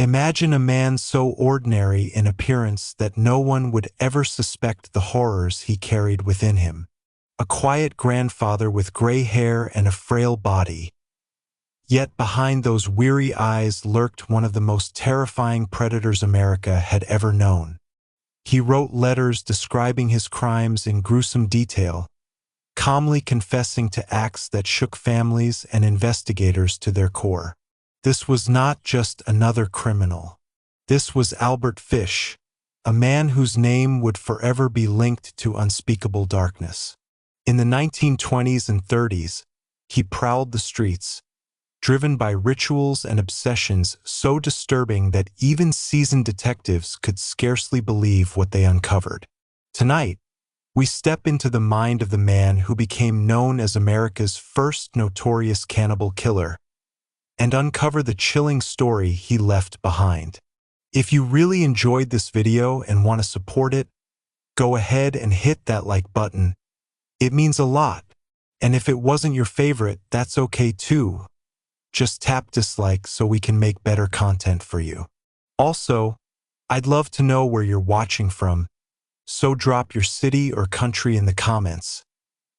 Imagine a man so ordinary in appearance that no one would ever suspect the horrors he carried within him. A quiet grandfather with gray hair and a frail body. Yet behind those weary eyes lurked one of the most terrifying predators America had ever known. He wrote letters describing his crimes in gruesome detail, calmly confessing to acts that shook families and investigators to their core. This was not just another criminal. This was Albert Fish, a man whose name would forever be linked to unspeakable darkness. In the 1920s and 30s, he prowled the streets, driven by rituals and obsessions so disturbing that even seasoned detectives could scarcely believe what they uncovered. Tonight, we step into the mind of the man who became known as America's first notorious cannibal killer, and uncover the chilling story he left behind. If you really enjoyed this video and want to support it, go ahead and hit that like button. It means a lot. And if it wasn't your favorite, that's okay too. Just tap dislike so we can make better content for you. Also, I'd love to know where you're watching from, so drop your city or country in the comments.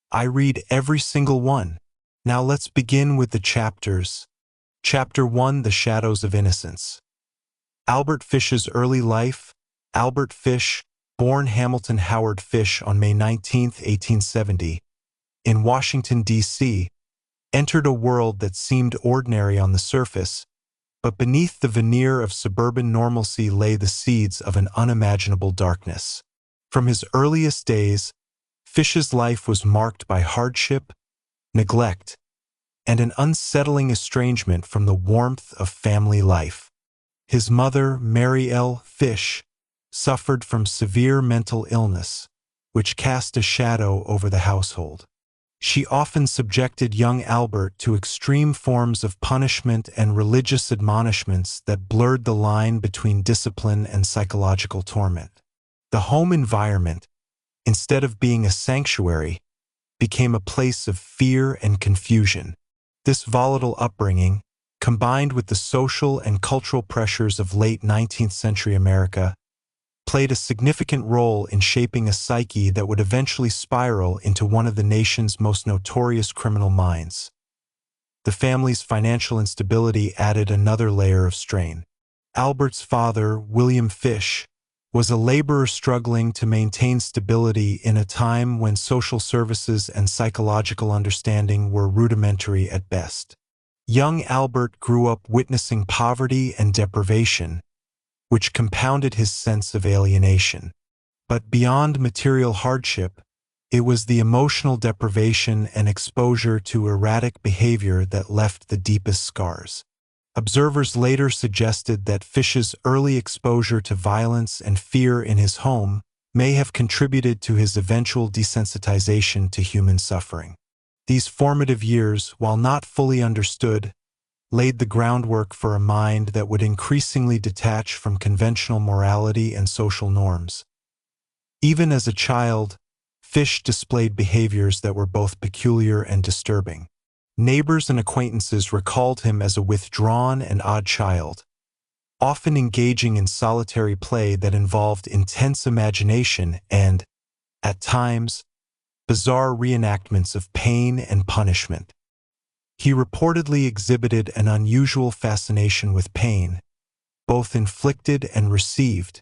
I read every single one. Now let's begin with the chapters. Chapter 1: The Shadows of Innocence. Albert Fish's early life. Albert Fish, born Hamilton Howard Fish on May 19, 1870, in Washington, D.C., entered a world that seemed ordinary on the surface, but beneath the veneer of suburban normalcy lay the seeds of an unimaginable darkness. From his earliest days, Fish's life was marked by hardship, neglect, and an unsettling estrangement from the warmth of family life. His mother, Mary L. Fish, suffered from severe mental illness, which cast a shadow over the household. She often subjected young Albert to extreme forms of punishment and religious admonishments that blurred the line between discipline and psychological torment. The home environment, instead of being a sanctuary, became a place of fear and confusion. This volatile upbringing, combined with the social and cultural pressures of late 19th century America, played a significant role in shaping a psyche that would eventually spiral into one of the nation's most notorious criminal minds. The family's financial instability added another layer of strain. Albert's father, William Fish, was a laborer struggling to maintain stability in a time when social services and psychological understanding were rudimentary at best. Young Albert grew up witnessing poverty and deprivation, which compounded his sense of alienation. But beyond material hardship, it was the emotional deprivation and exposure to erratic behavior that left the deepest scars. Observers later suggested that Fish's early exposure to violence and fear in his home may have contributed to his eventual desensitization to human suffering. These formative years, while not fully understood, laid the groundwork for a mind that would increasingly detach from conventional morality and social norms. Even as a child, Fish displayed behaviors that were both peculiar and disturbing. Neighbors and acquaintances recalled him as a withdrawn and odd child, often engaging in solitary play that involved intense imagination and, at times, bizarre reenactments of pain and punishment. He reportedly exhibited an unusual fascination with pain, both inflicted and received,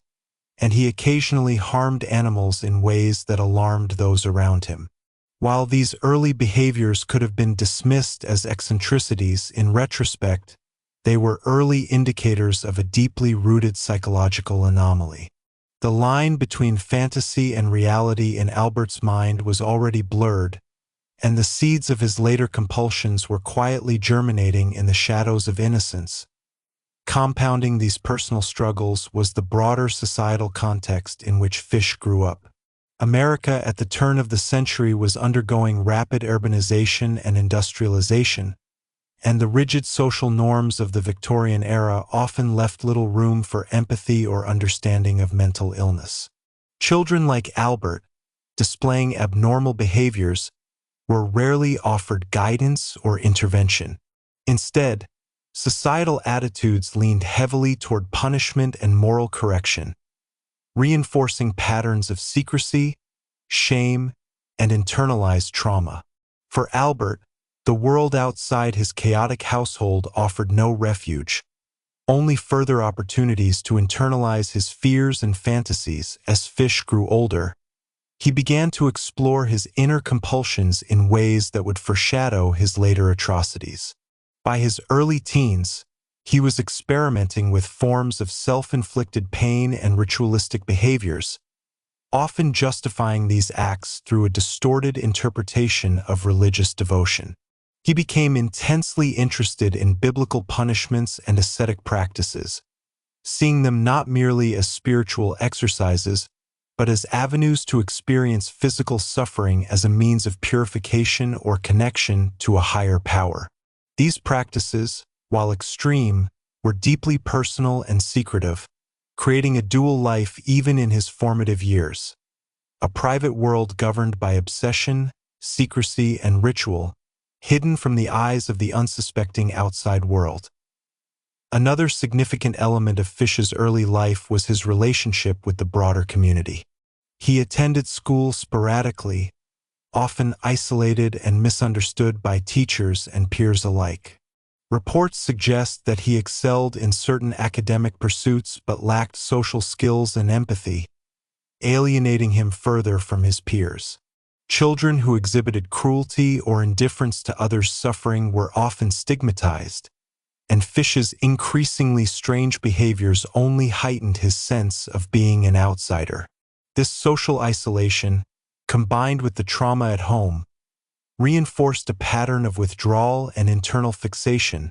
and he occasionally harmed animals in ways that alarmed those around him. While these early behaviors could have been dismissed as eccentricities, in retrospect, they were early indicators of a deeply rooted psychological anomaly. The line between fantasy and reality in Albert's mind was already blurred, and the seeds of his later compulsions were quietly germinating in the shadows of innocence. Compounding these personal struggles was the broader societal context in which Fish grew up. America at the turn of the century was undergoing rapid urbanization and industrialization, and the rigid social norms of the Victorian era often left little room for empathy or understanding of mental illness. Children like Albert, displaying abnormal behaviors, were rarely offered guidance or intervention. Instead, Societal attitudes leaned heavily toward punishment and moral correction, reinforcing patterns of secrecy, shame, and internalized trauma. For Albert, the world outside his chaotic household offered no refuge, only further opportunities to internalize his fears and fantasies. As Fish grew older, he began to explore his inner compulsions in ways that would foreshadow his later atrocities. By his early teens, he was experimenting with forms of self-inflicted pain and ritualistic behaviors, often justifying these acts through a distorted interpretation of religious devotion. He became intensely interested in biblical punishments and ascetic practices, seeing them not merely as spiritual exercises, but as avenues to experience physical suffering as a means of purification or connection to a higher power. These practices, while extreme, were deeply personal and secretive, creating a dual life even in his formative years. A private world governed by obsession, secrecy, and ritual, hidden from the eyes of the unsuspecting outside world. Another significant element of Fish's early life was his relationship with the broader community. He attended school sporadically, often isolated and misunderstood by teachers and peers alike. Reports suggest that he excelled in certain academic pursuits but lacked social skills and empathy, alienating him further from his peers. Children who exhibited cruelty or indifference to others' suffering were often stigmatized, and Fish's increasingly strange behaviors only heightened his sense of being an outsider. This social isolation, combined with the trauma at home, reinforced a pattern of withdrawal and internal fixation,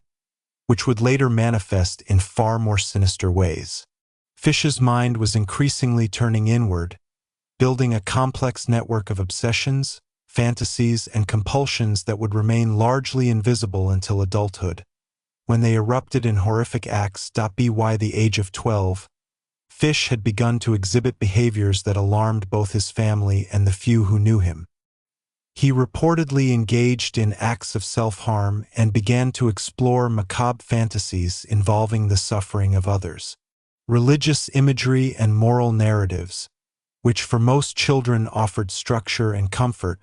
which would later manifest in far more sinister ways. Fish's mind was increasingly turning inward, building a complex network of obsessions, fantasies, and compulsions that would remain largely invisible until adulthood, when they erupted in horrific acts. By the age of 12, Fish had begun to exhibit behaviors that alarmed both his family and the few who knew him. He reportedly engaged in acts of self-harm and began to explore macabre fantasies involving the suffering of others. Religious imagery and moral narratives, which for most children offered structure and comfort,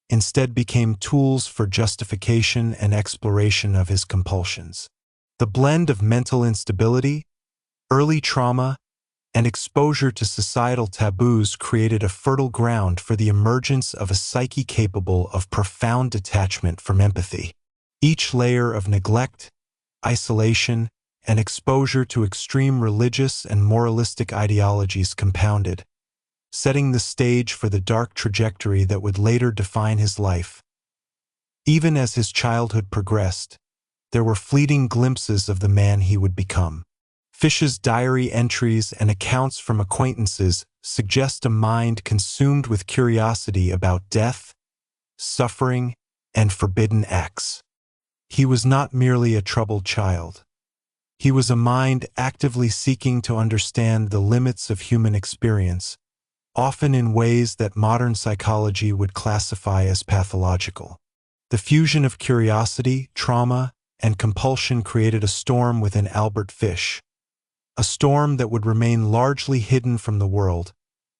instead became tools for justification and exploration of his compulsions. The blend of mental instability, early trauma, and exposure to societal taboos created a fertile ground for the emergence of a psyche capable of profound detachment from empathy. Each layer of neglect, isolation, and exposure to extreme religious and moralistic ideologies compounded, setting the stage for the dark trajectory that would later define his life. Even as his childhood progressed, there were fleeting glimpses of the man he would become. Fish's diary entries and accounts from acquaintances suggest a mind consumed with curiosity about death, suffering, and forbidden acts. He was not merely a troubled child. He was a mind actively seeking to understand the limits of human experience, often in ways that modern psychology would classify as pathological. The fusion of curiosity, trauma, and compulsion created a storm within Albert Fish, a storm that would remain largely hidden from the world,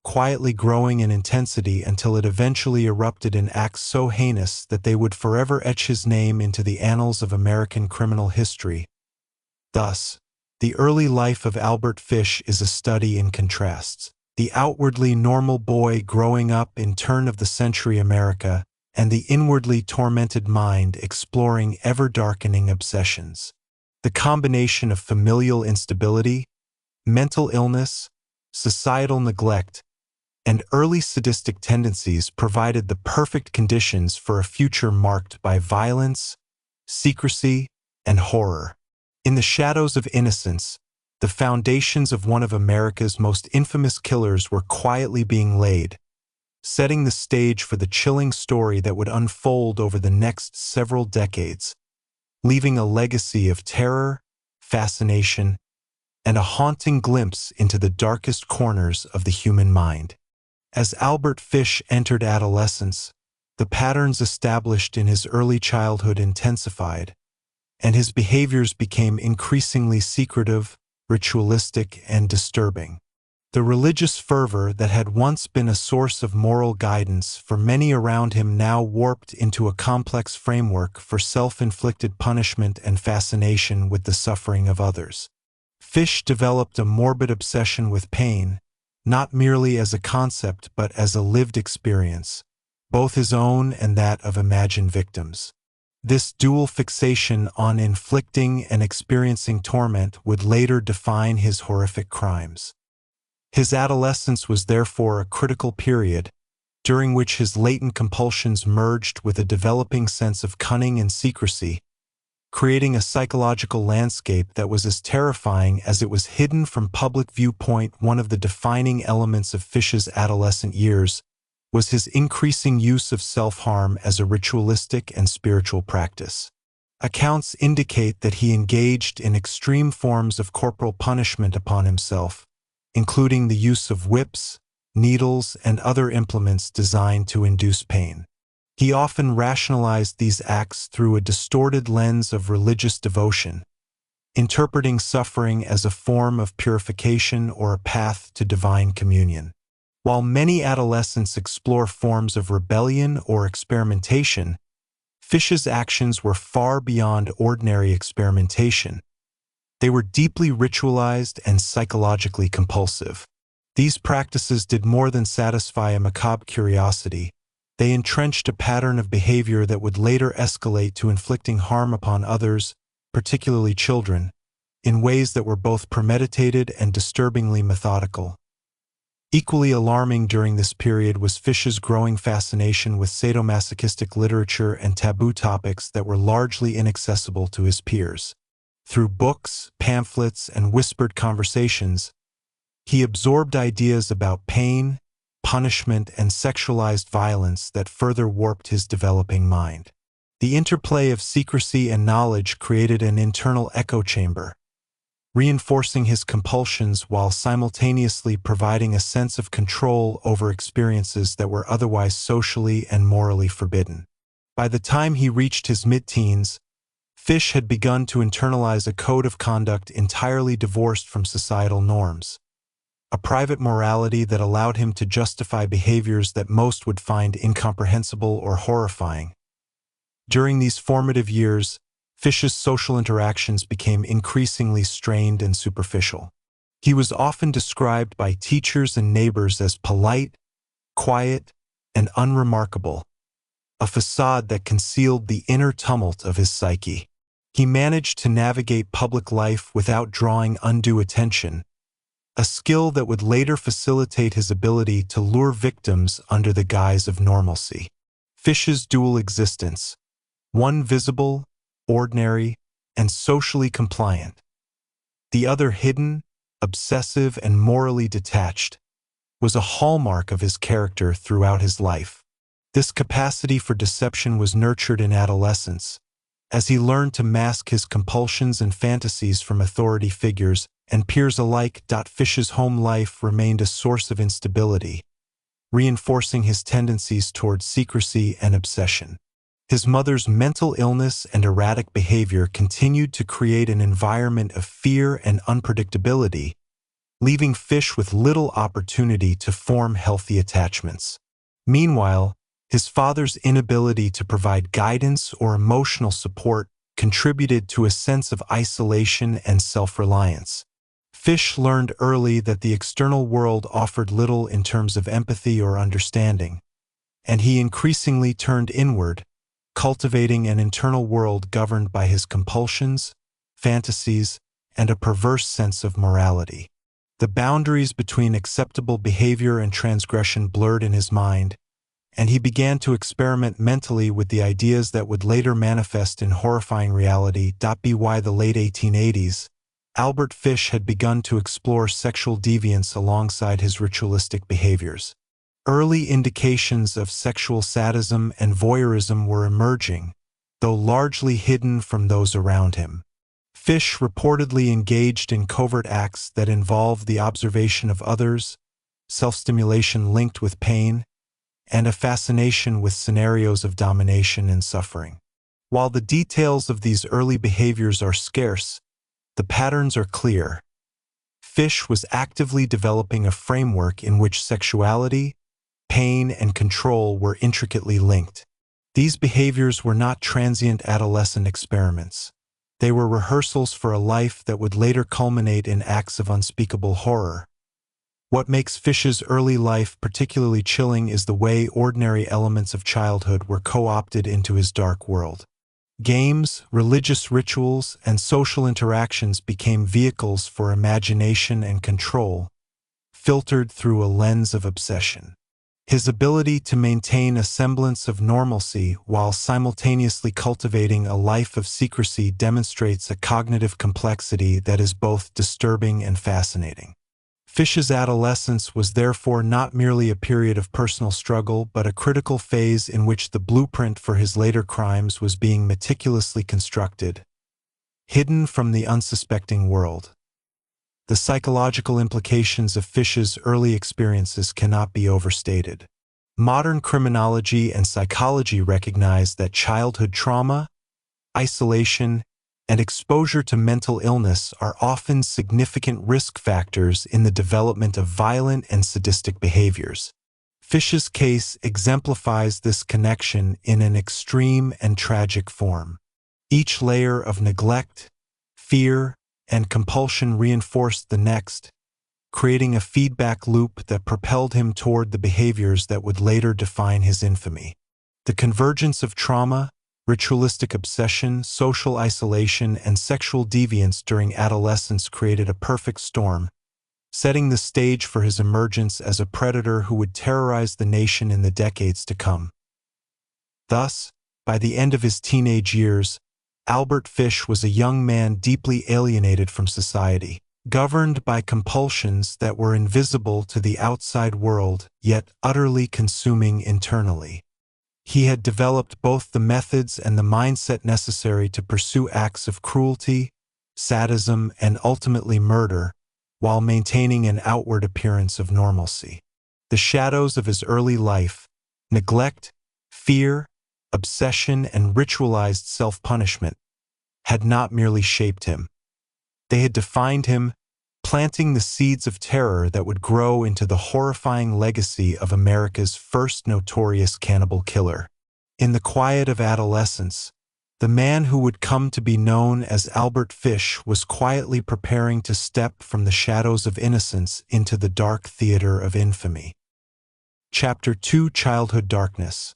quietly growing in intensity until it eventually erupted in acts so heinous that they would forever etch his name into the annals of American criminal history. Thus, the early life of Albert Fish is a study in contrasts. The outwardly normal boy growing up in turn-of-the-century America, and the inwardly tormented mind exploring ever-darkening obsessions. The combination of familial instability, mental illness, societal neglect, and early sadistic tendencies provided the perfect conditions for a future marked by violence, secrecy, and horror. In the shadows of Innocence, the foundations of one of America's most infamous killers were quietly being laid, setting the stage for the chilling story that would unfold over the next several decades, leaving a legacy of terror, fascination, and a haunting glimpse into the darkest corners of the human mind. As Albert Fish entered adolescence, the patterns established in his early childhood intensified, and his behaviors became increasingly secretive, ritualistic, and disturbing. The religious fervor that had once been a source of moral guidance for many around him now warped into a complex framework for self-inflicted punishment and fascination with the suffering of others. Fish developed a morbid obsession with pain, not merely as a concept but as a lived experience, both his own and that of imagined victims. This dual fixation on inflicting and experiencing torment would later define his horrific crimes. His adolescence was therefore a critical period, during which his latent compulsions merged with a developing sense of cunning and secrecy, creating a psychological landscape that was as terrifying as it was hidden from public viewpoint. One of the defining elements of Fish's adolescent years was his increasing use of self-harm as a ritualistic and spiritual practice. Accounts indicate that he engaged in extreme forms of corporal punishment upon himself, including the use of whips, needles, and other implements designed to induce pain. He often rationalized these acts through a distorted lens of religious devotion, interpreting suffering as a form of purification or a path to divine communion. While many adolescents explore forms of rebellion or experimentation, Fish's actions were far beyond ordinary experimentation. They were deeply ritualized and psychologically compulsive. These practices did more than satisfy a macabre curiosity. They entrenched a pattern of behavior that would later escalate to inflicting harm upon others, particularly children, in ways that were both premeditated and disturbingly methodical. Equally alarming during this period was Fish's growing fascination with sadomasochistic literature and taboo topics that were largely inaccessible to his peers. Through books, pamphlets, and whispered conversations, he absorbed ideas about pain, punishment, and sexualized violence that further warped his developing mind. The interplay of secrecy and knowledge created an internal echo chamber, reinforcing his compulsions while simultaneously providing a sense of control over experiences that were otherwise socially and morally forbidden. By the time he reached his mid-teens, Fish had begun to internalize a code of conduct entirely divorced from societal norms, a private morality that allowed him to justify behaviors that most would find incomprehensible or horrifying. During these formative years, Fish's social interactions became increasingly strained and superficial. He was often described by teachers and neighbors as polite, quiet, and unremarkable, a facade that concealed the inner tumult of his psyche. He managed to navigate public life without drawing undue attention, a skill that would later facilitate his ability to lure victims under the guise of normalcy. Fish's dual existence, one visible, ordinary, and socially compliant, the other hidden, obsessive, and morally detached, was a hallmark of his character throughout his life. This capacity for deception was nurtured in adolescence, as he learned to mask his compulsions and fantasies from authority figures and peers alike. Fish's home life remained a source of instability, reinforcing his tendencies toward secrecy and obsession. His mother's mental illness and erratic behavior continued to create an environment of fear and unpredictability, leaving Fish with little opportunity to form healthy attachments. Meanwhile, his father's inability to provide guidance or emotional support contributed to a sense of isolation and self-reliance. Fish learned early that the external world offered little in terms of empathy or understanding, and he increasingly turned inward, cultivating an internal world governed by his compulsions, fantasies, and a perverse sense of morality. The boundaries between acceptable behavior and transgression blurred in his mind, and he began to experiment mentally with the ideas that would later manifest in horrifying reality. By the late 1880s, Albert Fish had begun to explore sexual deviance alongside his ritualistic behaviors. Early indications of sexual sadism and voyeurism were emerging, though largely hidden from those around him. Fish reportedly engaged in covert acts that involved the observation of others, self-stimulation linked with pain, and a fascination with scenarios of domination and suffering. While the details of these early behaviors are scarce, the patterns are clear. Fish was actively developing a framework in which sexuality, pain, and control were intricately linked. These behaviors were not transient adolescent experiments. They were rehearsals for a life that would later culminate in acts of unspeakable horror. What makes Fish's early life particularly chilling is the way ordinary elements of childhood were co-opted into his dark world. Games, religious rituals, and social interactions became vehicles for imagination and control, filtered through a lens of obsession. His ability to maintain a semblance of normalcy while simultaneously cultivating a life of secrecy demonstrates a cognitive complexity that is both disturbing and fascinating. Fish's adolescence was therefore not merely a period of personal struggle, but a critical phase in which the blueprint for his later crimes was being meticulously constructed, hidden from the unsuspecting world. The psychological implications of Fish's early experiences cannot be overstated. Modern criminology and psychology recognize that childhood trauma, isolation, and exposure to mental illness are often significant risk factors in the development of violent and sadistic behaviors. Fish's case exemplifies this connection in an extreme and tragic form. Each layer of neglect, fear, and compulsion reinforced the next, creating a feedback loop that propelled him toward the behaviors that would later define his infamy. The convergence of trauma, ritualistic obsession, social isolation, and sexual deviance during adolescence created a perfect storm, setting the stage for his emergence as a predator who would terrorize the nation in the decades to come. Thus, by the end of his teenage years, Albert Fish was a young man deeply alienated from society, governed by compulsions that were invisible to the outside world, yet utterly consuming internally. He had developed both the methods and the mindset necessary to pursue acts of cruelty, sadism, and ultimately murder, while maintaining an outward appearance of normalcy. The shadows of his early life, neglect, fear, obsession, and ritualized self-punishment, had not merely shaped him. They had defined him, planting the seeds of terror that would grow into the horrifying legacy of America's first notorious cannibal killer. In the quiet of adolescence, the man who would come to be known as Albert Fish was quietly preparing to step from the shadows of innocence into the dark theater of infamy. Chapter 2: Childhood Darkness.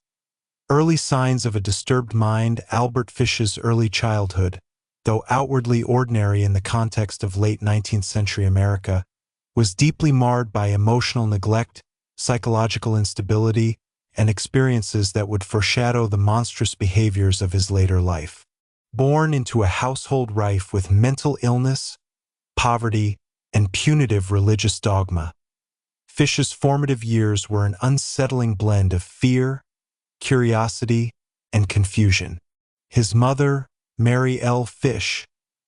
Early signs of a disturbed mind. Albert Fish's early childhood, though outwardly ordinary in the context of late 19th century America, was deeply marred by emotional neglect, psychological instability, and experiences that would foreshadow the monstrous behaviors of his later life. Born into a household rife with mental illness, poverty, and punitive religious dogma, Fish's formative years were an unsettling blend of fear, curiosity, and confusion. His mother, Mary L. Fish,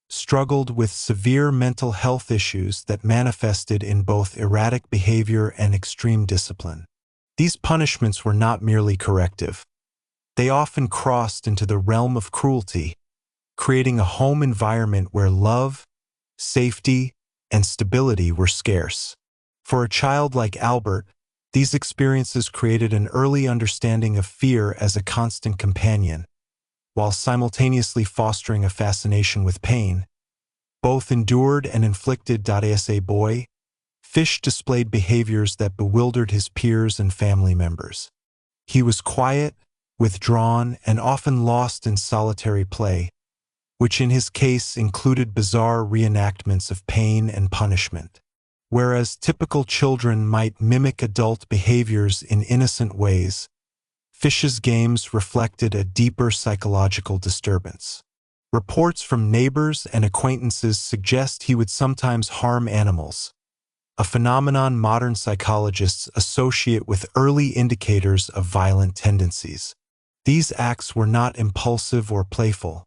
struggled with severe mental health issues that manifested in both erratic behavior and extreme discipline. These punishments were not merely corrective. They often crossed into the realm of cruelty, creating a home environment where love, safety, and stability were scarce. For a child like Albert, these experiences created an early understanding of fear as a constant companion, while simultaneously fostering a fascination with pain. Both endured and inflicted. As a boy, Fish displayed behaviors that bewildered his peers and family members. He was quiet, withdrawn, and often lost in solitary play, which in his case included bizarre reenactments of pain and punishment. Whereas typical children might mimic adult behaviors in innocent ways, Fish's games reflected a deeper psychological disturbance. Reports from neighbors and acquaintances suggest he would sometimes harm animals, a phenomenon modern psychologists associate with early indicators of violent tendencies. These acts were not impulsive or playful.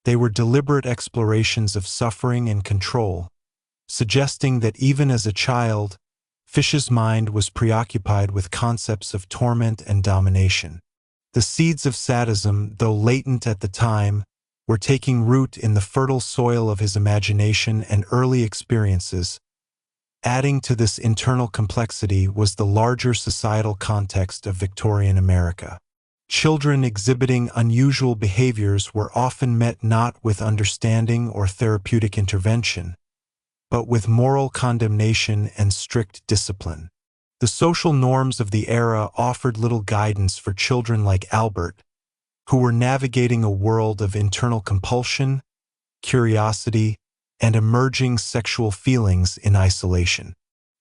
They were deliberate explorations of suffering and control, suggesting that even as a child, Fish's mind was preoccupied with concepts of torment and domination. The seeds of sadism, though latent at the time, were taking root in the fertile soil of his imagination and early experiences. Adding to this internal complexity was the larger societal context of Victorian America. Children exhibiting unusual behaviors were often met not with understanding or therapeutic intervention, but with moral condemnation and strict discipline. The social norms of the era offered little guidance for children like Albert, who were navigating a world of internal compulsion, curiosity, and emerging sexual feelings in isolation.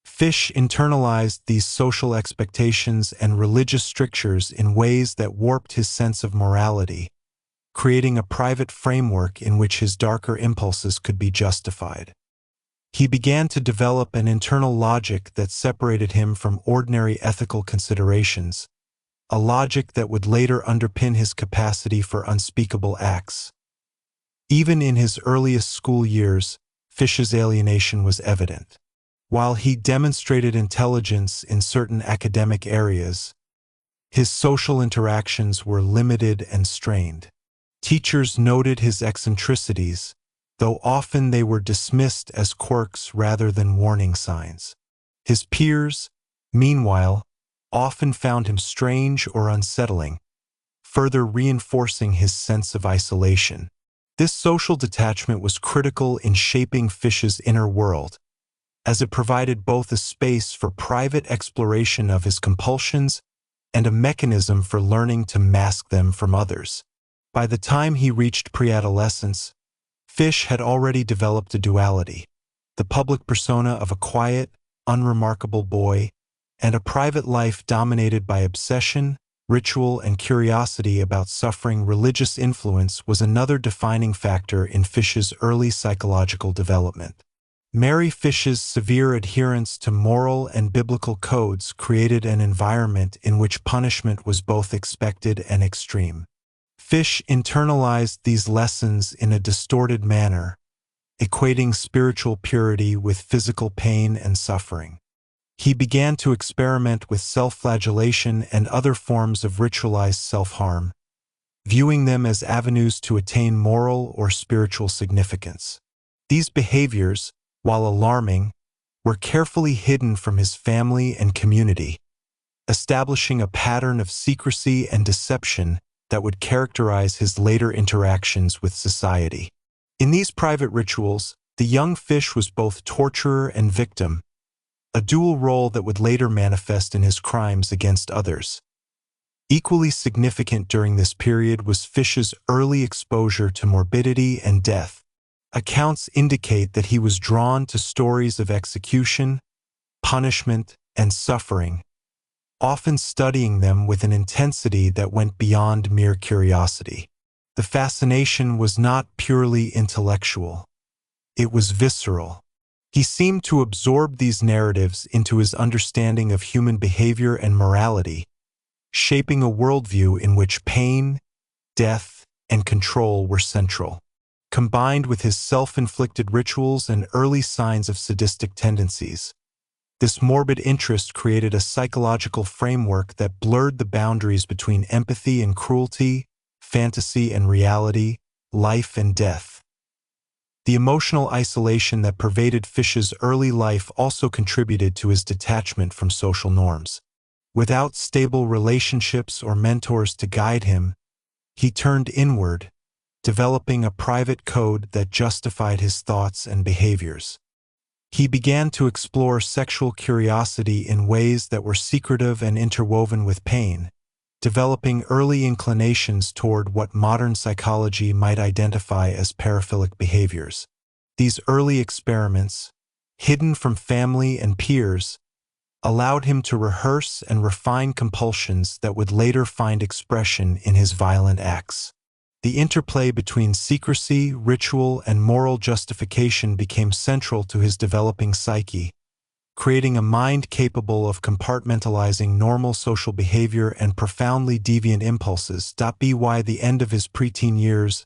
Fish internalized these social expectations and religious strictures in ways that warped his sense of morality, creating a private framework in which his darker impulses could be justified. He began to develop an internal logic that separated him from ordinary ethical considerations, a logic that would later underpin his capacity for unspeakable acts. Even in his earliest school years, Fish's alienation was evident. While he demonstrated intelligence in certain academic areas, his social interactions were limited and strained. Teachers noted his eccentricities, though often they were dismissed as quirks rather than warning signs. His peers, meanwhile, often found him strange or unsettling, further reinforcing his sense of isolation. This social detachment was critical in shaping Fish's inner world, as it provided both a space for private exploration of his compulsions and a mechanism for learning to mask them from others. By the time he reached pre-adolescence, Fish had already developed a duality: the public persona of a quiet, unremarkable boy, and a private life dominated by obsession, ritual, and curiosity about suffering. Religious influence was another defining factor in Fish's early psychological development. Mary Fish's severe adherence to moral and biblical codes created an environment in which punishment was both expected and extreme. Fish internalized these lessons in a distorted manner, equating spiritual purity with physical pain and suffering. He began to experiment with self-flagellation and other forms of ritualized self-harm, viewing them as avenues to attain moral or spiritual significance. These behaviors, while alarming, were carefully hidden from his family and community, establishing a pattern of secrecy and deception that would characterize his later interactions with society. In these private rituals, the young Fish was both torturer and victim, a dual role that would later manifest in his crimes against others. Equally significant during this period was Fish's early exposure to morbidity and death. Accounts indicate that he was drawn to stories of execution, punishment, and suffering, often studying them with an intensity that went beyond mere curiosity. The fascination was not purely intellectual. It was visceral. He seemed to absorb these narratives into his understanding of human behavior and morality, shaping a worldview in which pain, death, and control were central. Combined with his self-inflicted rituals and early signs of sadistic tendencies, this morbid interest created a psychological framework that blurred the boundaries between empathy and cruelty, fantasy and reality, life and death. The emotional isolation that pervaded Fish's early life also contributed to his detachment from social norms. Without stable relationships or mentors to guide him, he turned inward, developing a private code that justified his thoughts and behaviors. He began to explore sexual curiosity in ways that were secretive and interwoven with pain, developing early inclinations toward what modern psychology might identify as paraphilic behaviors. These early experiments, hidden from family and peers, allowed him to rehearse and refine compulsions that would later find expression in his violent acts. The interplay between secrecy, ritual, and moral justification became central to his developing psyche, creating a mind capable of compartmentalizing normal social behavior and profoundly deviant impulses. By the end of his preteen years,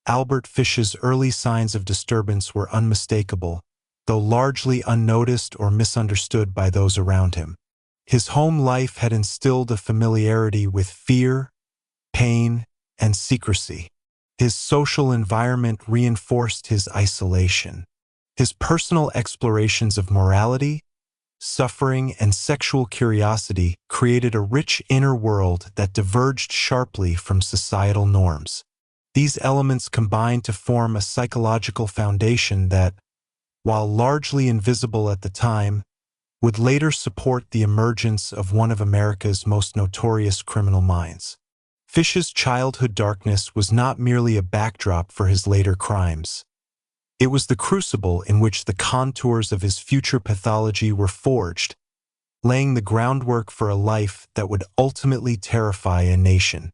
Albert Fish's early signs of disturbance were unmistakable, though largely unnoticed or misunderstood by those around him. His home life had instilled a familiarity with fear, pain, and secrecy. His social environment reinforced his isolation. His personal explorations of morality, suffering, and sexual curiosity created a rich inner world that diverged sharply from societal norms. These elements combined to form a psychological foundation that, while largely invisible at the time, would later support the emergence of one of America's most notorious criminal minds. Fish's childhood darkness was not merely a backdrop for his later crimes. It was the crucible in which the contours of his future pathology were forged, laying the groundwork for a life that would ultimately terrify a nation.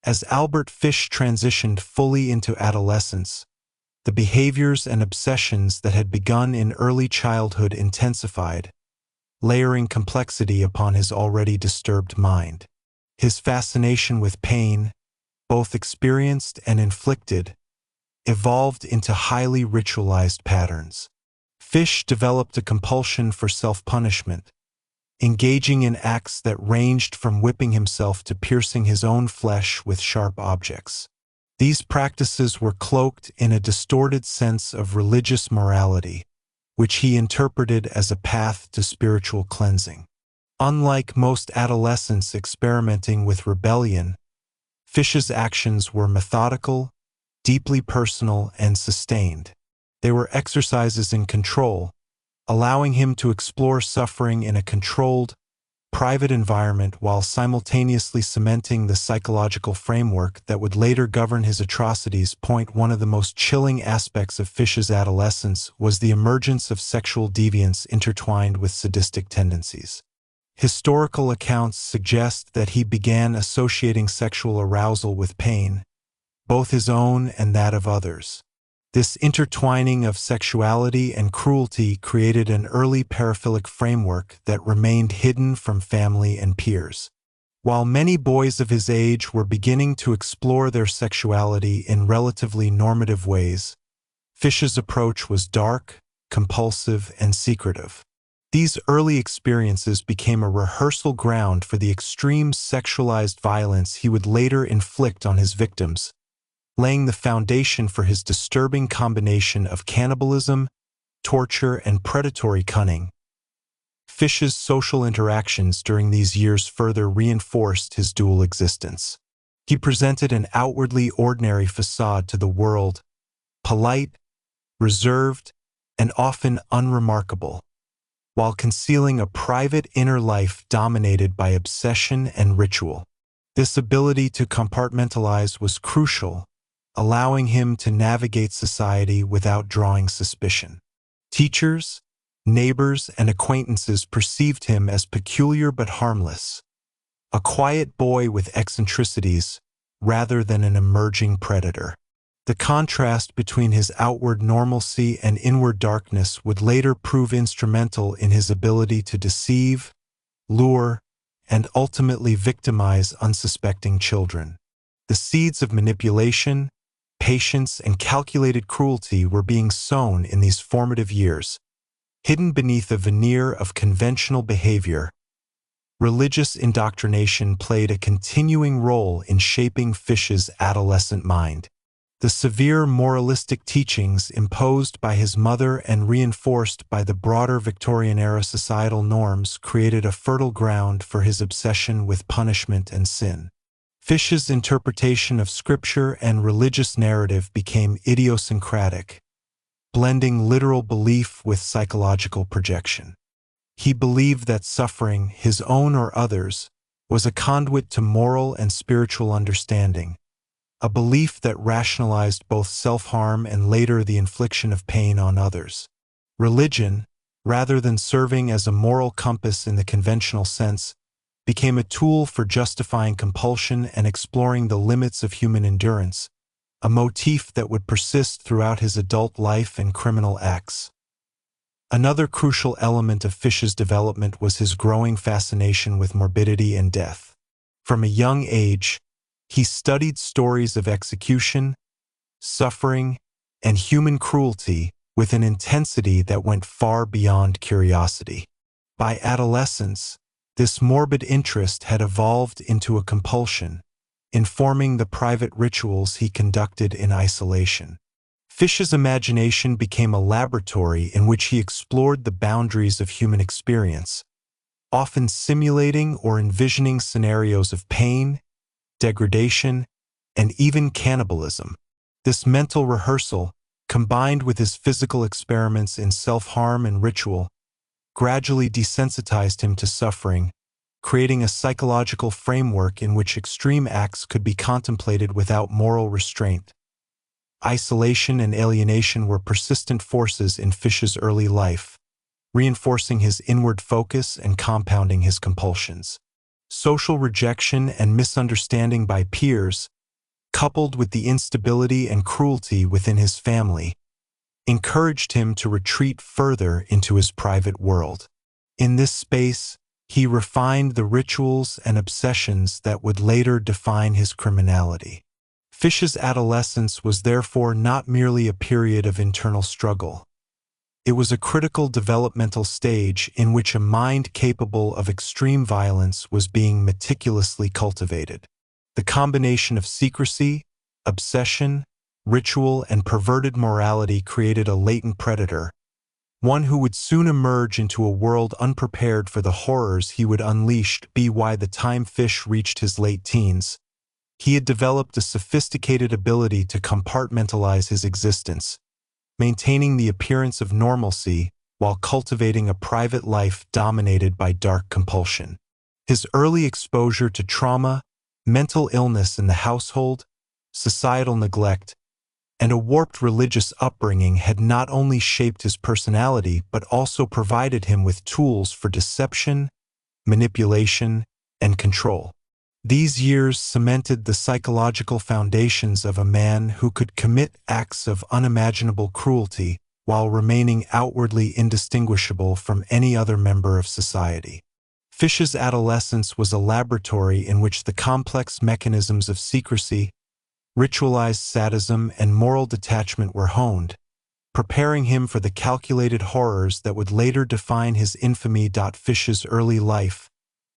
As Albert Fish transitioned fully into adolescence, the behaviors and obsessions that had begun in early childhood intensified, layering complexity upon his already disturbed mind. His fascination with pain, both experienced and inflicted, evolved into highly ritualized patterns. Fish developed a compulsion for self-punishment, engaging in acts that ranged from whipping himself to piercing his own flesh with sharp objects. These practices were cloaked in a distorted sense of religious morality, which he interpreted as a path to spiritual cleansing. Unlike most adolescents experimenting with rebellion, Fish's actions were methodical, deeply personal, and sustained. They were exercises in control, allowing him to explore suffering in a controlled, private environment while simultaneously cementing the psychological framework that would later govern his atrocities. One of the most chilling aspects of Fish's adolescence was the emergence of sexual deviance intertwined with sadistic tendencies. Historical accounts suggest that he began associating sexual arousal with pain, both his own and that of others. This intertwining of sexuality and cruelty created an early paraphilic framework that remained hidden from family and peers. While many boys of his age were beginning to explore their sexuality in relatively normative ways, Fish's approach was dark, compulsive, and secretive. These early experiences became a rehearsal ground for the extreme sexualized violence he would later inflict on his victims, laying the foundation for his disturbing combination of cannibalism, torture, and predatory cunning. Fish's social interactions during these years further reinforced his dual existence. He presented an outwardly ordinary facade to the world, polite, reserved, and often unremarkable, while concealing a private inner life dominated by obsession and ritual. This ability to compartmentalize was crucial, allowing him to navigate society without drawing suspicion. Teachers, neighbors, and acquaintances perceived him as peculiar but harmless, a quiet boy with eccentricities rather than an emerging predator. The contrast between his outward normalcy and inward darkness would later prove instrumental in his ability to deceive, lure, and ultimately victimize unsuspecting children. The seeds of manipulation, patience, and calculated cruelty were being sown in these formative years. Hidden beneath a veneer of conventional behavior, religious indoctrination played a continuing role in shaping Fish's adolescent mind. The severe moralistic teachings imposed by his mother and reinforced by the broader Victorian-era societal norms created a fertile ground for his obsession with punishment and sin. Fish's interpretation of scripture and religious narrative became idiosyncratic, blending literal belief with psychological projection. He believed that suffering, his own or others, was a conduit to moral and spiritual understanding, a belief that rationalized both self-harm and later the infliction of pain on others. Religion, rather than serving as a moral compass in the conventional sense, became a tool for justifying compulsion and exploring the limits of human endurance, a motif that would persist throughout his adult life and criminal acts. Another crucial element of Fish's development was his growing fascination with morbidity and death. From a young age, he studied stories of execution, suffering, and human cruelty with an intensity that went far beyond curiosity. By adolescence, this morbid interest had evolved into a compulsion, informing the private rituals he conducted in isolation. Fish's imagination became a laboratory in which he explored the boundaries of human experience, often simulating or envisioning scenarios of pain, degradation, and even cannibalism. This mental rehearsal, combined with his physical experiments in self-harm and ritual, gradually desensitized him to suffering, creating a psychological framework in which extreme acts could be contemplated without moral restraint. Isolation and alienation were persistent forces in Fish's early life, reinforcing his inward focus and compounding his compulsions. Social rejection and misunderstanding by peers, coupled with the instability and cruelty within his family, encouraged him to retreat further into his private world. In this space, he refined the rituals and obsessions that would later define his criminality. Fish's adolescence was therefore not merely a period of internal struggle. It was a critical developmental stage in which a mind capable of extreme violence was being meticulously cultivated. The combination of secrecy, obsession, ritual, and perverted morality created a latent predator, one who would soon emerge into a world unprepared for the horrors he would unleash. By the time Fish reached his late teens, he had developed a sophisticated ability to compartmentalize his existence, maintaining the appearance of normalcy while cultivating a private life dominated by dark compulsion. His early exposure to trauma, mental illness in the household, societal neglect, and a warped religious upbringing had not only shaped his personality but also provided him with tools for deception, manipulation, and control. These years cemented the psychological foundations of a man who could commit acts of unimaginable cruelty while remaining outwardly indistinguishable from any other member of society. Fish's adolescence was a laboratory in which the complex mechanisms of secrecy, ritualized sadism, and moral detachment were honed, preparing him for the calculated horrors that would later define his infamy. Fish's early life,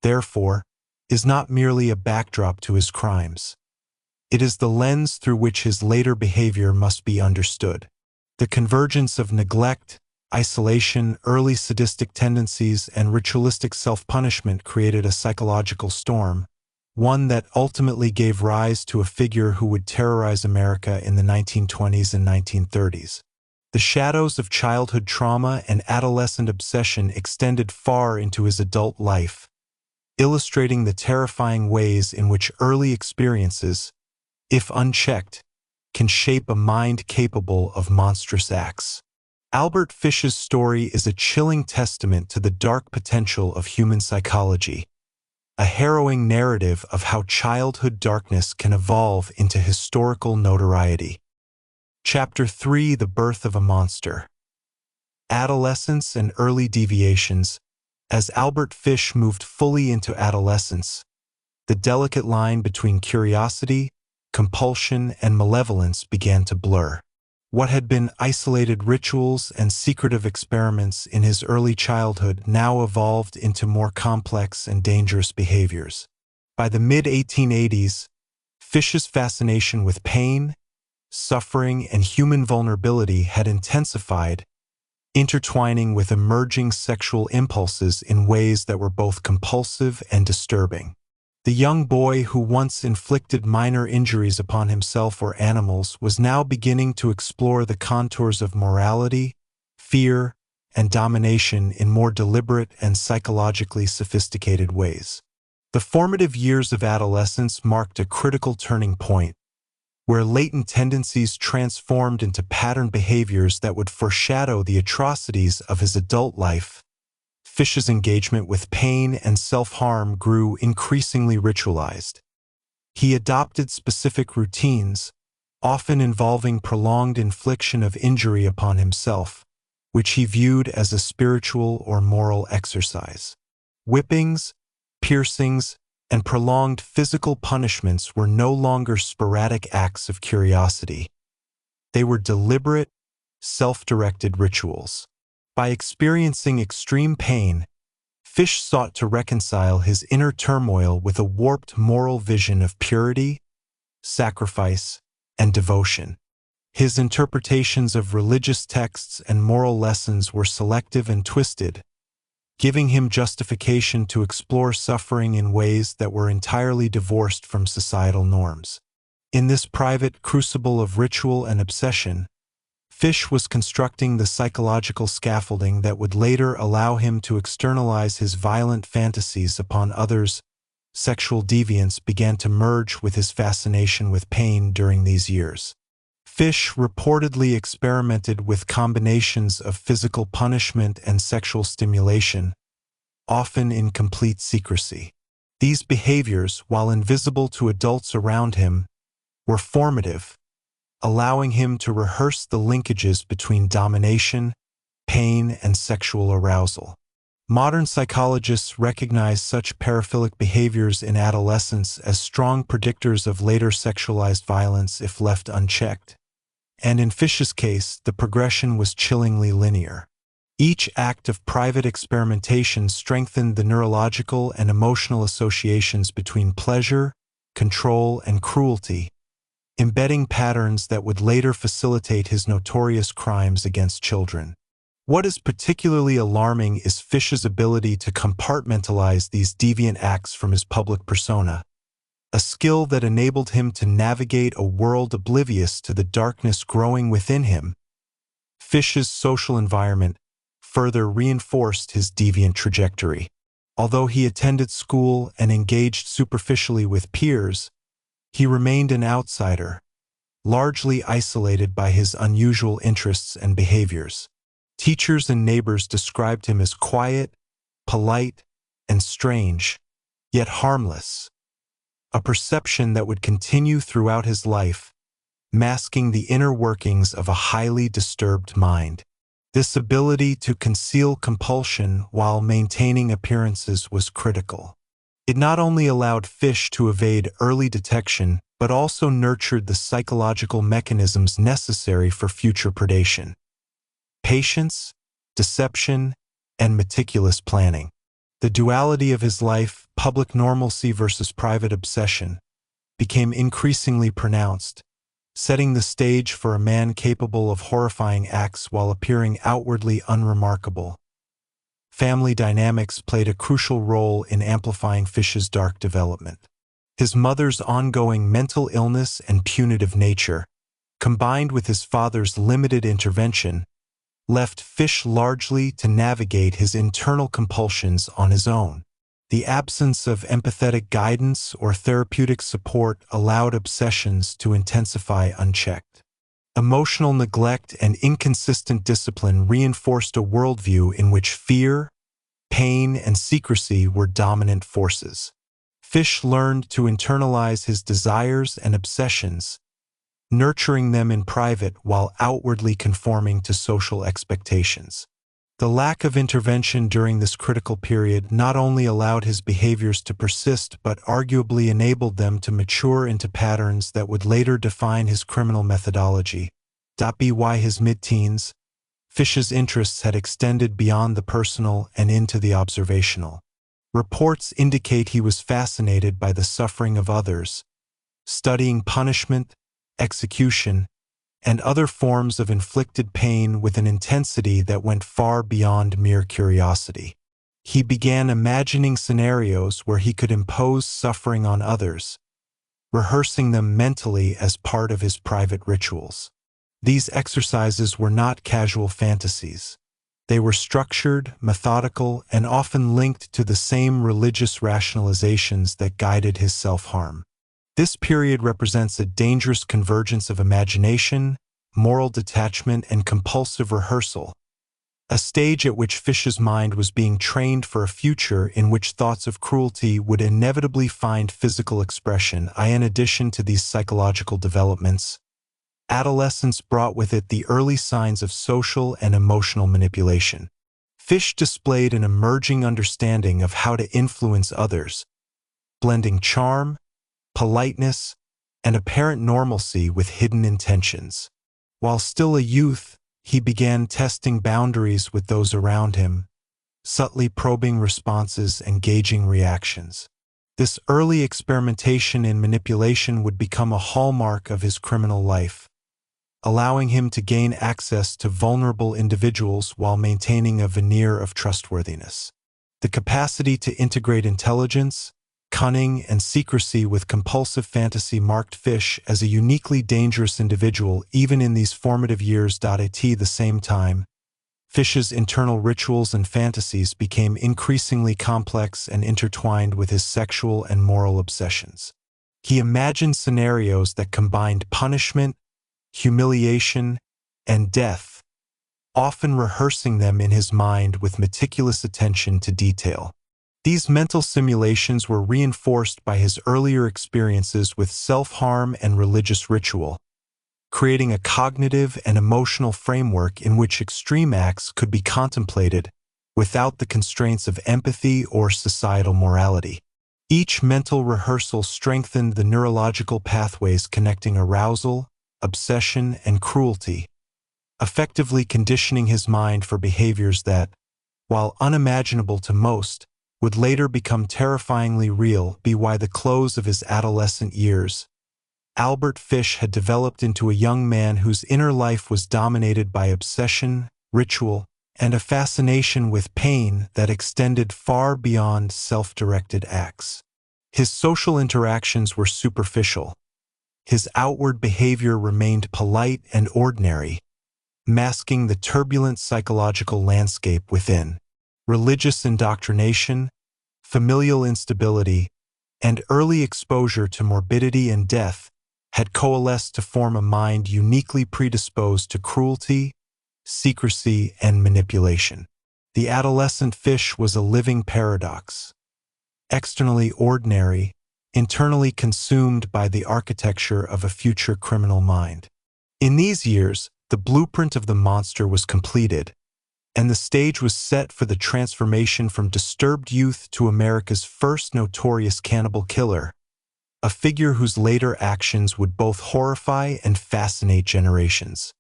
therefore, is not merely a backdrop to his crimes. It is the lens through which his later behavior must be understood. The convergence of neglect, isolation, early sadistic tendencies, and ritualistic self-punishment created a psychological storm, one that ultimately gave rise to a figure who would terrorize America in the 1920s and 1930s. The shadows of childhood trauma and adolescent obsession extended far into his adult life, illustrating the terrifying ways in which early experiences, if unchecked, can shape a mind capable of monstrous acts. Albert Fish's story is a chilling testament to the dark potential of human psychology, a harrowing narrative of how childhood darkness can evolve into historical notoriety. Chapter 3: The Birth of a Monster. Adolescence and Early Deviations. As Albert Fish moved fully into adolescence, the delicate line between curiosity, compulsion, and malevolence began to blur. What had been isolated rituals and secretive experiments in his early childhood now evolved into more complex and dangerous behaviors. By the mid-1880s, Fish's fascination with pain, suffering, and human vulnerability had intensified, intertwining with emerging sexual impulses in ways that were both compulsive and disturbing. The young boy who once inflicted minor injuries upon himself or animals was now beginning to explore the contours of morality, fear, and domination in more deliberate and psychologically sophisticated ways. The formative years of adolescence marked a critical turning point, where latent tendencies transformed into patterned behaviors that would foreshadow the atrocities of his adult life. Fish's engagement with pain and self-harm grew increasingly ritualized. He adopted specific routines, often involving prolonged infliction of injury upon himself, which he viewed as a spiritual or moral exercise. Whippings, piercings, and prolonged physical punishments were no longer sporadic acts of curiosity. They were deliberate, self-directed rituals. By experiencing extreme pain, Fish sought to reconcile his inner turmoil with a warped moral vision of purity, sacrifice, and devotion. His interpretations of religious texts and moral lessons were selective and twisted, giving him justification to explore suffering in ways that were entirely divorced from societal norms. In this private crucible of ritual and obsession, Fish was constructing the psychological scaffolding that would later allow him to externalize his violent fantasies upon others. Sexual deviance began to merge with his fascination with pain during these years. Fish reportedly experimented with combinations of physical punishment and sexual stimulation, often in complete secrecy. These behaviors, while invisible to adults around him, were formative, allowing him to rehearse the linkages between domination, pain, and sexual arousal. Modern psychologists recognize such paraphilic behaviors in adolescence as strong predictors of later sexualized violence if left unchecked. And in Fish's case, the progression was chillingly linear. Each act of private experimentation strengthened the neurological and emotional associations between pleasure, control, and cruelty, embedding patterns that would later facilitate his notorious crimes against children. What is particularly alarming is Fish's ability to compartmentalize these deviant acts from his public persona, a skill that enabled him to navigate a world oblivious to the darkness growing within him. Fish's social environment further reinforced his deviant trajectory. Although he attended school and engaged superficially with peers, he remained an outsider, largely isolated by his unusual interests and behaviors. Teachers and neighbors described him as quiet, polite, and strange, yet harmless, a perception that would continue throughout his life, masking the inner workings of a highly disturbed mind. This ability to conceal compulsion while maintaining appearances was critical. It not only allowed Fish to evade early detection, but also nurtured the psychological mechanisms necessary for future predation. Patience, deception, and meticulous planning. The duality of his life, public normalcy versus private obsession, became increasingly pronounced, setting the stage for a man capable of horrifying acts while appearing outwardly unremarkable. Family dynamics played a crucial role in amplifying Fish's dark development. His mother's ongoing mental illness and punitive nature, combined with his father's limited intervention, left Fish largely to navigate his internal compulsions on his own. The absence of empathetic guidance or therapeutic support allowed obsessions to intensify unchecked. Emotional neglect and inconsistent discipline reinforced a worldview in which fear, pain, and secrecy were dominant forces. Fish learned to internalize his desires and obsessions, nurturing them in private while outwardly conforming to social expectations. The lack of intervention during this critical period not only allowed his behaviors to persist but arguably enabled them to mature into patterns that would later define his criminal methodology. By his mid-teens, Fish's interests had extended beyond the personal and into the observational. Reports indicate he was fascinated by the suffering of others, studying punishment, execution, and other forms of inflicted pain with an intensity that went far beyond mere curiosity. He began imagining scenarios where he could impose suffering on others, rehearsing them mentally as part of his private rituals. These exercises were not casual fantasies. They were structured, methodical, and often linked to the same religious rationalizations that guided his self-harm. This period represents a dangerous convergence of imagination, moral detachment, and compulsive rehearsal, a stage at which Fish's mind was being trained for a future in which thoughts of cruelty would inevitably find physical expression. In addition to these psychological developments, adolescence brought with it the early signs of social and emotional manipulation. Fish displayed an emerging understanding of how to influence others, blending charm, politeness, and apparent normalcy with hidden intentions. While still a youth, he began testing boundaries with those around him, subtly probing responses and gauging reactions. This early experimentation in manipulation would become a hallmark of his criminal life, allowing him to gain access to vulnerable individuals while maintaining a veneer of trustworthiness. The capacity to integrate intelligence, cunning, and secrecy with compulsive fantasy marked Fish as a uniquely dangerous individual even in these formative years. At the same time, Fish's internal rituals and fantasies became increasingly complex and intertwined with his sexual and moral obsessions. He imagined scenarios that combined punishment, humiliation, and death, often rehearsing them in his mind with meticulous attention to detail. These mental simulations were reinforced by his earlier experiences with self-harm and religious ritual, creating a cognitive and emotional framework in which extreme acts could be contemplated without the constraints of empathy or societal morality. Each mental rehearsal strengthened the neurological pathways connecting arousal, obsession, and cruelty, effectively conditioning his mind for behaviors that, while unimaginable to most, would later become terrifyingly real. By the close of his adolescent years, Albert Fish had developed into a young man whose inner life was dominated by obsession, ritual, and a fascination with pain that extended far beyond self-directed acts. His social interactions were superficial. His outward behavior remained polite and ordinary, masking the turbulent psychological landscape within. Religious indoctrination, familial instability, and early exposure to morbidity and death had coalesced to form a mind uniquely predisposed to cruelty, secrecy, and manipulation. The adolescent Fish was a living paradox. Externally ordinary, internally consumed by the architecture of a future criminal mind. In these years, the blueprint of the monster was completed, and the stage was set for the transformation from disturbed youth to America's first notorious cannibal killer, a figure whose later actions would both horrify and fascinate generations.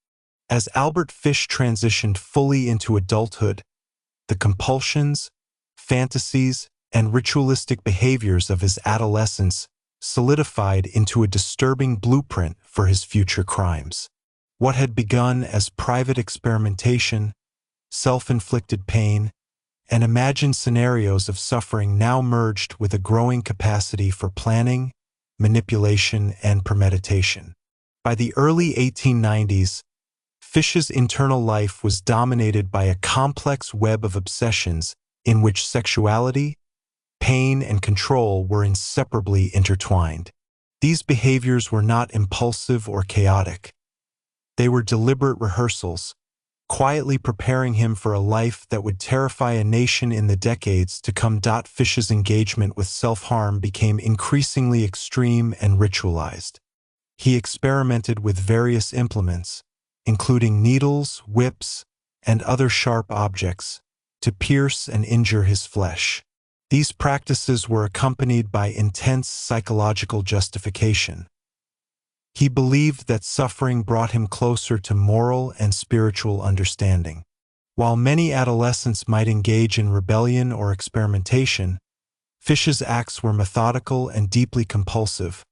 As Albert Fish transitioned fully into adulthood, the compulsions, fantasies, and ritualistic behaviors of his adolescence solidified into a disturbing blueprint for his future crimes. What had begun as private experimentation, self-inflicted pain, and imagined scenarios of suffering now merged with a growing capacity for planning, manipulation, and premeditation. By the early 1890s, Fish's internal life was dominated by a complex web of obsessions in which sexuality, pain, and control were inseparably intertwined. These behaviors were not impulsive or chaotic. They were deliberate rehearsals, quietly preparing him for a life that would terrify a nation in the decades to come. Fish's engagement with self-harm became increasingly extreme and ritualized. He experimented with various implements, including needles, whips, and other sharp objects, to pierce and injure his flesh. These practices were accompanied by intense psychological justification. He believed that suffering brought him closer to moral and spiritual understanding. While many adolescents might engage in rebellion or experimentation, Fish's acts were methodical and deeply compulsive,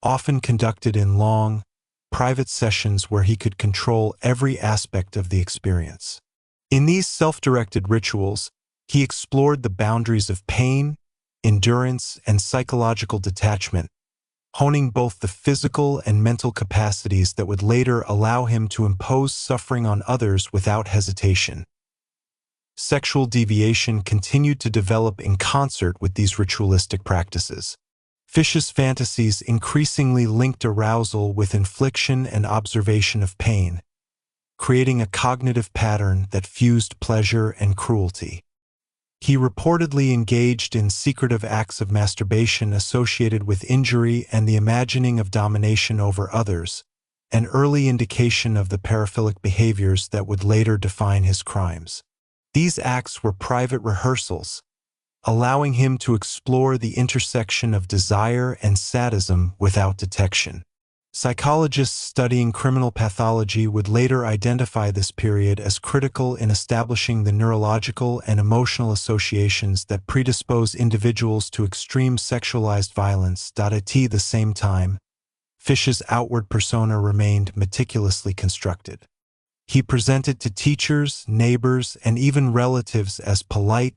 often conducted in long, private sessions where he could control every aspect of the experience. In these self-directed rituals, he explored the boundaries of pain, endurance, and psychological detachment, honing both the physical and mental capacities that would later allow him to impose suffering on others without hesitation. Sexual deviation continued to develop in concert with these ritualistic practices. Fish's fantasies increasingly linked arousal with infliction and observation of pain, creating a cognitive pattern that fused pleasure and cruelty. He reportedly engaged in secretive acts of masturbation associated with injury and the imagining of domination over others, an early indication of the paraphilic behaviors that would later define his crimes. These acts were private rehearsals, allowing him to explore the intersection of desire and sadism without detection. Psychologists studying criminal pathology would later identify this period as critical in establishing the neurological and emotional associations that predispose individuals to extreme sexualized violence. At the same time, Fish's outward persona remained meticulously constructed. He presented to teachers, neighbors, and even relatives as polite,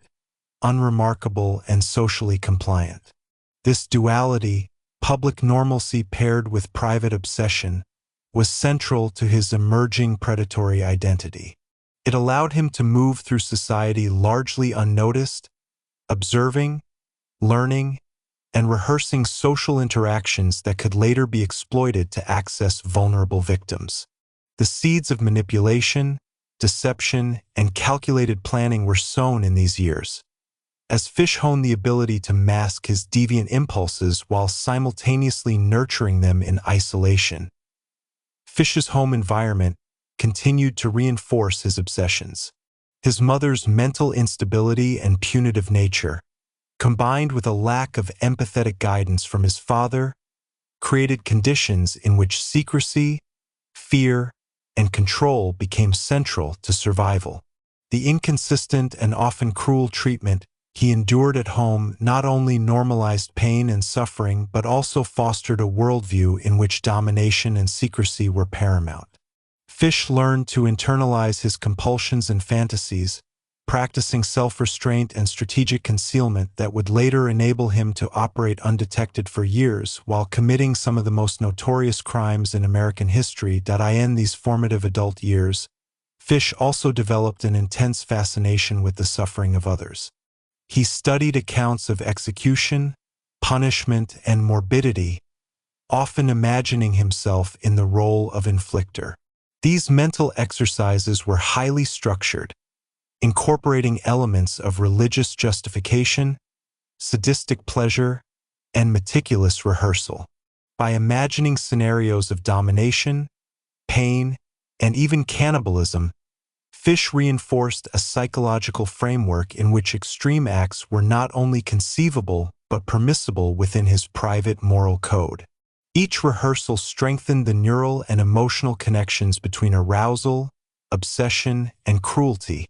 unremarkable, and socially compliant. This duality, public normalcy paired with private obsession, was central to his emerging predatory identity. It allowed him to move through society largely unnoticed, observing, learning, and rehearsing social interactions that could later be exploited to access vulnerable victims. The seeds of manipulation, deception, and calculated planning were sown in these years, as Fish honed the ability to mask his deviant impulses while simultaneously nurturing them in isolation. Fish's home environment continued to reinforce his obsessions. His mother's mental instability and punitive nature, combined with a lack of empathetic guidance from his father, created conditions in which secrecy, fear, and control became central to survival. The inconsistent and often cruel treatment he endured at home not only normalized pain and suffering but also fostered a worldview in which domination and secrecy were paramount. Fish learned to internalize his compulsions and fantasies, practicing self-restraint and strategic concealment that would later enable him to operate undetected for years while committing some of the most notorious crimes in American history. In these formative adult years, Fish also developed an intense fascination with the suffering of others. He studied accounts of execution, punishment, and morbidity, often imagining himself in the role of inflictor. These mental exercises were highly structured, incorporating elements of religious justification, sadistic pleasure, and meticulous rehearsal. By imagining scenarios of domination, pain, and even cannibalism, Fish reinforced a psychological framework in which extreme acts were not only conceivable but permissible within his private moral code. Each rehearsal strengthened the neural and emotional connections between arousal, obsession, and cruelty,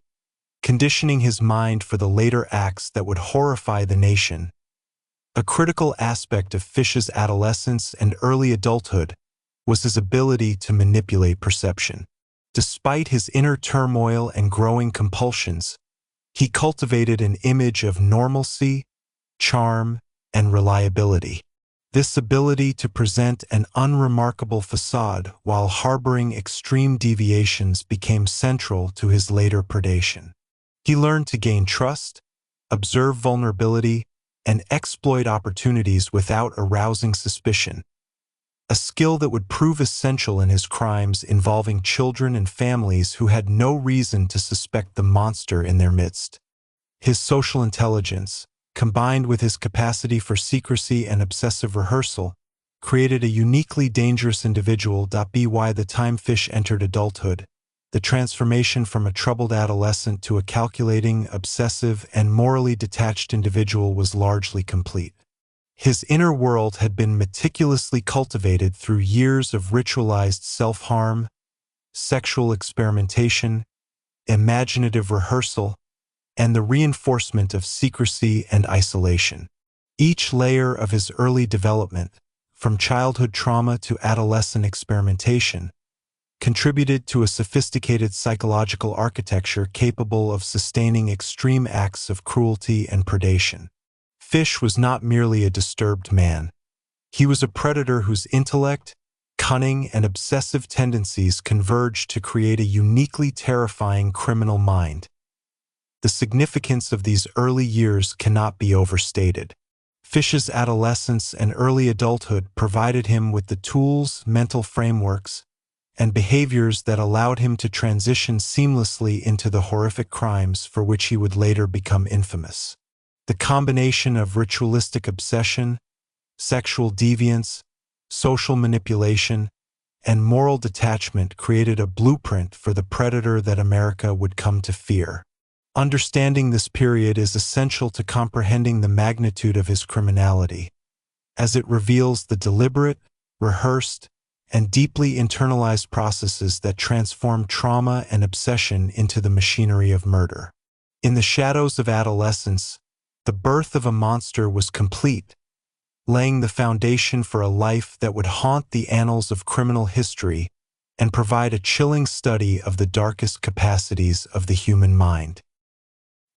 conditioning his mind for the later acts that would horrify the nation. A critical aspect of Fish's adolescence and early adulthood was his ability to manipulate perception. Despite his inner turmoil and growing compulsions, he cultivated an image of normalcy, charm, and reliability. This ability to present an unremarkable facade while harboring extreme deviations became central to his later predation. He learned to gain trust, observe vulnerability, and exploit opportunities without arousing suspicion, a skill that would prove essential in his crimes involving children and families who had no reason to suspect the monster in their midst. His social intelligence, combined with his capacity for secrecy and obsessive rehearsal, created a uniquely dangerous individual. By the time Fish entered adulthood, the transformation from a troubled adolescent to a calculating, obsessive, and morally detached individual was largely complete. His inner world had been meticulously cultivated through years of ritualized self-harm, sexual experimentation, imaginative rehearsal, and the reinforcement of secrecy and isolation. Each layer of his early development, from childhood trauma to adolescent experimentation, contributed to a sophisticated psychological architecture capable of sustaining extreme acts of cruelty and predation. Fish was not merely a disturbed man. He was a predator whose intellect, cunning, and obsessive tendencies converged to create a uniquely terrifying criminal mind. The significance of these early years cannot be overstated. Fish's adolescence and early adulthood provided him with the tools, mental frameworks, and behaviors that allowed him to transition seamlessly into the horrific crimes for which he would later become infamous. The combination of ritualistic obsession, sexual deviance, social manipulation, and moral detachment created a blueprint for the predator that America would come to fear. Understanding this period is essential to comprehending the magnitude of his criminality, as it reveals the deliberate, rehearsed, and deeply internalized processes that transform trauma and obsession into the machinery of murder. In the shadows of adolescence, the birth of a monster was complete, laying the foundation for a life that would haunt the annals of criminal history and provide a chilling study of the darkest capacities of the human mind.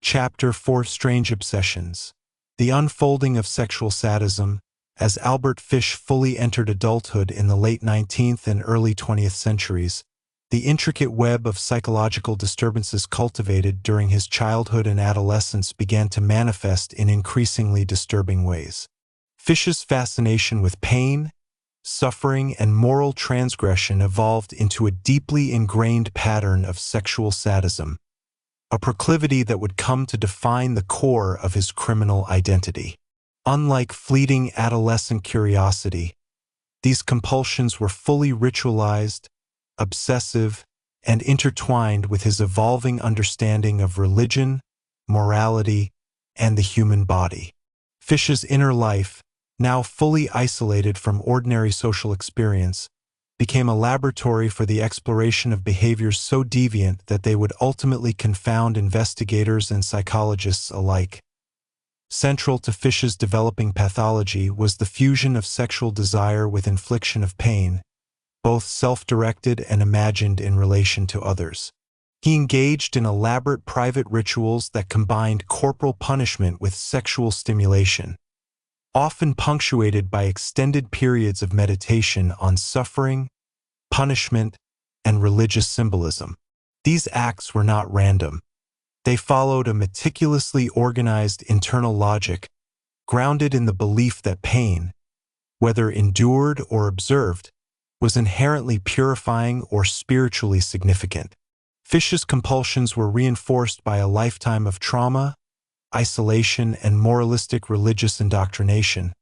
Chapter 4: Strange Obsessions. The unfolding of sexual sadism. As Albert Fish fully entered adulthood in the late 19th and early 20th centuries, the intricate web of psychological disturbances cultivated during his childhood and adolescence began to manifest in increasingly disturbing ways. Fish's fascination with pain, suffering, and moral transgression evolved into a deeply ingrained pattern of sexual sadism, a proclivity that would come to define the core of his criminal identity. Unlike fleeting adolescent curiosity, these compulsions were fully ritualized, obsessive, and intertwined with his evolving understanding of religion, morality, and the human body. Fish's inner life, now fully isolated from ordinary social experience, became a laboratory for the exploration of behaviors so deviant that they would ultimately confound investigators and psychologists alike. Central to Fish's developing pathology was the fusion of sexual desire with infliction of pain, both self-directed and imagined in relation to others. He engaged in elaborate private rituals that combined corporal punishment with sexual stimulation, often punctuated by extended periods of meditation on suffering, punishment, and religious symbolism. These acts were not random. They followed a meticulously organized internal logic, grounded in the belief that pain, whether endured or observed, was inherently purifying or spiritually significant. Fish's compulsions were reinforced by a lifetime of trauma, isolation, and moralistic religious indoctrination,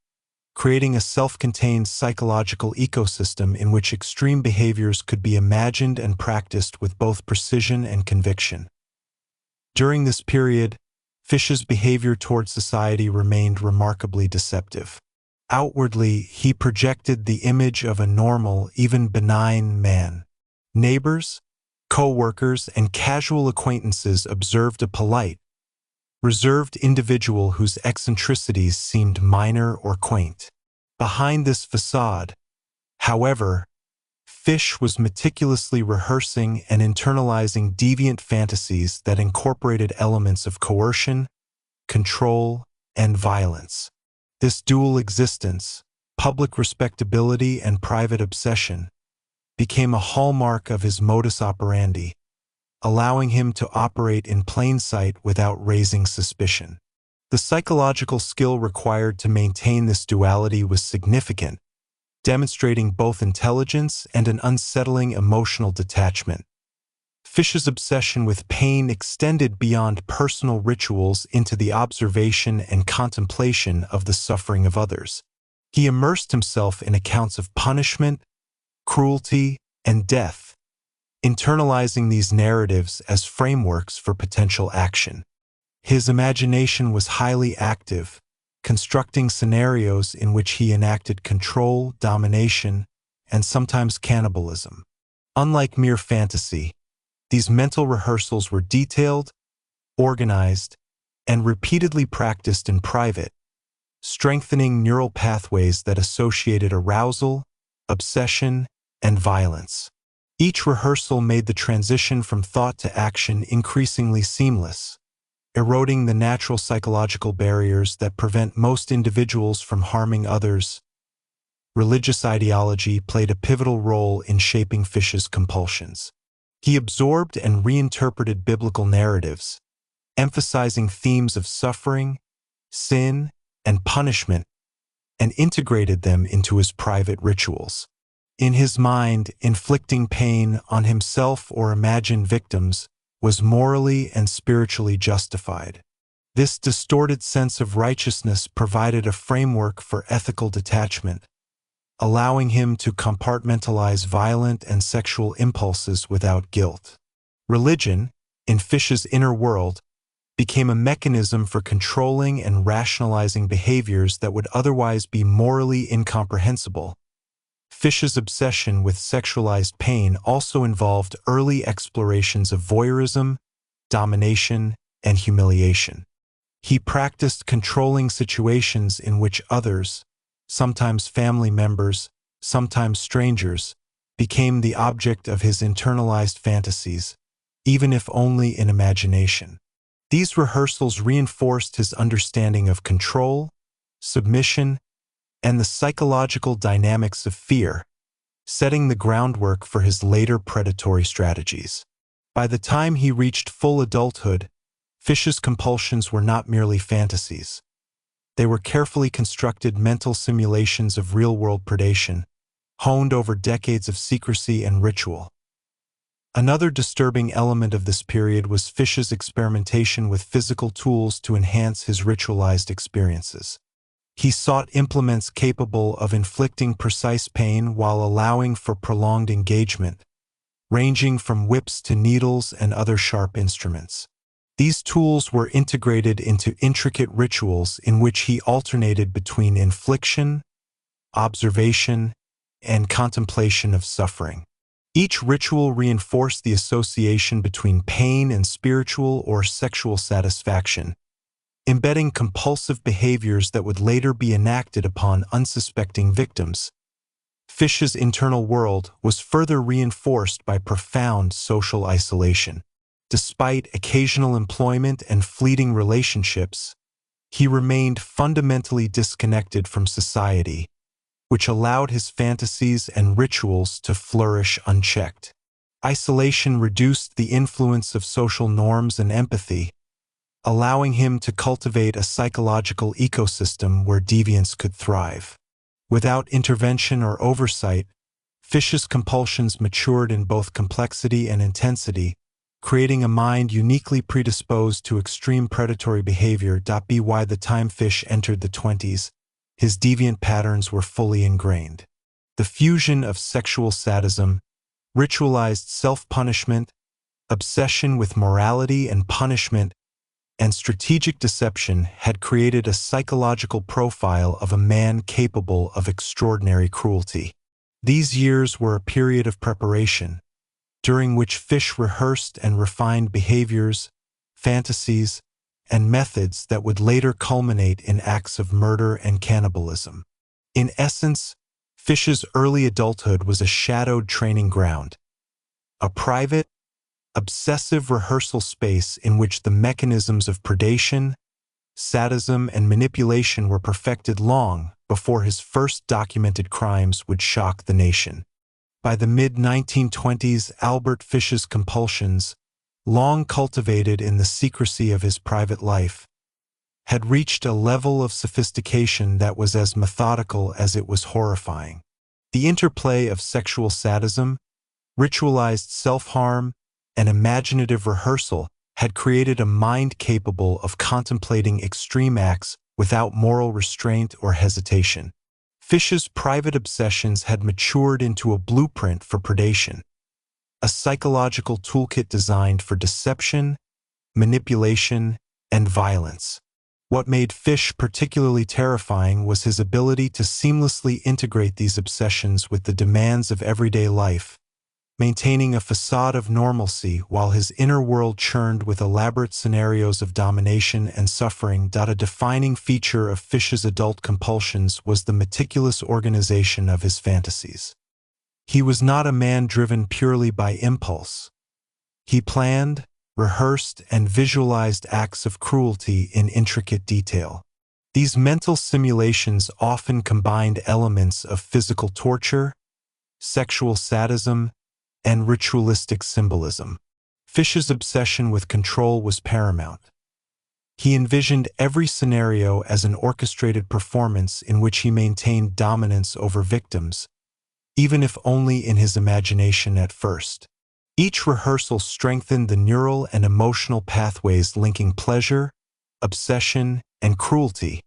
creating a self-contained psychological ecosystem in which extreme behaviors could be imagined and practiced with both precision and conviction. During this period, Fish's behavior toward society remained remarkably deceptive. Outwardly, he projected the image of a normal, even benign man. Neighbors, co-workers, and casual acquaintances observed a polite, reserved individual whose eccentricities seemed minor or quaint. Behind this facade, however, Fish was meticulously rehearsing and internalizing deviant fantasies that incorporated elements of coercion, control, and violence. This dual existence, public respectability and private obsession, became a hallmark of his modus operandi, allowing him to operate in plain sight without raising suspicion. The psychological skill required to maintain this duality was significant, demonstrating both intelligence and an unsettling emotional detachment. Fish's obsession with pain extended beyond personal rituals into the observation and contemplation of the suffering of others. He immersed himself in accounts of punishment, cruelty, and death, internalizing these narratives as frameworks for potential action. His imagination was highly active, constructing scenarios in which he enacted control, domination, and sometimes cannibalism. Unlike mere fantasy, these mental rehearsals were detailed, organized, and repeatedly practiced in private, strengthening neural pathways that associated arousal, obsession, and violence. Each rehearsal made the transition from thought to action increasingly seamless, eroding the natural psychological barriers that prevent most individuals from harming others. Religious ideology played a pivotal role in shaping Fish's compulsions. He absorbed and reinterpreted biblical narratives, emphasizing themes of suffering, sin, and punishment, and integrated them into his private rituals. In his mind, inflicting pain on himself or imagined victims was morally and spiritually justified. This distorted sense of righteousness provided a framework for ethical detachment, allowing him to compartmentalize violent and sexual impulses without guilt. Religion, in Fish's inner world, became a mechanism for controlling and rationalizing behaviors that would otherwise be morally incomprehensible. Fish's obsession with sexualized pain also involved early explorations of voyeurism, domination, and humiliation. He practiced controlling situations in which others, sometimes family members, sometimes strangers, became the object of his internalized fantasies, even if only in imagination. These rehearsals reinforced his understanding of control, submission, and the psychological dynamics of fear, setting the groundwork for his later predatory strategies. By the time he reached full adulthood, Fish's compulsions were not merely fantasies. They were carefully constructed mental simulations of real-world predation, honed over decades of secrecy and ritual. Another disturbing element of this period was Fish's experimentation with physical tools to enhance his ritualized experiences. He sought implements capable of inflicting precise pain while allowing for prolonged engagement, ranging from whips to needles and other sharp instruments. These tools were integrated into intricate rituals in which he alternated between infliction, observation, and contemplation of suffering. Each ritual reinforced the association between pain and spiritual or sexual satisfaction, embedding compulsive behaviors that would later be enacted upon unsuspecting victims. Fish's internal world was further reinforced by profound social isolation. Despite occasional employment and fleeting relationships, he remained fundamentally disconnected from society, which allowed his fantasies and rituals to flourish unchecked. Isolation reduced the influence of social norms and empathy, allowing him to cultivate a psychological ecosystem where deviance could thrive. Without intervention or oversight, Fish's compulsions matured in both complexity and intensity, creating a mind uniquely predisposed to extreme predatory behavior. By the time Fish entered the 20s, his deviant patterns were fully ingrained. The fusion of sexual sadism, ritualized self-punishment, obsession with morality and punishment, and strategic deception had created a psychological profile of a man capable of extraordinary cruelty. These years were a period of preparation, during which Fish rehearsed and refined behaviors, fantasies, and methods that would later culminate in acts of murder and cannibalism. In essence, Fish's early adulthood was a shadowed training ground, a private, obsessive rehearsal space in which the mechanisms of predation, sadism, and manipulation were perfected long before his first documented crimes would shock the nation. By the mid-1920s, Albert Fish's compulsions, long cultivated in the secrecy of his private life, had reached a level of sophistication that was as methodical as it was horrifying. The interplay of sexual sadism, ritualized self-harm, and imaginative rehearsal had created a mind capable of contemplating extreme acts without moral restraint or hesitation. Fish's private obsessions had matured into a blueprint for predation, a psychological toolkit designed for deception, manipulation, and violence. What made Fish particularly terrifying was his ability to seamlessly integrate these obsessions with the demands of everyday life, maintaining a facade of normalcy while his inner world churned with elaborate scenarios of domination and suffering. A defining feature of Fish's adult compulsions was the meticulous organization of his fantasies. He was not a man driven purely by impulse. He planned, rehearsed, and visualized acts of cruelty in intricate detail. These mental simulations often combined elements of physical torture, sexual sadism, and ritualistic symbolism. Fish's obsession with control was paramount. He envisioned every scenario as an orchestrated performance in which he maintained dominance over victims, even if only in his imagination at first. Each rehearsal strengthened the neural and emotional pathways linking pleasure, obsession, and cruelty,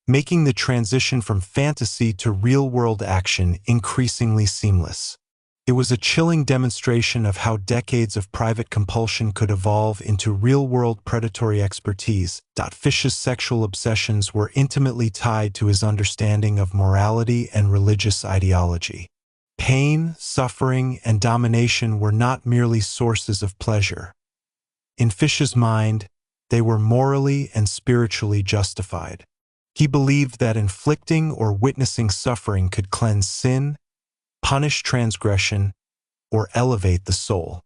making the transition from fantasy to real-world action increasingly seamless. It was a chilling demonstration of how decades of private compulsion could evolve into real-world predatory expertise. Fish's sexual obsessions were intimately tied to his understanding of morality and religious ideology. Pain, suffering, and domination were not merely sources of pleasure. In Fish's mind, they were morally and spiritually justified. He believed that inflicting or witnessing suffering could cleanse sin, punish transgression, or elevate the soul.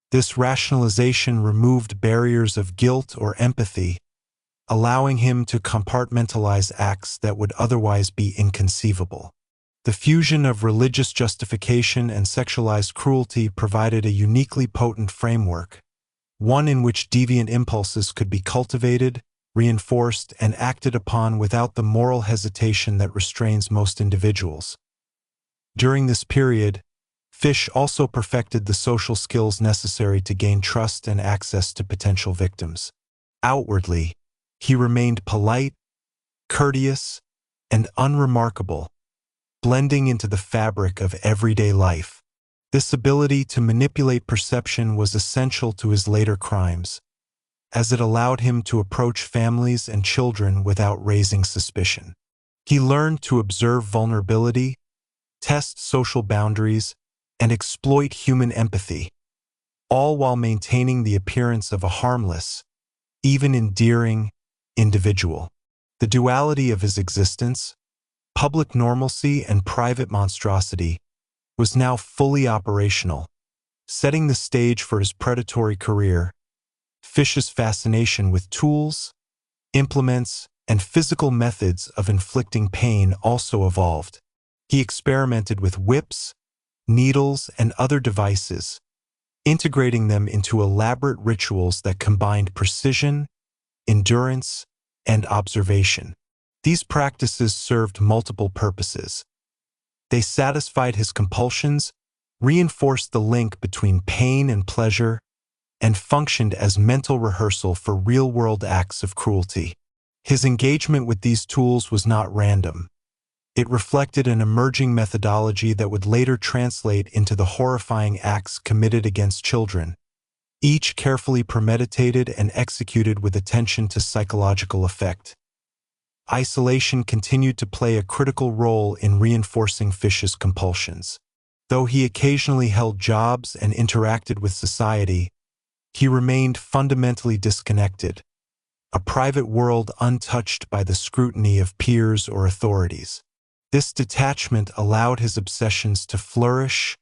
This rationalization removed barriers of guilt or empathy, allowing him to compartmentalize acts that would otherwise be inconceivable. The fusion of religious justification and sexualized cruelty provided a uniquely potent framework, one in which deviant impulses could be cultivated, reinforced, and acted upon without the moral hesitation that restrains most individuals. During this period, Fish also perfected the social skills necessary to gain trust and access to potential victims. Outwardly, he remained polite, courteous, and unremarkable, blending into the fabric of everyday life. This ability to manipulate perception was essential to his later crimes, as it allowed him to approach families and children without raising suspicion. He learned to observe vulnerability, test social boundaries, and exploit human empathy, all while maintaining the appearance of a harmless, even endearing, individual. The duality of his existence, public normalcy and private monstrosity, was now fully operational, setting the stage for his predatory career. Fish's fascination with tools, implements, and physical methods of inflicting pain also evolved. He experimented with whips, needles, and other devices, integrating them into elaborate rituals that combined precision, endurance, and observation. These practices served multiple purposes. They satisfied his compulsions, reinforced the link between pain and pleasure, and functioned as mental rehearsal for real-world acts of cruelty. His engagement with these tools was not random. It reflected an emerging methodology that would later translate into the horrifying acts committed against children, each carefully premeditated and executed with attention to psychological effect. Isolation continued to play a critical role in reinforcing Fish's compulsions. Though he occasionally held jobs and interacted with society, he remained fundamentally disconnected, a private world untouched by the scrutiny of peers or authorities. This detachment allowed his obsessions to flourish,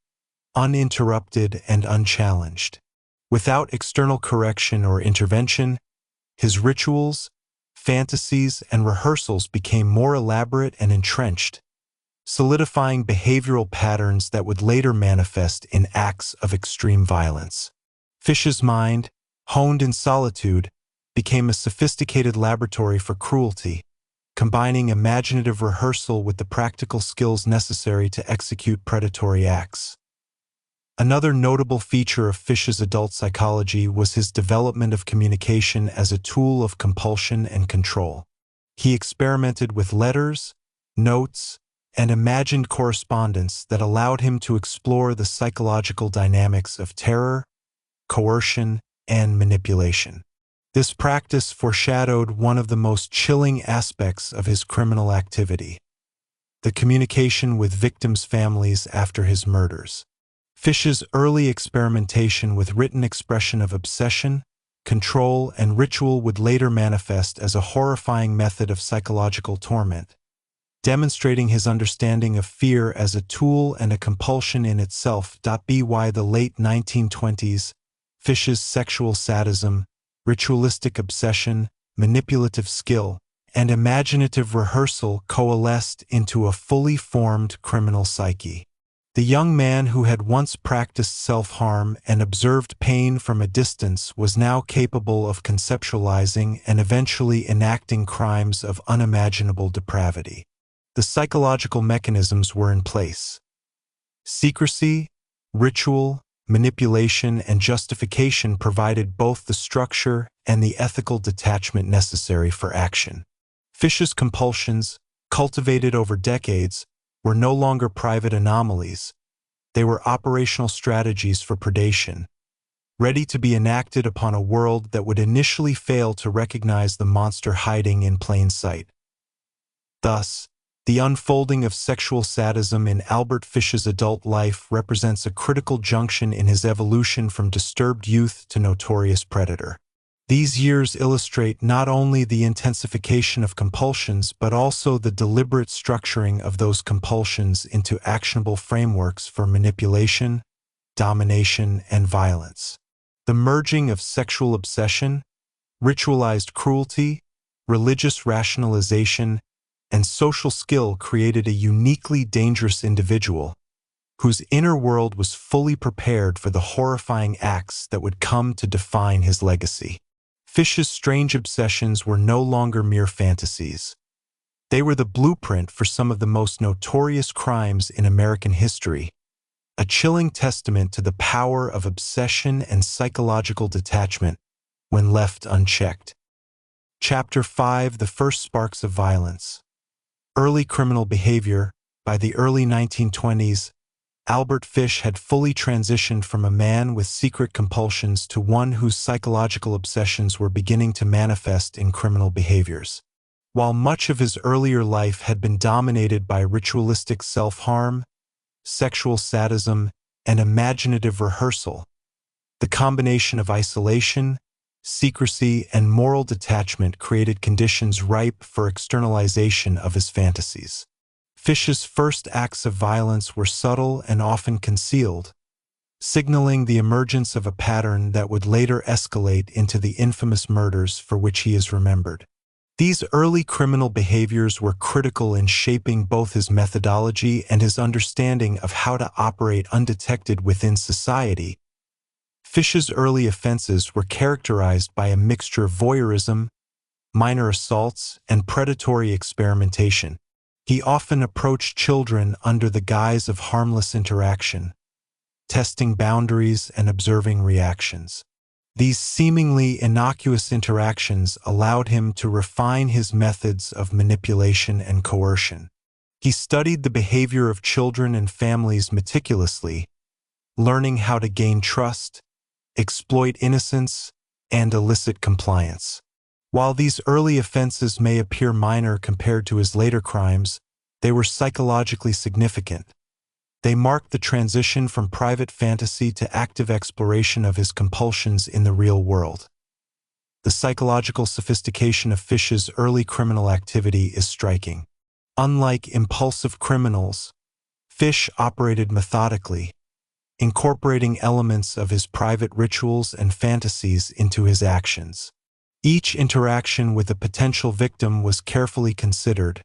uninterrupted and unchallenged. Without external correction or intervention, his rituals, fantasies, and rehearsals became more elaborate and entrenched, solidifying behavioral patterns that would later manifest in acts of extreme violence. Fish's mind, honed in solitude, became a sophisticated laboratory for cruelty, combining imaginative rehearsal with the practical skills necessary to execute predatory acts. Another notable feature of Fish's adult psychology was his development of communication as a tool of compulsion and control. He experimented with letters, notes, and imagined correspondence that allowed him to explore the psychological dynamics of terror, coercion, and manipulation. This practice foreshadowed one of the most chilling aspects of his criminal activity: the communication with victims' families after his murders. Fish's early experimentation with written expression of obsession, control, and ritual would later manifest as a horrifying method of psychological torment, demonstrating his understanding of fear as a tool and a compulsion in itself. By the late 1920s, Fish's sexual sadism, ritualistic obsession, manipulative skill, and imaginative rehearsal coalesced into a fully formed criminal psyche. The young man who had once practiced self-harm and observed pain from a distance was now capable of conceptualizing and eventually enacting crimes of unimaginable depravity. The psychological mechanisms were in place. Secrecy, ritual, manipulation, and justification provided both the structure and the ethical detachment necessary for action. Fish's compulsions, cultivated over decades, were no longer private anomalies. They were operational strategies for predation, ready to be enacted upon a world that would initially fail to recognize the monster hiding in plain sight. Thus, The unfolding of sexual sadism in Albert Fish's adult life represents a critical junction in his evolution from disturbed youth to notorious predator. These years illustrate not only the intensification of compulsions but also the deliberate structuring of those compulsions into actionable frameworks for manipulation, domination, and violence. The merging of sexual obsession, ritualized cruelty, religious rationalization, and social skill created a uniquely dangerous individual whose inner world was fully prepared for the horrifying acts that would come to define his legacy. Fish's strange obsessions were no longer mere fantasies. They were the blueprint for some of the most notorious crimes in American history, a chilling testament to the power of obsession and psychological detachment when left unchecked. Chapter 5: The First Sparks of Violence. Early criminal behavior. By the early 1920s, Albert Fish had fully transitioned from a man with secret compulsions to one whose psychological obsessions were beginning to manifest in criminal behaviors. While much of his earlier life had been dominated by ritualistic self-harm, sexual sadism, and imaginative rehearsal, the combination of isolation, secrecy, and moral detachment created conditions ripe for externalization of his fantasies. Fish's first acts of violence were subtle and often concealed, signaling the emergence of a pattern that would later escalate into the infamous murders for which he is remembered. These early criminal behaviors were critical in shaping both his methodology and his understanding of how to operate undetected within society. Fish's early offenses were characterized by a mixture of voyeurism, minor assaults, and predatory experimentation. He often approached children under the guise of harmless interaction, testing boundaries and observing reactions. These seemingly innocuous interactions allowed him to refine his methods of manipulation and coercion. He studied the behavior of children and families meticulously, learning how to gain trust, exploit innocence, and elicit compliance. While these early offenses may appear minor compared to his later crimes, they were psychologically significant. They marked the transition from private fantasy to active exploration of his compulsions in the real world. The psychological sophistication of Fish's early criminal activity is striking. Unlike impulsive criminals, Fish operated methodically, incorporating elements of his private rituals and fantasies into his actions. Each interaction with a potential victim was carefully considered,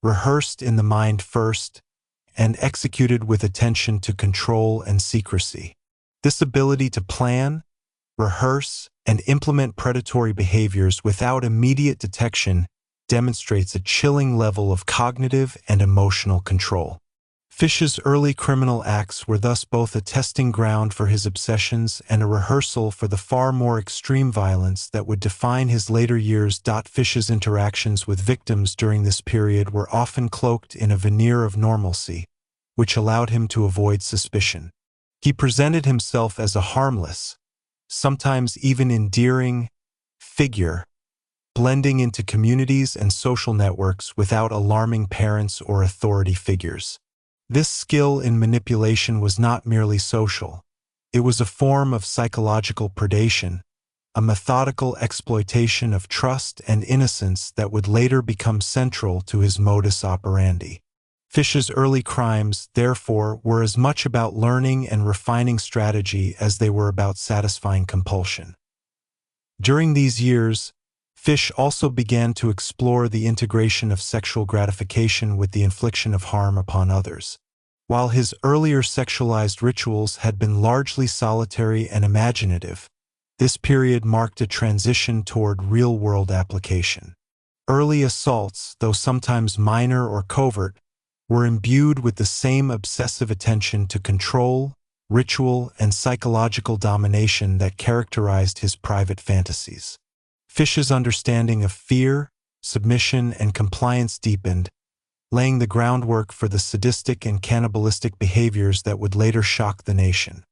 rehearsed in the mind first, and executed with attention to control and secrecy. This ability to plan, rehearse, and implement predatory behaviors without immediate detection demonstrates a chilling level of cognitive and emotional control. Fish's early criminal acts were thus both a testing ground for his obsessions and a rehearsal for the far more extreme violence that would define his later years. Fish's interactions with victims during this period were often cloaked in a veneer of normalcy, which allowed him to avoid suspicion. He presented himself as a harmless, sometimes even endearing, figure, blending into communities and social networks without alarming parents or authority figures. This skill in manipulation was not merely social. It was a form of psychological predation, a methodical exploitation of trust and innocence that would later become central to his modus operandi. Fish's early crimes, therefore, were as much about learning and refining strategy as they were about satisfying compulsion. During these years, Fish also began to explore the integration of sexual gratification with the infliction of harm upon others. While his earlier sexualized rituals had been largely solitary and imaginative, this period marked a transition toward real-world application. Early assaults, though sometimes minor or covert, were imbued with the same obsessive attention to control, ritual, and psychological domination that characterized his private fantasies. Fish's understanding of fear, submission, and compliance deepened, laying the groundwork for the sadistic and cannibalistic behaviors that would later shock the nation.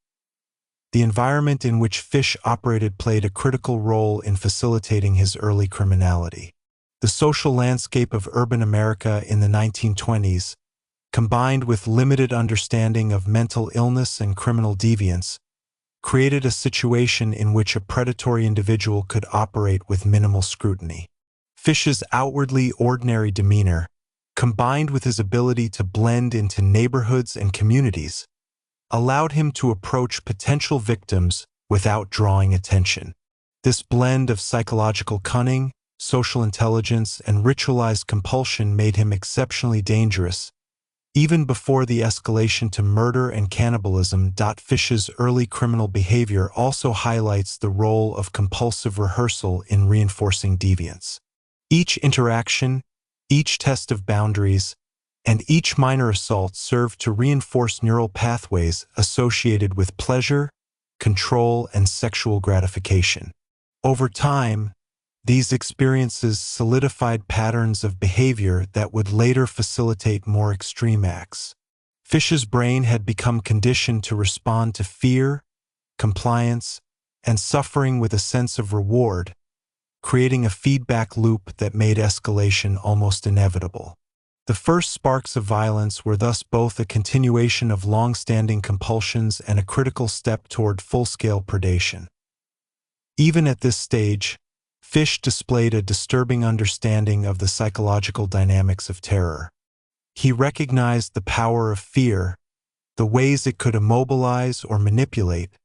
The environment in which Fish operated played a critical role in facilitating his early criminality. The social landscape of urban America in the 1920s, combined with limited understanding of mental illness and criminal deviance, created a situation in which a predatory individual could operate with minimal scrutiny. Fish's outwardly ordinary demeanor, combined with his ability to blend into neighborhoods and communities, allowed him to approach potential victims without drawing attention. This blend of psychological cunning, social intelligence, and ritualized compulsion made him exceptionally dangerous, even before the escalation to murder and cannibalism. Fish's early criminal behavior also highlights the role of compulsive rehearsal in reinforcing deviance. Each interaction, each test of boundaries, and each minor assault served to reinforce neural pathways associated with pleasure, control, and sexual gratification. Over time, these experiences solidified patterns of behavior that would later facilitate more extreme acts. Fish's brain had become conditioned to respond to fear, compliance, and suffering with a sense of reward, creating a feedback loop that made escalation almost inevitable. The first sparks of violence were thus both a continuation of long-standing compulsions and a critical step toward full-scale predation. Even at this stage, Fish displayed a disturbing understanding of the psychological dynamics of terror. He recognized the power of fear, the ways it could immobilize or manipulate,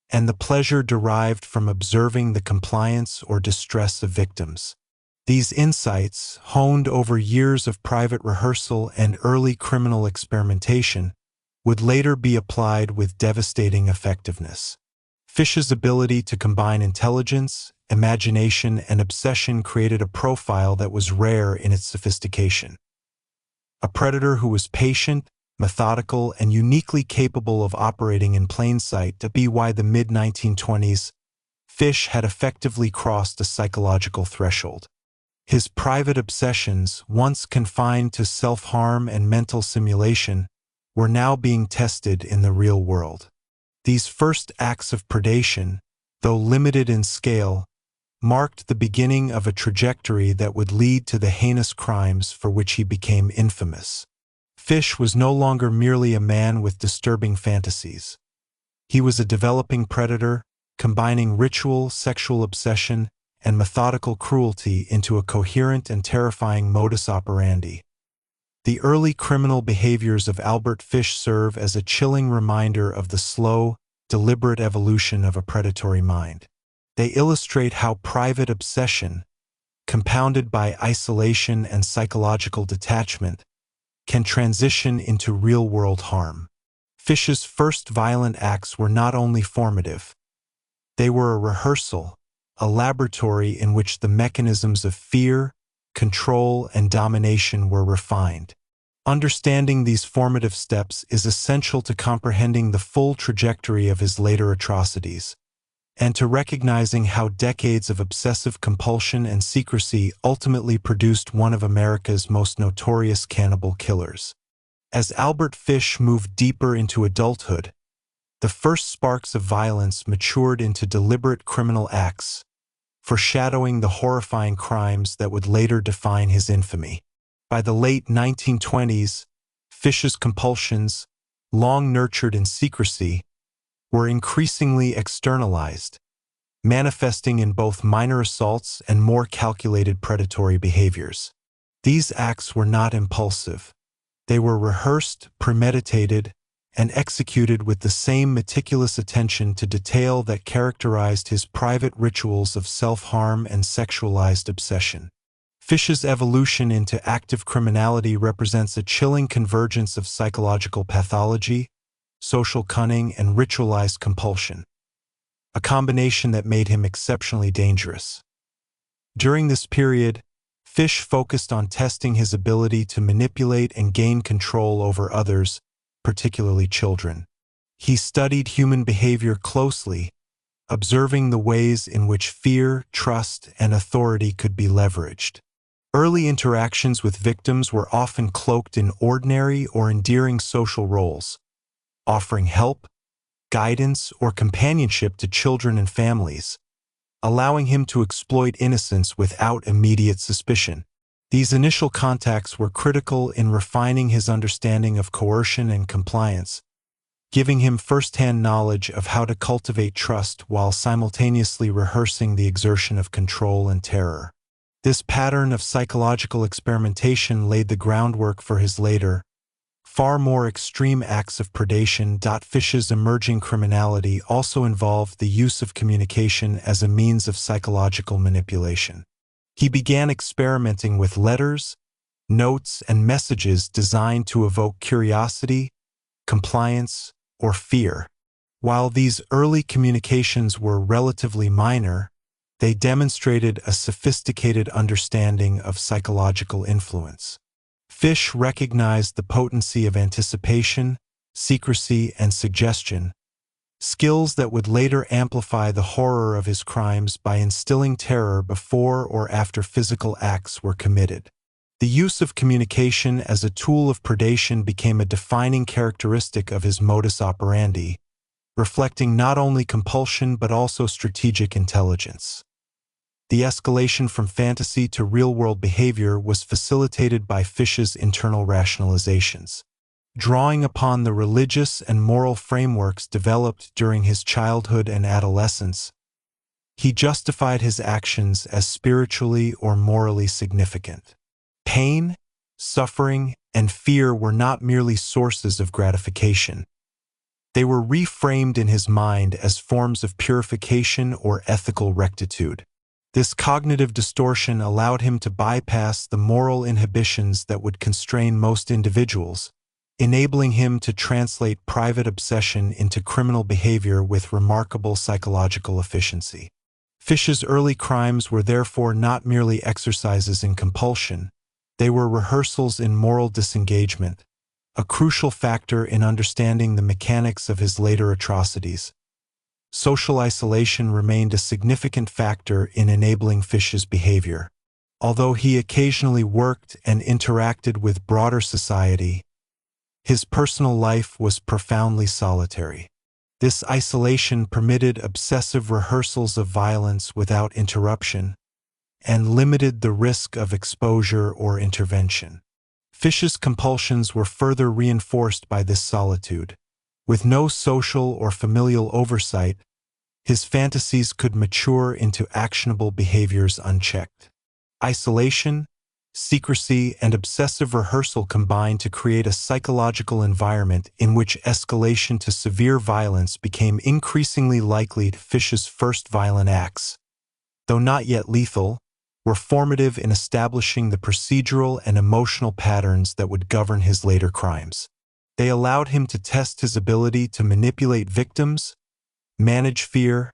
and the pleasure derived from observing the compliance or distress of victims. These insights, honed over years of private rehearsal and early criminal experimentation, would later be applied with devastating effectiveness. Fish's ability to combine intelligence, imagination, and obsession created a profile that was rare in its sophistication. A predator who was patient, methodical, and uniquely capable of operating in plain sight. By the mid-1920s, Fish had effectively crossed a psychological threshold. His private obsessions, once confined to self-harm and mental simulation, were now being tested in the real world. These first acts of predation, though limited in scale, marked the beginning of a trajectory that would lead to the heinous crimes for which he became infamous. Fish was no longer merely a man with disturbing fantasies. He was a developing predator, combining ritual, sexual obsession, and methodical cruelty into a coherent and terrifying modus operandi. The early criminal behaviors of Albert Fish serve as a chilling reminder of the slow, deliberate evolution of a predatory mind. They illustrate how private obsession, compounded by isolation and psychological detachment, can transition into real-world harm. Fish's first violent acts were not only formative, they were a rehearsal, a laboratory in which the mechanisms of fear, control, and domination were refined. Understanding these formative steps is essential to comprehending the full trajectory of his later atrocities, and to recognizing how decades of obsessive compulsion and secrecy ultimately produced one of America's most notorious cannibal killers. As Albert Fish moved deeper into adulthood, the first sparks of violence matured into deliberate criminal acts, foreshadowing the horrifying crimes that would later define his infamy. By the late 1920s, Fish's compulsions, long nurtured in secrecy, were increasingly externalized, manifesting in both minor assaults and more calculated predatory behaviors. These acts were not impulsive. They were rehearsed, premeditated, and executed with the same meticulous attention to detail that characterized his private rituals of self-harm and sexualized obsession. Fish's evolution into active criminality represents a chilling convergence of psychological pathology, social cunning, and ritualized compulsion, a combination that made him exceptionally dangerous. During this period, Fish focused on testing his ability to manipulate and gain control over others, particularly children. He studied human behavior closely, observing the ways in which fear, trust, and authority could be leveraged. Early interactions with victims were often cloaked in ordinary or endearing social roles, offering help, guidance, or companionship to children and families, allowing him to exploit innocence without immediate suspicion. These initial contacts were critical in refining his understanding of coercion and compliance, giving him first-hand knowledge of how to cultivate trust while simultaneously rehearsing the exertion of control and terror. This pattern of psychological experimentation laid the groundwork for his later, far more extreme acts of predation. Fish's emerging criminality also involved the use of communication as a means of psychological manipulation. He began experimenting with letters, notes, and messages designed to evoke curiosity, compliance, or fear. While these early communications were relatively minor, they demonstrated a sophisticated understanding of psychological influence. Fish recognized the potency of anticipation, secrecy, and suggestion, skills that would later amplify the horror of his crimes by instilling terror before or after physical acts were committed. The use of communication as a tool of predation became a defining characteristic of his modus operandi, reflecting not only compulsion but also strategic intelligence. The escalation from fantasy to real-world behavior was facilitated by Fish's internal rationalizations. Drawing upon the religious and moral frameworks developed during his childhood and adolescence, he justified his actions as spiritually or morally significant. Pain, suffering, and fear were not merely sources of gratification. They were reframed in his mind as forms of purification or ethical rectitude. This cognitive distortion allowed him to bypass the moral inhibitions that would constrain most individuals, enabling him to translate private obsession into criminal behavior with remarkable psychological efficiency. Fish's early crimes were therefore not merely exercises in compulsion, they were rehearsals in moral disengagement, a crucial factor in understanding the mechanics of his later atrocities. Social isolation remained a significant factor in enabling Fish's behavior. Although he occasionally worked and interacted with broader society, his personal life was profoundly solitary. This isolation permitted obsessive rehearsals of violence without interruption and limited the risk of exposure or intervention. Fish's compulsions were further reinforced by this solitude. With no social or familial oversight, his fantasies could mature into actionable behaviors unchecked. Isolation, secrecy, and obsessive rehearsal combined to create a psychological environment in which escalation to severe violence became increasingly likely. Fish's first violent acts, though not yet lethal, were formative in establishing the procedural and emotional patterns that would govern his later crimes. They allowed him to test his ability to manipulate victims, manage fear,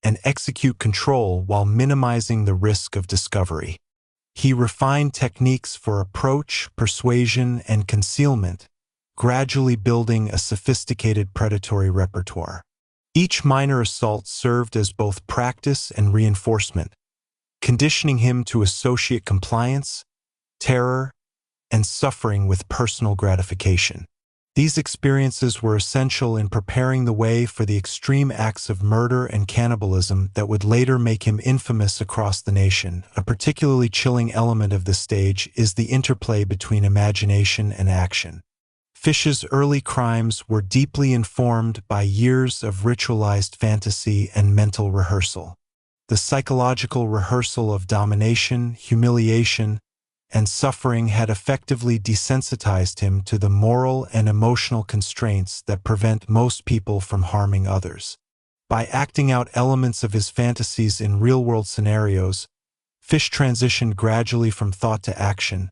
and execute control while minimizing the risk of discovery. He refined techniques for approach, persuasion, and concealment, gradually building a sophisticated predatory repertoire. Each minor assault served as both practice and reinforcement, conditioning him to associate compliance, terror, and suffering with personal gratification. These experiences were essential in preparing the way for the extreme acts of murder and cannibalism that would later make him infamous across the nation. A particularly chilling element of this stage is the interplay between imagination and action. Fish's early crimes were deeply informed by years of ritualized fantasy and mental rehearsal. The psychological rehearsal of domination, humiliation, and suffering had effectively desensitized him to the moral and emotional constraints that prevent most people from harming others. By acting out elements of his fantasies in real-world scenarios, Fish transitioned gradually from thought to action,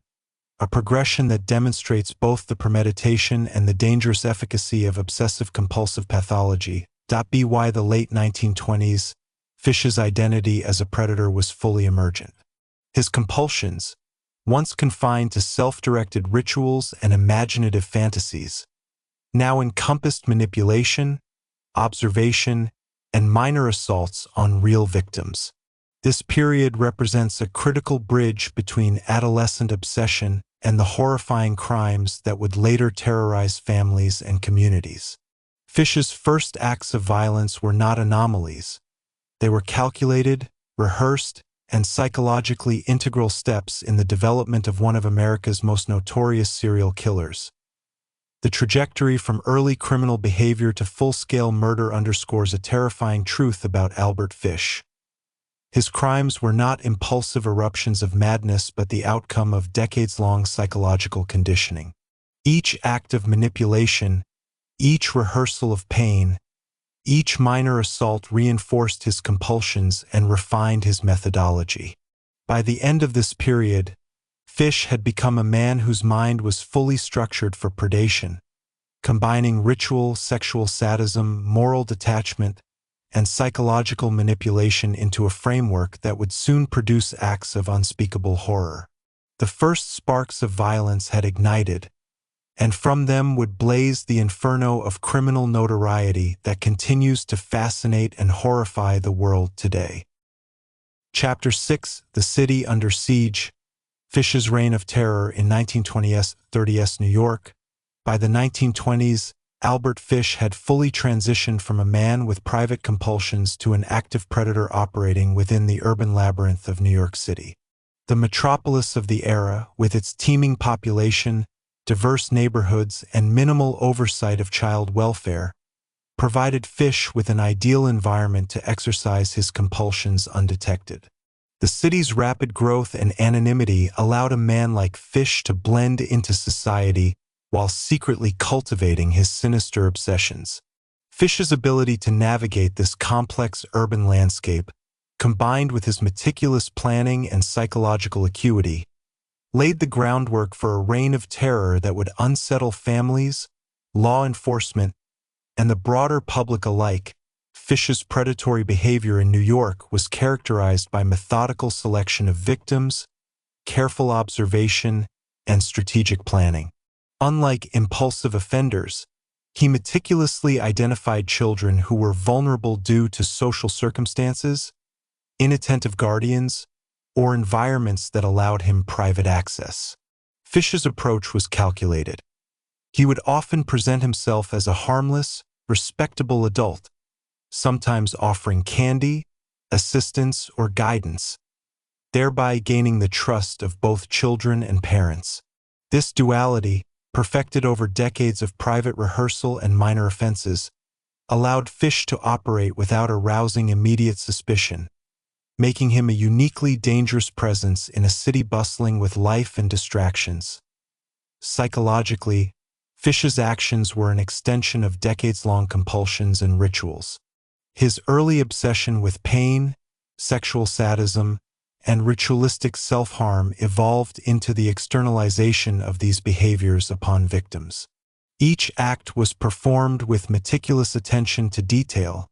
a progression that demonstrates both the premeditation and the dangerous efficacy of obsessive-compulsive pathology. By the late 1920s, Fish's identity as a predator was fully emergent. His compulsions, once confined to self-directed rituals and imaginative fantasies, now encompassed manipulation, observation, and minor assaults on real victims. This period represents a critical bridge between adolescent obsession and the horrifying crimes that would later terrorize families and communities. Fish's first acts of violence were not anomalies. They were calculated, rehearsed, and psychologically integral steps in the development of one of America's most notorious serial killers. The trajectory from early criminal behavior to full-scale murder underscores a terrifying truth about Albert Fish. His crimes were not impulsive eruptions of madness but the outcome of decades-long psychological conditioning. Each act of manipulation, each rehearsal of pain, each minor assault reinforced his compulsions and refined his methodology. By the end of this period, Fish had become a man whose mind was fully structured for predation, combining ritual, sexual sadism, moral detachment, and psychological manipulation into a framework that would soon produce acts of unspeakable horror. The first sparks of violence had ignited, and from them would blaze the inferno of criminal notoriety that continues to fascinate and horrify the world today. Chapter 6: The City Under Siege. Fish's reign of terror in 1920s-30s New York. By the 1920s, Albert Fish had fully transitioned from a man with private compulsions to an active predator operating within the urban labyrinth of New York City. The metropolis of the era, with its teeming population, diverse neighborhoods, and minimal oversight of child welfare, provided Fish with an ideal environment to exercise his compulsions undetected. The city's rapid growth and anonymity allowed a man like Fish to blend into society while secretly cultivating his sinister obsessions. Fish's ability to navigate this complex urban landscape, combined with his meticulous planning and psychological acuity, laid the groundwork for a reign of terror that would unsettle families, law enforcement, and the broader public alike. Fish's predatory behavior in New York was characterized by methodical selection of victims, careful observation, and strategic planning. Unlike impulsive offenders, he meticulously identified children who were vulnerable due to social circumstances, inattentive guardians, or environments that allowed him private access. Fish's approach was calculated. He would often present himself as a harmless, respectable adult, sometimes offering candy, assistance, or guidance, thereby gaining the trust of both children and parents. This duality, perfected over decades of private rehearsal and minor offenses, allowed Fish to operate without arousing immediate suspicion, making him a uniquely dangerous presence in a city bustling with life and distractions. Psychologically, Fish's actions were an extension of decades-long compulsions and rituals. His early obsession with pain, sexual sadism, and ritualistic self-harm evolved into the externalization of these behaviors upon victims. Each act was performed with meticulous attention to detail,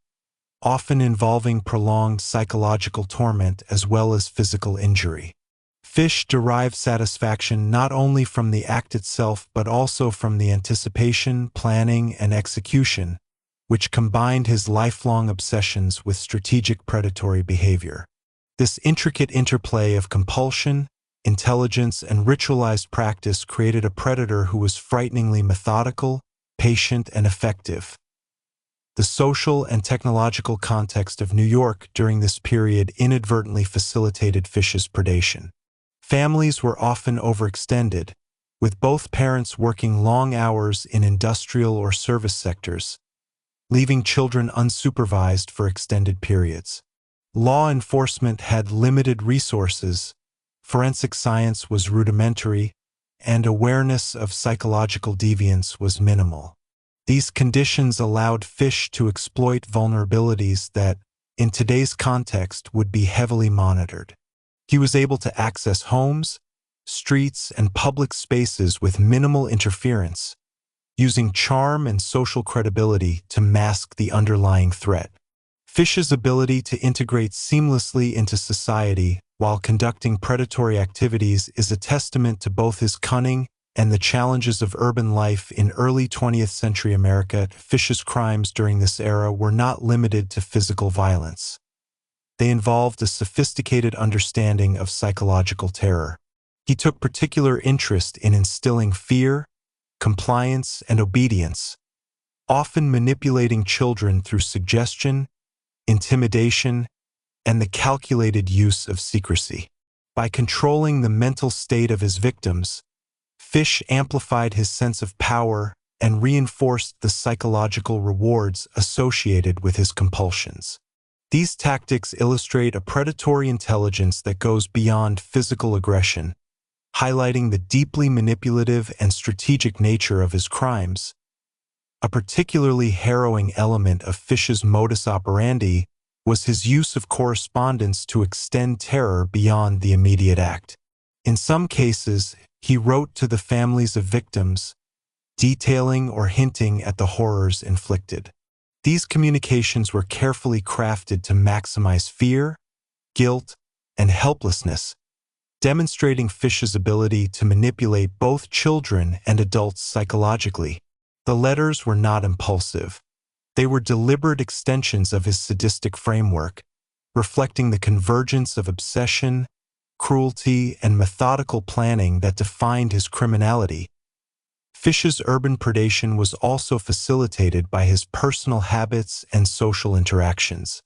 often involving prolonged psychological torment as well as physical injury. Fish derived satisfaction not only from the act itself but also from the anticipation, planning, and execution, which combined his lifelong obsessions with strategic predatory behavior. This intricate interplay of compulsion, intelligence, and ritualized practice created a predator who was frighteningly methodical, patient, and effective. The social and technological context of New York during this period inadvertently facilitated Fish's predation. Families were often overextended, with both parents working long hours in industrial or service sectors, leaving children unsupervised for extended periods. Law enforcement had limited resources, forensic science was rudimentary, and awareness of psychological deviance was minimal. These conditions allowed Fish to exploit vulnerabilities that, in today's context, would be heavily monitored. He was able to access homes, streets, and public spaces with minimal interference, using charm and social credibility to mask the underlying threat. Fish's ability to integrate seamlessly into society while conducting predatory activities is a testament to both his cunning and the challenges of urban life in early 20th century America. Fish's crimes during this era were not limited to physical violence. They involved a sophisticated understanding of psychological terror. He took particular interest in instilling fear, compliance, and obedience, often manipulating children through suggestion, intimidation, and the calculated use of secrecy. By controlling the mental state of his victims, Fish amplified his sense of power and reinforced the psychological rewards associated with his compulsions. These tactics illustrate a predatory intelligence that goes beyond physical aggression, highlighting the deeply manipulative and strategic nature of his crimes. A particularly harrowing element of Fish's modus operandi was his use of correspondence to extend terror beyond the immediate act. In some cases, he wrote to the families of victims, detailing or hinting at the horrors inflicted. These communications were carefully crafted to maximize fear, guilt, and helplessness, demonstrating Fish's ability to manipulate both children and adults psychologically. The letters were not impulsive. They were deliberate extensions of his sadistic framework, reflecting the convergence of obsession, cruelty, and methodical planning that defined his criminality. Fish's urban predation was also facilitated by his personal habits and social interactions.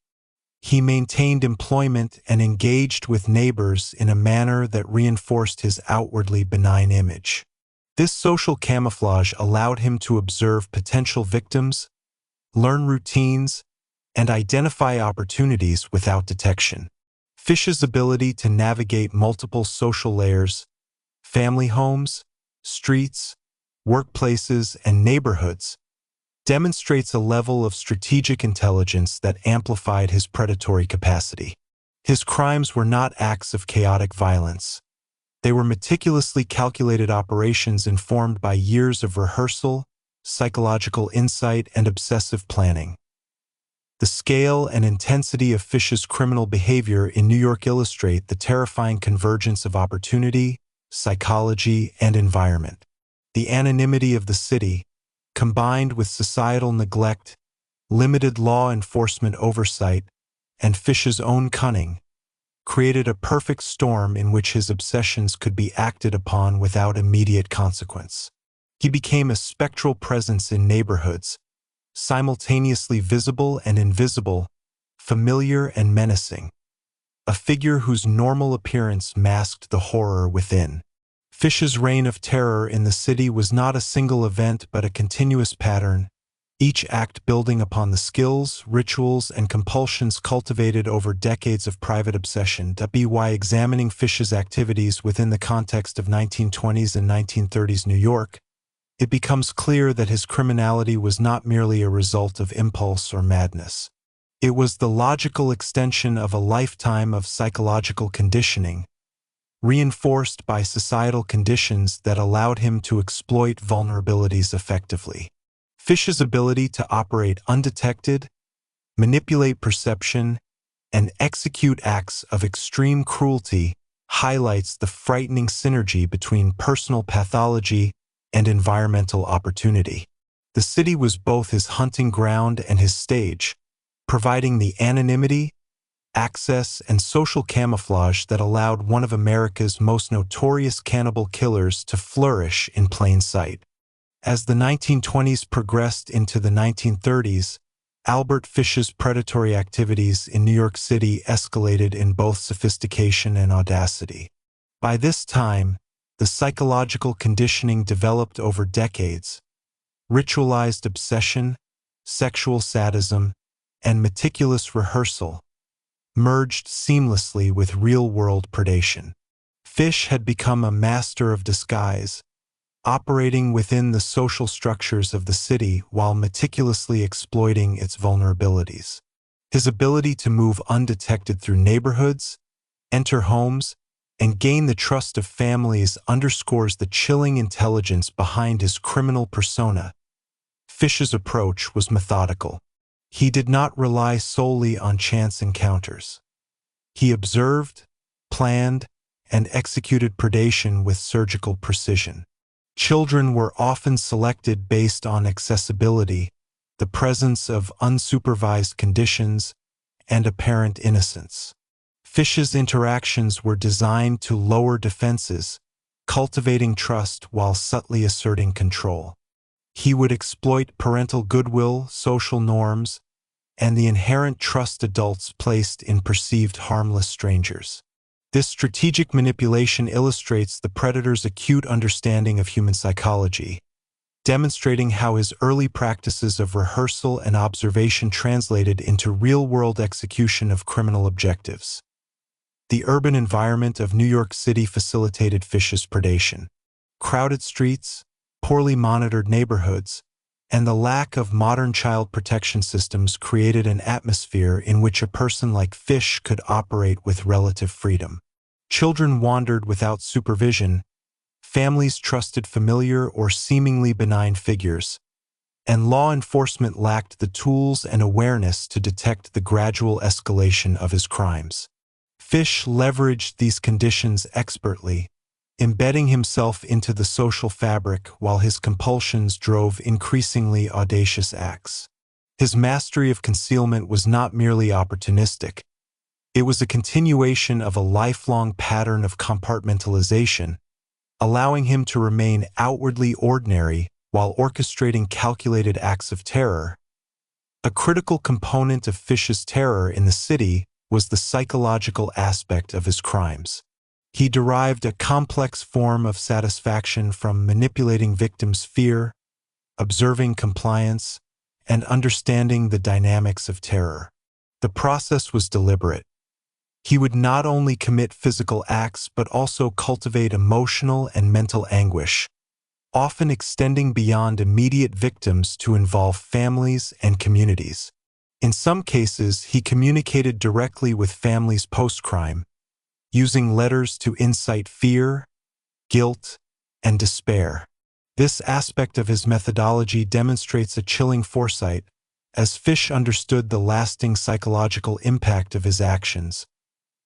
He maintained employment and engaged with neighbors in a manner that reinforced his outwardly benign image. This social camouflage allowed him to observe potential victims, learn routines, and identify opportunities without detection. Fish's ability to navigate multiple social layers, family homes, streets, workplaces, and neighborhoods demonstrates a level of strategic intelligence that amplified his predatory capacity. His crimes were not acts of chaotic violence. They were meticulously calculated operations informed by years of rehearsal, psychological insight, and obsessive planning. The scale and intensity of Fish's criminal behavior in New York illustrate the terrifying convergence of opportunity, psychology, and environment. The anonymity of the city, combined with societal neglect, limited law enforcement oversight, and Fish's own cunning, created a perfect storm in which his obsessions could be acted upon without immediate consequence. He became a spectral presence in neighborhoods, simultaneously visible and invisible, familiar and menacing, a figure whose normal appearance masked the horror within. Fish's reign of terror in the city was not a single event but a continuous pattern, each act building upon the skills, rituals, and compulsions cultivated over decades of private obsession. By examining Fish's activities within the context of 1920s and 1930s New York, it becomes clear that his criminality was not merely a result of impulse or madness. It was the logical extension of a lifetime of psychological conditioning, reinforced by societal conditions that allowed him to exploit vulnerabilities effectively. Fish's ability to operate undetected, manipulate perception, and execute acts of extreme cruelty highlights the frightening synergy between personal pathology and environmental opportunity. The city was both his hunting ground and his stage, providing the anonymity, access, and social camouflage that allowed one of America's most notorious cannibal killers to flourish in plain sight. As the 1920s progressed into the 1930s, Albert Fish's predatory activities in New York City escalated in both sophistication and audacity. By this time, the psychological conditioning developed over decades, ritualized obsession, sexual sadism, and meticulous rehearsal merged seamlessly with real-world predation. Fish had become a master of disguise, operating within the social structures of the city while meticulously exploiting its vulnerabilities. His ability to move undetected through neighborhoods, enter homes, and gain the trust of families underscores the chilling intelligence behind his criminal persona. Fish's approach was methodical. He did not rely solely on chance encounters. He observed, planned, and executed predation with surgical precision. Children were often selected based on accessibility, the presence of unsupervised conditions, and apparent innocence. Fish's interactions were designed to lower defenses, cultivating trust while subtly asserting control. He would exploit parental goodwill, social norms, and the inherent trust adults placed in perceived harmless strangers. This strategic manipulation illustrates the predator's acute understanding of human psychology, demonstrating how his early practices of rehearsal and observation translated into real-world execution of criminal objectives. The urban environment of New York City facilitated Fish's predation. Crowded streets, poorly monitored neighborhoods, and the lack of modern child protection systems created an atmosphere in which a person like Fish could operate with relative freedom. Children wandered without supervision, families trusted familiar or seemingly benign figures, and law enforcement lacked the tools and awareness to detect the gradual escalation of his crimes. Fish leveraged these conditions expertly, embedding himself into the social fabric while his compulsions drove increasingly audacious acts. His mastery of concealment was not merely opportunistic. It was a continuation of a lifelong pattern of compartmentalization, allowing him to remain outwardly ordinary while orchestrating calculated acts of terror. A critical component of Fish's terror in the city was the psychological aspect of his crimes. He derived a complex form of satisfaction from manipulating victims' fear, observing compliance, and understanding the dynamics of terror. The process was deliberate. He would not only commit physical acts but also cultivate emotional and mental anguish, often extending beyond immediate victims to involve families and communities. In some cases, he communicated directly with families post-crime, using letters to incite fear, guilt, and despair. This aspect of his methodology demonstrates a chilling foresight, as Fish understood the lasting psychological impact of his actions,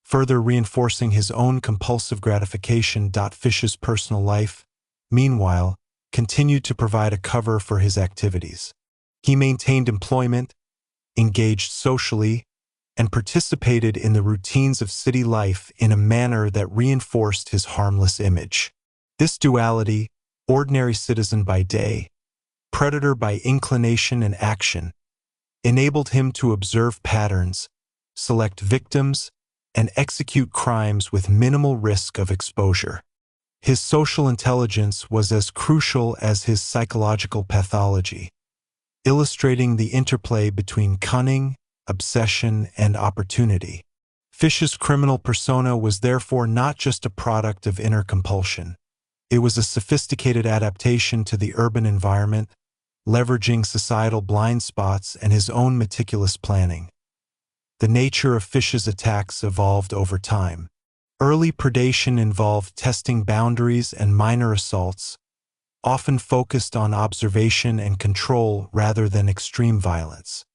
further reinforcing his own compulsive gratification. Fish's personal life, meanwhile, continued to provide a cover for his activities. He maintained employment, engaged socially, and participated in the routines of city life in a manner that reinforced his harmless image. This duality, ordinary citizen by day, predator by inclination and action, enabled him to observe patterns, select victims, and execute crimes with minimal risk of exposure. His social intelligence was as crucial as his psychological pathology, illustrating the interplay between cunning, obsession, and opportunity. Fish's criminal persona was therefore not just a product of inner compulsion. It was a sophisticated adaptation to the urban environment, leveraging societal blind spots and his own meticulous planning. The nature of Fish's attacks evolved over time. Early predation involved testing boundaries and minor assaults, often focused on observation and control rather than extreme violence.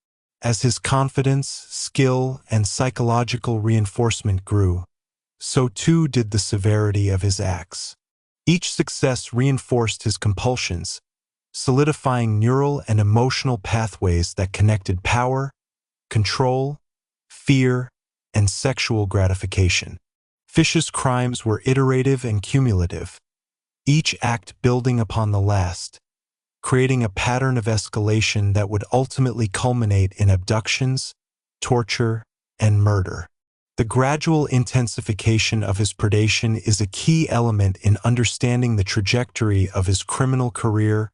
As his confidence, skill, and psychological reinforcement grew, so too did the severity of his acts. Each success reinforced his compulsions, solidifying neural and emotional pathways that connected power, control, fear, and sexual gratification. Fish's crimes were iterative and cumulative, each act building upon the last, creating a pattern of escalation that would ultimately culminate in abductions, torture, and murder. The gradual intensification of his predation is a key element in understanding the trajectory of his criminal career.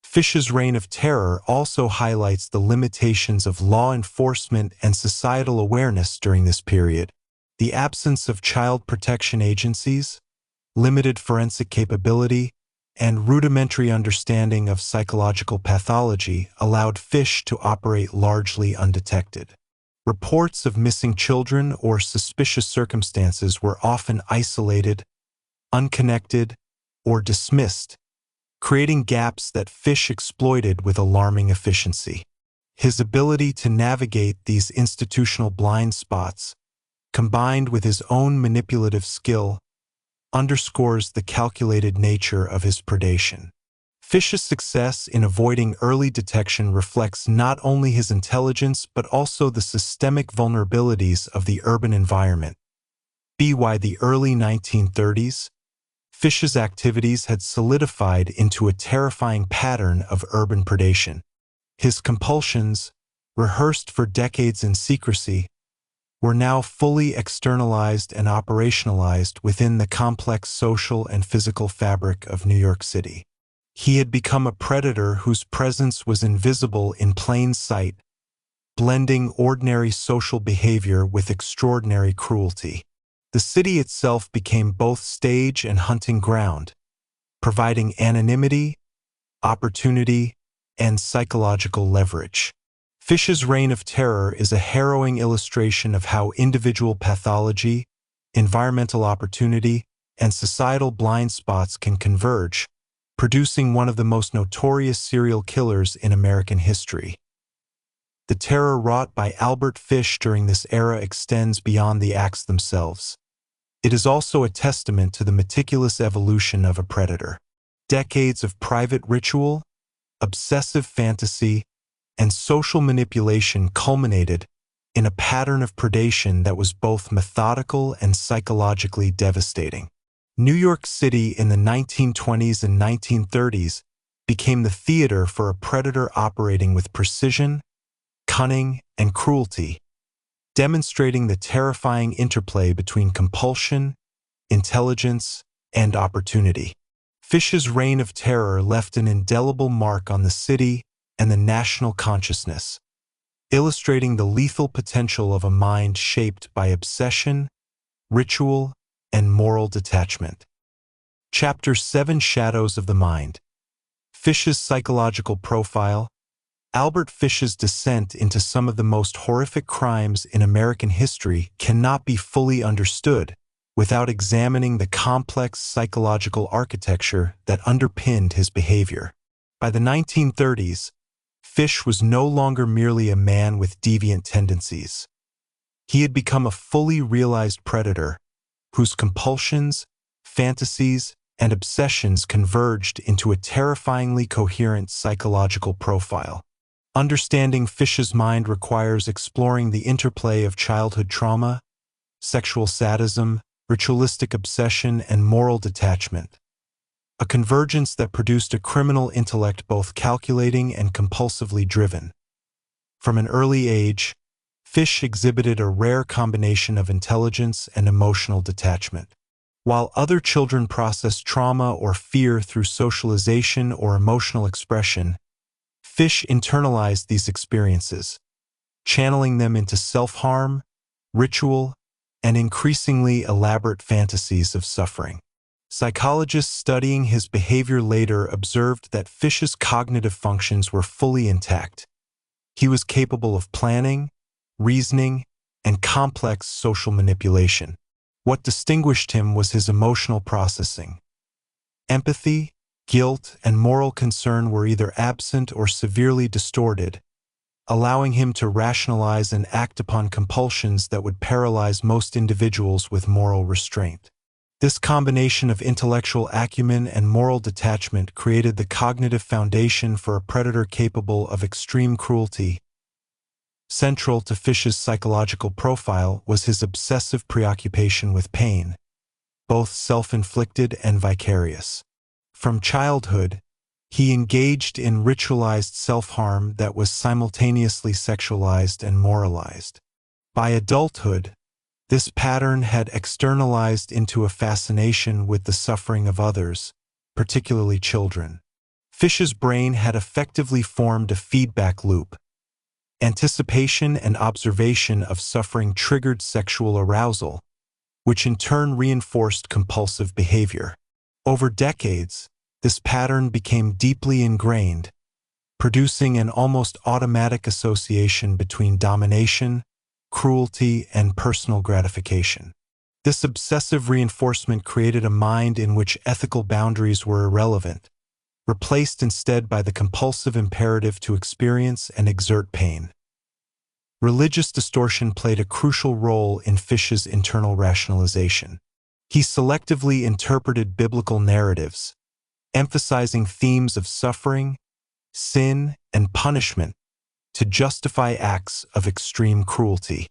Fish's reign of terror also highlights the limitations of law enforcement and societal awareness during this period. The absence of child protection agencies, limited forensic capability, and rudimentary understanding of psychological pathology allowed Fish to operate largely undetected. Reports of missing children or suspicious circumstances were often isolated, unconnected, or dismissed, creating gaps that Fish exploited with alarming efficiency. His ability to navigate these institutional blind spots, combined with his own manipulative skill, underscores the calculated nature of his predation. Fish's success in avoiding early detection reflects not only his intelligence but also the systemic vulnerabilities of the urban environment. By the early 1930s, Fish's activities had solidified into a terrifying pattern of urban predation. His compulsions, rehearsed for decades in secrecy, were now fully externalized and operationalized within the complex social and physical fabric of New York City. He had become a predator whose presence was invisible in plain sight, blending ordinary social behavior with extraordinary cruelty. The city itself became both stage and hunting ground, providing anonymity, opportunity, and psychological leverage. Fish's reign of terror is a harrowing illustration of how individual pathology, environmental opportunity, and societal blind spots can converge, producing one of the most notorious serial killers in American history. The terror wrought by Albert Fish during this era extends beyond the acts themselves. It is also a testament to the meticulous evolution of a predator. Decades of private ritual, obsessive fantasy, and social manipulation culminated in a pattern of predation that was both methodical and psychologically devastating. New York City in the 1920s and 1930s became the theater for a predator operating with precision, cunning, and cruelty, demonstrating the terrifying interplay between compulsion, intelligence, and opportunity. Fish's reign of terror left an indelible mark on the city and the national consciousness, illustrating the lethal potential of a mind shaped by obsession, ritual, and moral detachment. Chapter 7: Shadows of the Mind. Fish's psychological profile. Albert Fish's descent into some of the most horrific crimes in American history cannot be fully understood without examining the complex psychological architecture that underpinned his behavior. By the 1930s, Fish was no longer merely a man with deviant tendencies. He had become a fully realized predator whose compulsions, fantasies, and obsessions converged into a terrifyingly coherent psychological profile. Understanding Fish's mind requires exploring the interplay of childhood trauma, sexual sadism, ritualistic obsession, and moral detachment, a convergence that produced a criminal intellect both calculating and compulsively driven. From an early age, Fish exhibited a rare combination of intelligence and emotional detachment. While other children process trauma or fear through socialization or emotional expression, Fish internalized these experiences, channeling them into self-harm, ritual, and increasingly elaborate fantasies of suffering. Psychologists studying his behavior later observed that Fish's cognitive functions were fully intact. He was capable of planning, reasoning, and complex social manipulation. What distinguished him was his emotional processing. Empathy, guilt, and moral concern were either absent or severely distorted, allowing him to rationalize and act upon compulsions that would paralyze most individuals with moral restraint. This combination of intellectual acumen and moral detachment created the cognitive foundation for a predator capable of extreme cruelty. Central to Fish's psychological profile was his obsessive preoccupation with pain, both self-inflicted and vicarious. From childhood, he engaged in ritualized self-harm that was simultaneously sexualized and moralized. By adulthood, this pattern had externalized into a fascination with the suffering of others, particularly children. Fish's brain had effectively formed a feedback loop. Anticipation and observation of suffering triggered sexual arousal, which in turn reinforced compulsive behavior. Over decades, this pattern became deeply ingrained, producing an almost automatic association between domination, cruelty, and personal gratification. This obsessive reinforcement created a mind in which ethical boundaries were irrelevant, replaced instead by the compulsive imperative to experience and exert pain. Religious distortion played a crucial role in Fish's internal rationalization. He selectively interpreted biblical narratives, emphasizing themes of suffering, sin, and punishment to justify acts of extreme cruelty.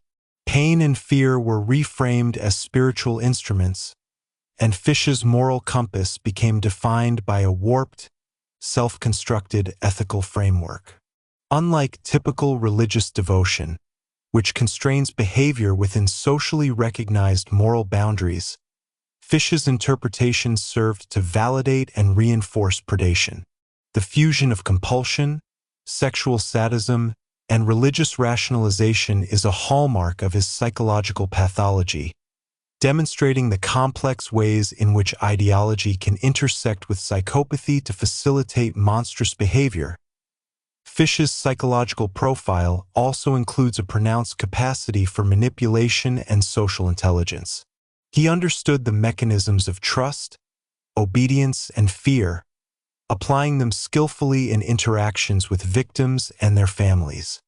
Pain and fear were reframed as spiritual instruments, and Fish's moral compass became defined by a warped, self-constructed ethical framework. Unlike typical religious devotion, which constrains behavior within socially recognized moral boundaries, Fish's interpretation served to validate and reinforce predation. The fusion of compulsion, sexual sadism, and religious rationalization is a hallmark of his psychological pathology, demonstrating the complex ways in which ideology can intersect with psychopathy to facilitate monstrous behavior. Fish's psychological profile also includes a pronounced capacity for manipulation and social intelligence. He understood the mechanisms of trust, obedience, and fear, applying them skillfully in interactions with victims and their families.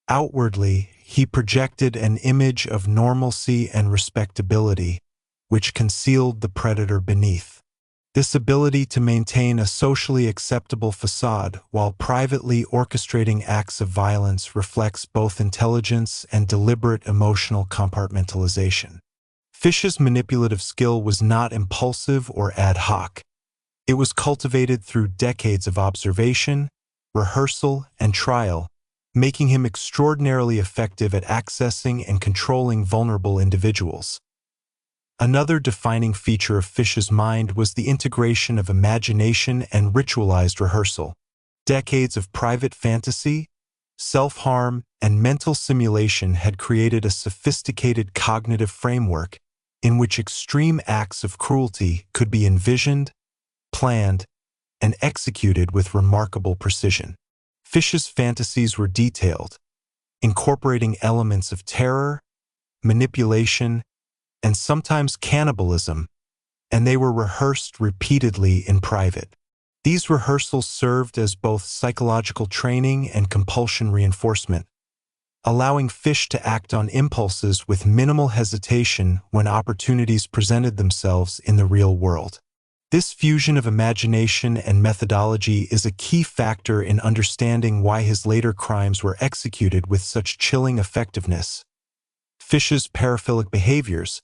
Outwardly, he projected an image of normalcy and respectability, which concealed the predator beneath. This ability to maintain a socially acceptable facade while privately orchestrating acts of violence reflects both intelligence and deliberate emotional compartmentalization. Fish's manipulative skill was not impulsive or ad hoc. It was cultivated through decades of observation, rehearsal, and trial, making him extraordinarily effective at accessing and controlling vulnerable individuals. Another defining feature of Fish's mind was the integration of imagination and ritualized rehearsal. Decades of private fantasy, self-harm, and mental simulation had created a sophisticated cognitive framework in which extreme acts of cruelty could be envisioned, planned, and executed with remarkable precision. Fish's fantasies were detailed, incorporating elements of terror, manipulation, and sometimes cannibalism, and they were rehearsed repeatedly in private. These rehearsals served as both psychological training and compulsion reinforcement, allowing Fish to act on impulses with minimal hesitation when opportunities presented themselves in the real world. This fusion of imagination and methodology is a key factor in understanding why his later crimes were executed with such chilling effectiveness. Fish's paraphilic behaviors,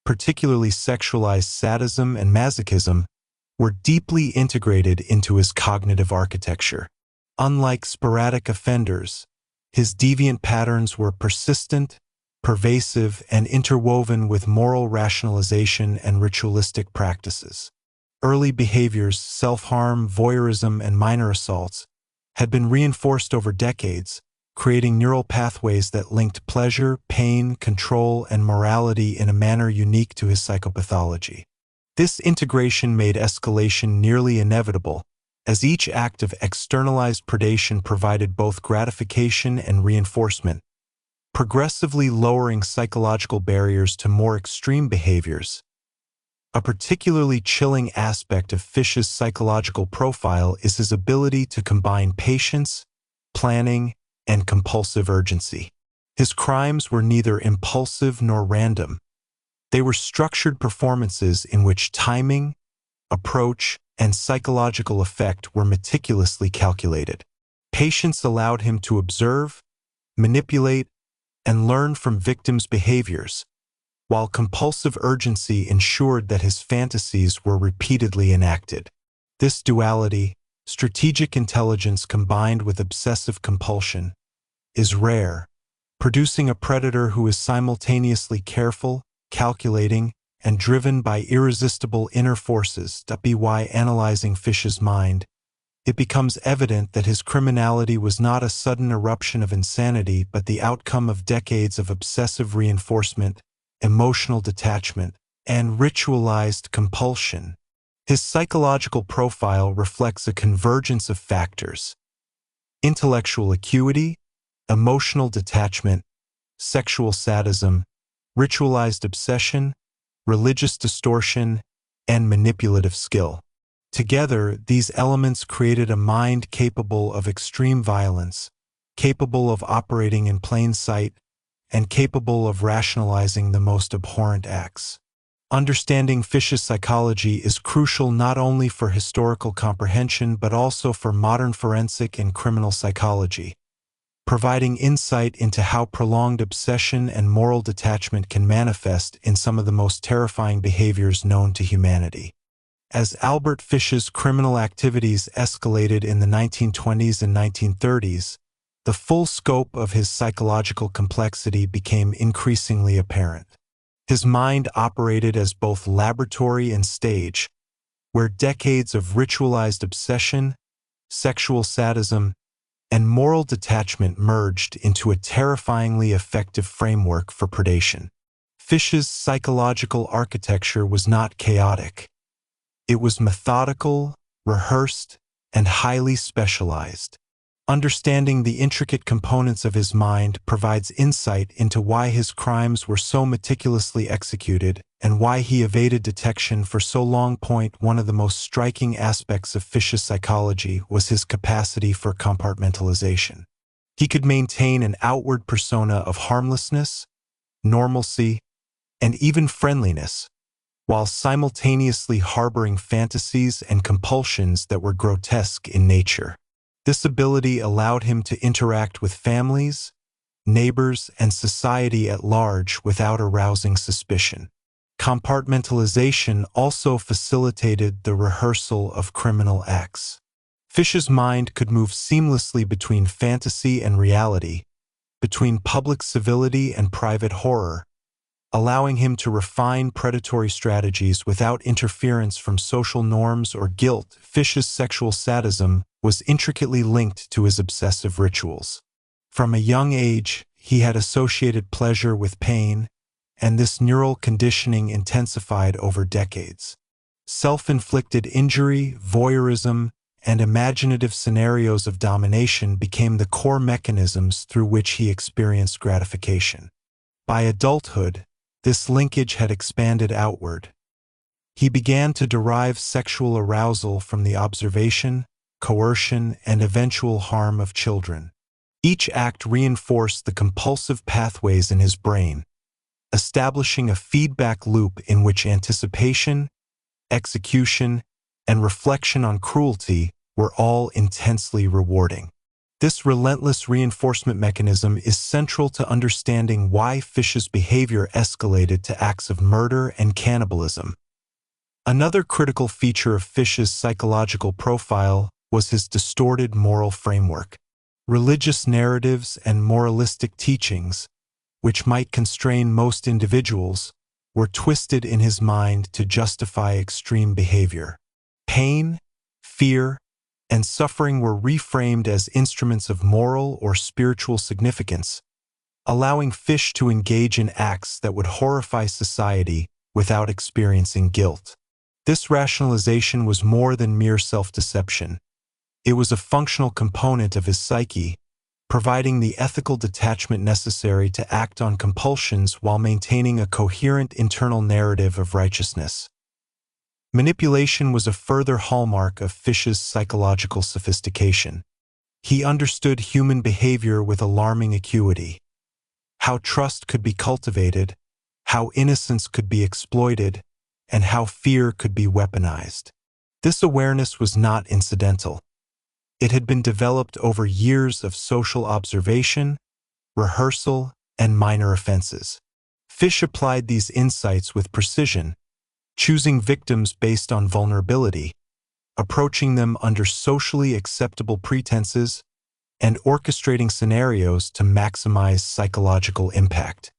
particularly sexualized sadism and masochism, were deeply integrated into his cognitive architecture. Unlike sporadic offenders, his deviant patterns were persistent, pervasive, and interwoven with moral rationalization and ritualistic practices. Early behaviors, self-harm, voyeurism, and minor assaults, had been reinforced over decades, creating neural pathways that linked pleasure, pain, control, and morality in a manner unique to his psychopathology. This integration made escalation nearly inevitable, as each act of externalized predation provided both gratification and reinforcement, progressively lowering psychological barriers to more extreme behaviors. A particularly chilling aspect of Fish's psychological profile is his ability to combine patience, planning, and compulsive urgency. His crimes were neither impulsive nor random. They were structured performances in which timing, approach, and psychological effect were meticulously calculated. Patience allowed him to observe, manipulate, and learn from victims' behaviors, while compulsive urgency ensured that his fantasies were repeatedly enacted. This duality, strategic intelligence combined with obsessive compulsion, is rare, producing a predator who is simultaneously careful, calculating, and driven by irresistible inner forces. By analyzing Fish's mind, it becomes evident that his criminality was not a sudden eruption of insanity but the outcome of decades of obsessive reinforcement, emotional detachment, and ritualized compulsion. His psychological profile reflects a convergence of factors: intellectual acuity, emotional detachment, sexual sadism, ritualized obsession, religious distortion, and manipulative skill. Together, these elements created a mind capable of extreme violence, capable of operating in plain sight, and capable of rationalizing the most abhorrent acts. Understanding Fish's psychology is crucial not only for historical comprehension but also for modern forensic and criminal psychology, providing insight into how prolonged obsession and moral detachment can manifest in some of the most terrifying behaviors known to humanity. As Albert Fish's criminal activities escalated in the 1920s and 1930s, The full scope of his psychological complexity became increasingly apparent. His mind operated as both laboratory and stage, where decades of ritualized obsession, sexual sadism, and moral detachment merged into a terrifyingly effective framework for predation. Fish's psychological architecture was not chaotic. It was methodical, rehearsed, and highly specialized. Understanding the intricate components of his mind provides insight into why his crimes were so meticulously executed and why he evaded detection for so long. One of the most striking aspects of Fish's psychology was his capacity for compartmentalization. He could maintain an outward persona of harmlessness, normalcy, and even friendliness, while simultaneously harboring fantasies and compulsions that were grotesque in nature. This ability allowed him to interact with families, neighbors, and society at large without arousing suspicion. Compartmentalization also facilitated the rehearsal of criminal acts. Fish's mind could move seamlessly between fantasy and reality, between public civility and private horror, allowing him to refine predatory strategies without interference from social norms or guilt. Fish's sexual sadism was intricately linked to his obsessive rituals. From a young age, he had associated pleasure with pain, and this neural conditioning intensified over decades. Self-inflicted injury, voyeurism, and imaginative scenarios of domination became the core mechanisms through which he experienced gratification. By adulthood, this linkage had expanded outward. He began to derive sexual arousal from the observation, coercion, and eventual harm of children. Each act reinforced the compulsive pathways in his brain, establishing a feedback loop in which anticipation, execution, and reflection on cruelty were all intensely rewarding. This relentless reinforcement mechanism is central to understanding why Fish's behavior escalated to acts of murder and cannibalism. Another critical feature of Fish's psychological profile was his distorted moral framework. Religious narratives and moralistic teachings, which might constrain most individuals, were twisted in his mind to justify extreme behavior. Pain, fear, and suffering were reframed as instruments of moral or spiritual significance, allowing Fish to engage in acts that would horrify society without experiencing guilt. This rationalization was more than mere self-deception. It was a functional component of his psyche, providing the ethical detachment necessary to act on compulsions while maintaining a coherent internal narrative of righteousness. Manipulation was a further hallmark of Fish's psychological sophistication. He understood human behavior with alarming acuity. How trust could be cultivated, how innocence could be exploited, and how fear could be weaponized. This awareness was not incidental. It had been developed over years of social observation, rehearsal, and minor offenses. Fish applied these insights with precision, choosing victims based on vulnerability, approaching them under socially acceptable pretenses, and orchestrating scenarios to maximize psychological impact.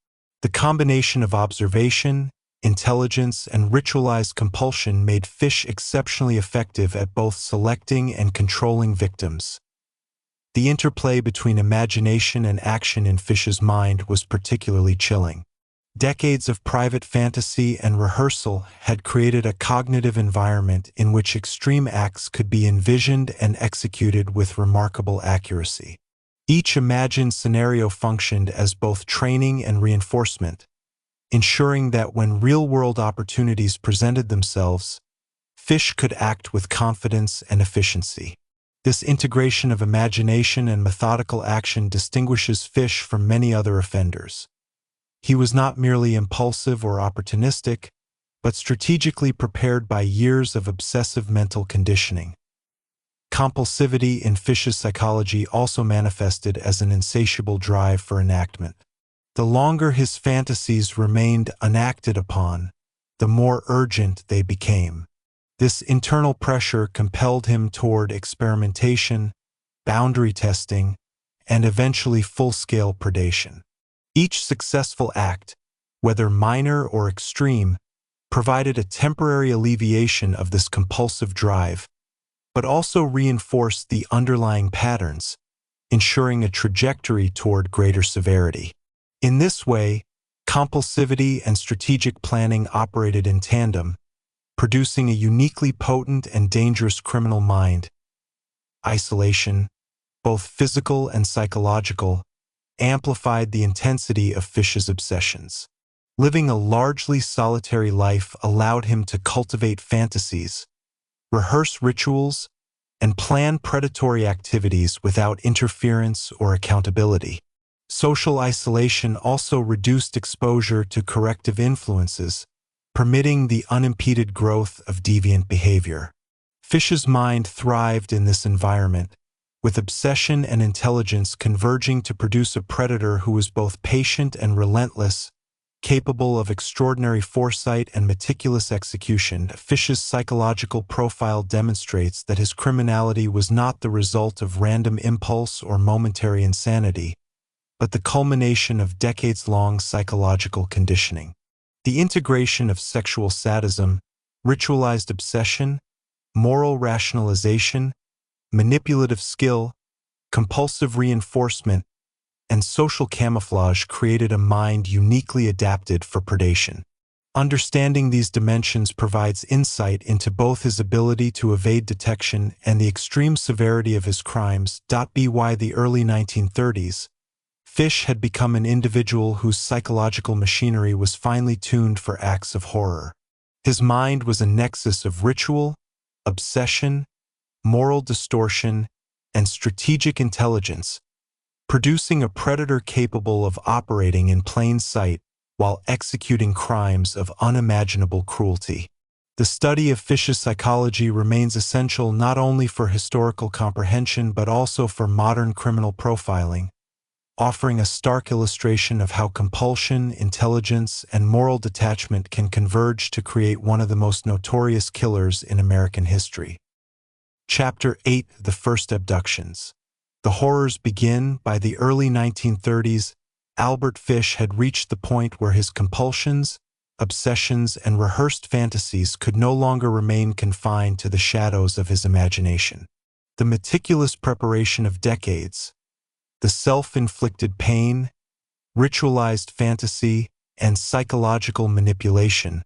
The combination of observation, intelligence, and ritualized compulsion made Fish exceptionally effective at both selecting and controlling victims. The interplay between imagination and action in Fish's mind was particularly chilling. Decades of private fantasy and rehearsal had created a cognitive environment in which extreme acts could be envisioned and executed with remarkable accuracy. Each imagined scenario functioned as both training and reinforcement, ensuring that when real-world opportunities presented themselves, Fish could act with confidence and efficiency. This integration of imagination and methodical action distinguishes Fish from many other offenders. He was not merely impulsive or opportunistic, but strategically prepared by years of obsessive mental conditioning. Compulsivity in Fish's psychology also manifested as an insatiable drive for enactment. The longer his fantasies remained unacted upon, the more urgent they became. This internal pressure compelled him toward experimentation, boundary testing, and eventually full-scale predation. Each successful act, whether minor or extreme, provided a temporary alleviation of this compulsive drive, but also reinforced the underlying patterns, ensuring a trajectory toward greater severity. In this way, compulsivity and strategic planning operated in tandem, producing a uniquely potent and dangerous criminal mind. Isolation, both physical and psychological, amplified the intensity of Fish's obsessions. Living a largely solitary life allowed him to cultivate fantasies, rehearse rituals, and plan predatory activities without interference or accountability. Social isolation also reduced exposure to corrective influences, permitting the unimpeded growth of deviant behavior. Fish's mind thrived in this environment, with obsession and intelligence converging to produce a predator who was both patient and relentless, capable of extraordinary foresight and meticulous execution. Fish's psychological profile demonstrates that his criminality was not the result of random impulse or momentary insanity, but the culmination of decades-long psychological conditioning. The integration of sexual sadism, ritualized obsession, moral rationalization, manipulative skill, compulsive reinforcement, and social camouflage created a mind uniquely adapted for predation. Understanding these dimensions provides insight into both his ability to evade detection and the extreme severity of his crimes. By the early 1930s, Fish had become an individual whose psychological machinery was finely tuned for acts of horror. His mind was a nexus of ritual, obsession, moral distortion, and strategic intelligence, producing a predator capable of operating in plain sight while executing crimes of unimaginable cruelty. The study of Fish's psychology remains essential not only for historical comprehension but also for modern criminal profiling, offering a stark illustration of how compulsion, intelligence, and moral detachment can converge to create one of the most notorious killers in American history. Chapter 8: The First Abductions. The horrors begin. By the early 1930s, Albert Fish had reached the point where his compulsions, obsessions, and rehearsed fantasies could no longer remain confined to the shadows of his imagination. The meticulous preparation of decades, the self-inflicted pain, ritualized fantasy, and psychological manipulation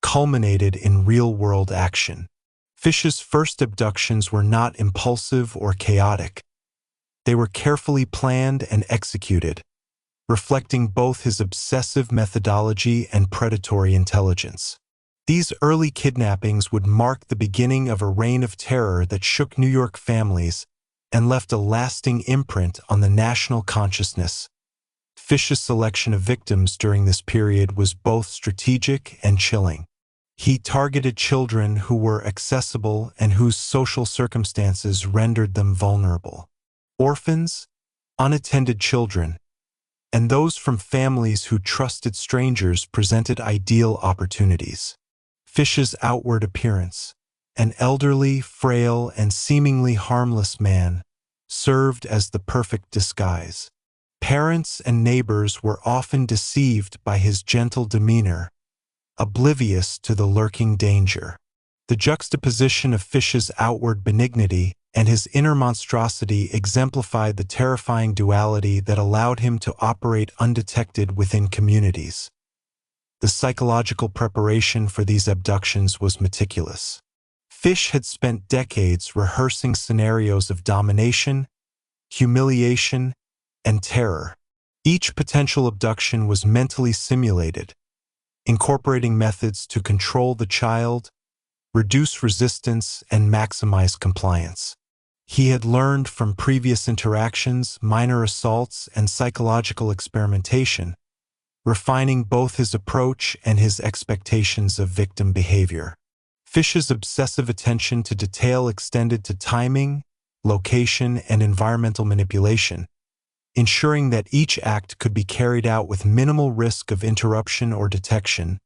culminated in real-world action. Fish's first abductions were not impulsive or chaotic. They were carefully planned and executed, reflecting both his obsessive methodology and predatory intelligence. These early kidnappings would mark the beginning of a reign of terror that shook New York families and left a lasting imprint on the national consciousness. Fish's selection of victims during this period was both strategic and chilling. He targeted children who were accessible and whose social circumstances rendered them vulnerable. Orphans, unattended children, and those from families who trusted strangers presented ideal opportunities. Fish's outward appearance, an elderly, frail, and seemingly harmless man, served as the perfect disguise. Parents and neighbors were often deceived by his gentle demeanor, oblivious to the lurking danger. The juxtaposition of Fish's outward benignity and his inner monstrosity exemplified the terrifying duality that allowed him to operate undetected within communities. The psychological preparation for these abductions was meticulous. Fish had spent decades rehearsing scenarios of domination, humiliation, and terror. Each potential abduction was mentally simulated, incorporating methods to control the child, reduce resistance, and maximize compliance. He had learned from previous interactions, minor assaults, and psychological experimentation, refining both his approach and his expectations of victim behavior. Fish's obsessive attention to detail extended to timing, location, and environmental manipulation, ensuring that each act could be carried out with minimal risk of interruption or detection.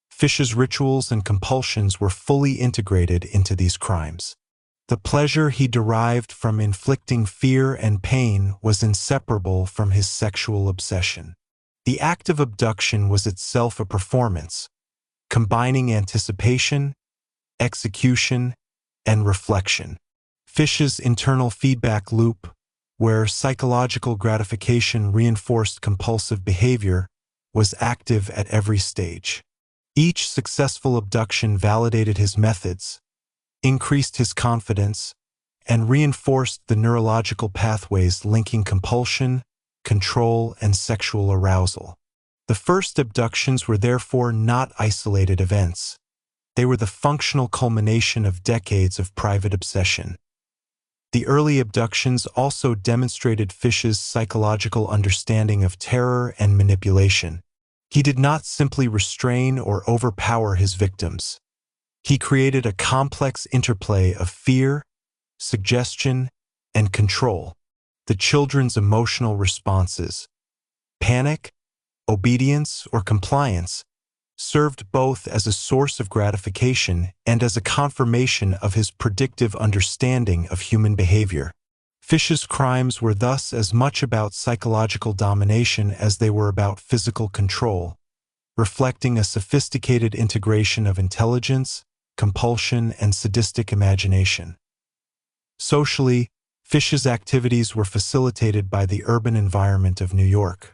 Fish's rituals and compulsions were fully integrated into these crimes. The pleasure he derived from inflicting fear and pain was inseparable from his sexual obsession. The act of abduction was itself a performance, combining anticipation, execution, and reflection. Fish's internal feedback loop, where psychological gratification reinforced compulsive behavior, was active at every stage. Each successful abduction validated his methods, increased his confidence, and reinforced the neurological pathways linking compulsion, control, and sexual arousal. The first abductions were therefore not isolated events. They were the functional culmination of decades of private obsession. The early abductions also demonstrated Fish's psychological understanding of terror and manipulation. He did not simply restrain or overpower his victims. He created a complex interplay of fear, suggestion, and control. The children's emotional responses, panic, obedience, or compliance, served both as a source of gratification and as a confirmation of his predictive understanding of human behavior. Fish's crimes were thus as much about psychological domination as they were about physical control, reflecting a sophisticated integration of intelligence, compulsion, and sadistic imagination. Socially, Fish's activities were facilitated by the urban environment of New York.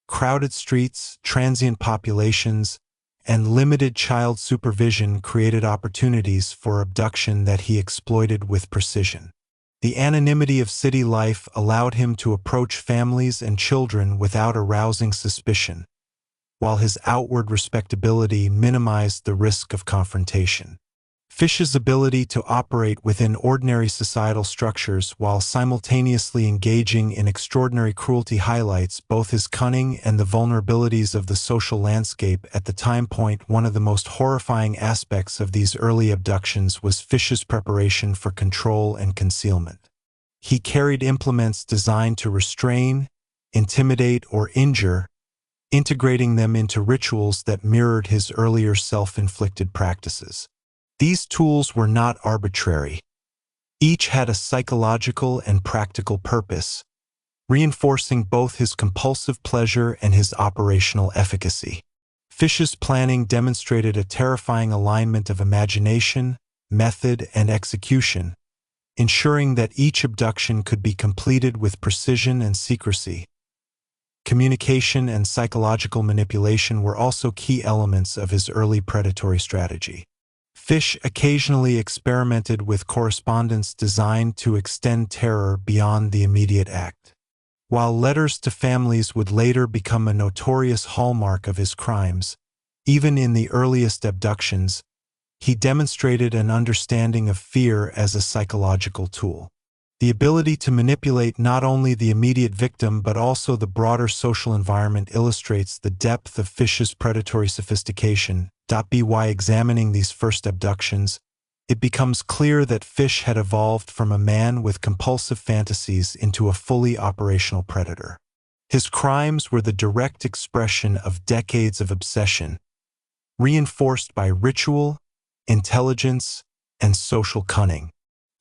Crowded streets, transient populations, and limited child supervision created opportunities for abduction that he exploited with precision. The anonymity of city life allowed him to approach families and children without arousing suspicion, while his outward respectability minimized the risk of confrontation. Fish's ability to operate within ordinary societal structures while simultaneously engaging in extraordinary cruelty highlights both his cunning and the vulnerabilities of the social landscape at the time point. One of the most horrifying aspects of these early abductions was Fish's preparation for control and concealment. He carried implements designed to restrain, intimidate, or injure, integrating them into rituals that mirrored his earlier self-inflicted practices. These tools were not arbitrary. Each had a psychological and practical purpose, reinforcing both his compulsive pleasure and his operational efficacy. Fish's planning demonstrated a terrifying alignment of imagination, method, and execution, ensuring that each abduction could be completed with precision and secrecy. Communication and psychological manipulation were also key elements of his early predatory strategy. Fish occasionally experimented with correspondence designed to extend terror beyond the immediate act. While letters to families would later become a notorious hallmark of his crimes, even in the earliest abductions, he demonstrated an understanding of fear as a psychological tool. The ability to manipulate not only the immediate victim but also the broader social environment illustrates the depth of Fish's predatory sophistication. By examining these first abductions, it becomes clear that Fish had evolved from a man with compulsive fantasies into a fully operational predator. His crimes were the direct expression of decades of obsession, reinforced by ritual, intelligence, and social cunning.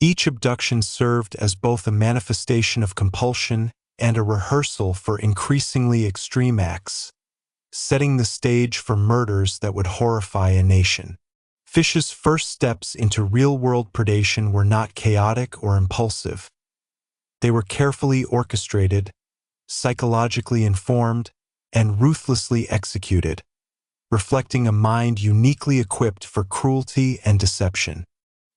Each abduction served as both a manifestation of compulsion and a rehearsal for increasingly extreme acts, setting the stage for murders that would horrify a nation. Fish's first steps into real-world predation were not chaotic or impulsive. They were carefully orchestrated, psychologically informed, and ruthlessly executed, reflecting a mind uniquely equipped for cruelty and deception.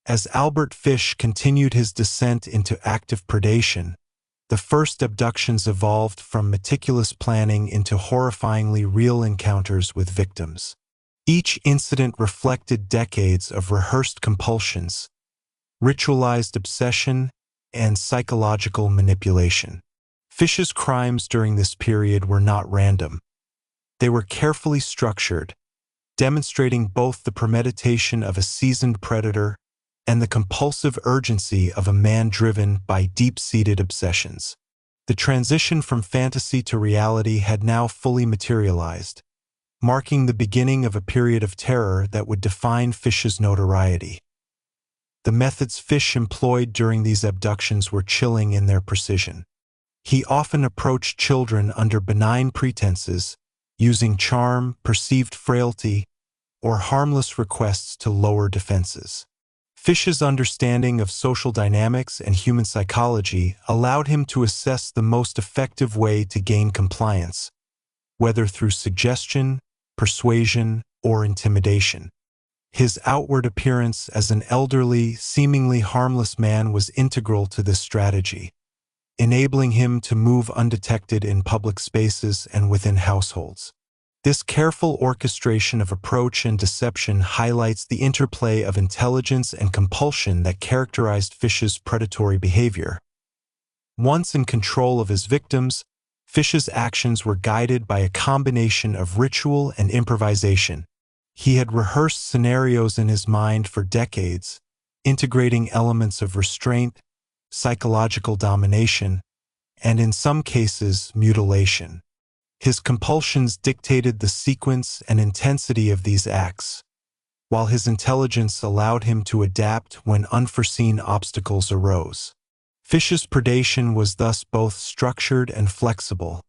As Albert Fish continued his descent into active predation, the first abductions evolved from meticulous planning into horrifyingly real encounters with victims. Each incident reflected decades of rehearsed compulsions, ritualized obsession, and psychological manipulation. Fish's crimes during this period were not random. They were carefully structured, demonstrating both the premeditation of a seasoned predator and the compulsive urgency of a man driven by deep-seated obsessions. The transition from fantasy to reality had now fully materialized, marking the beginning of a period of terror that would define Fish's notoriety. The methods Fish employed during these abductions were chilling in their precision. He often approached children under benign pretenses, using charm, perceived frailty, or harmless requests to lower defenses. Fish's understanding of social dynamics and human psychology allowed him to assess the most effective way to gain compliance, whether through suggestion, persuasion, or intimidation. His outward appearance as an elderly, seemingly harmless man was integral to this strategy, enabling him to move undetected in public spaces and within households. This careful orchestration of approach and deception highlights the interplay of intelligence and compulsion that characterized Fish's predatory behavior. Once in control of his victims, Fish's actions were guided by a combination of ritual and improvisation. He had rehearsed scenarios in his mind for decades, integrating elements of restraint, psychological domination, and in some cases, mutilation. His compulsions dictated the sequence and intensity of these acts, while his intelligence allowed him to adapt when unforeseen obstacles arose. Fish's predation was thus both structured and flexible,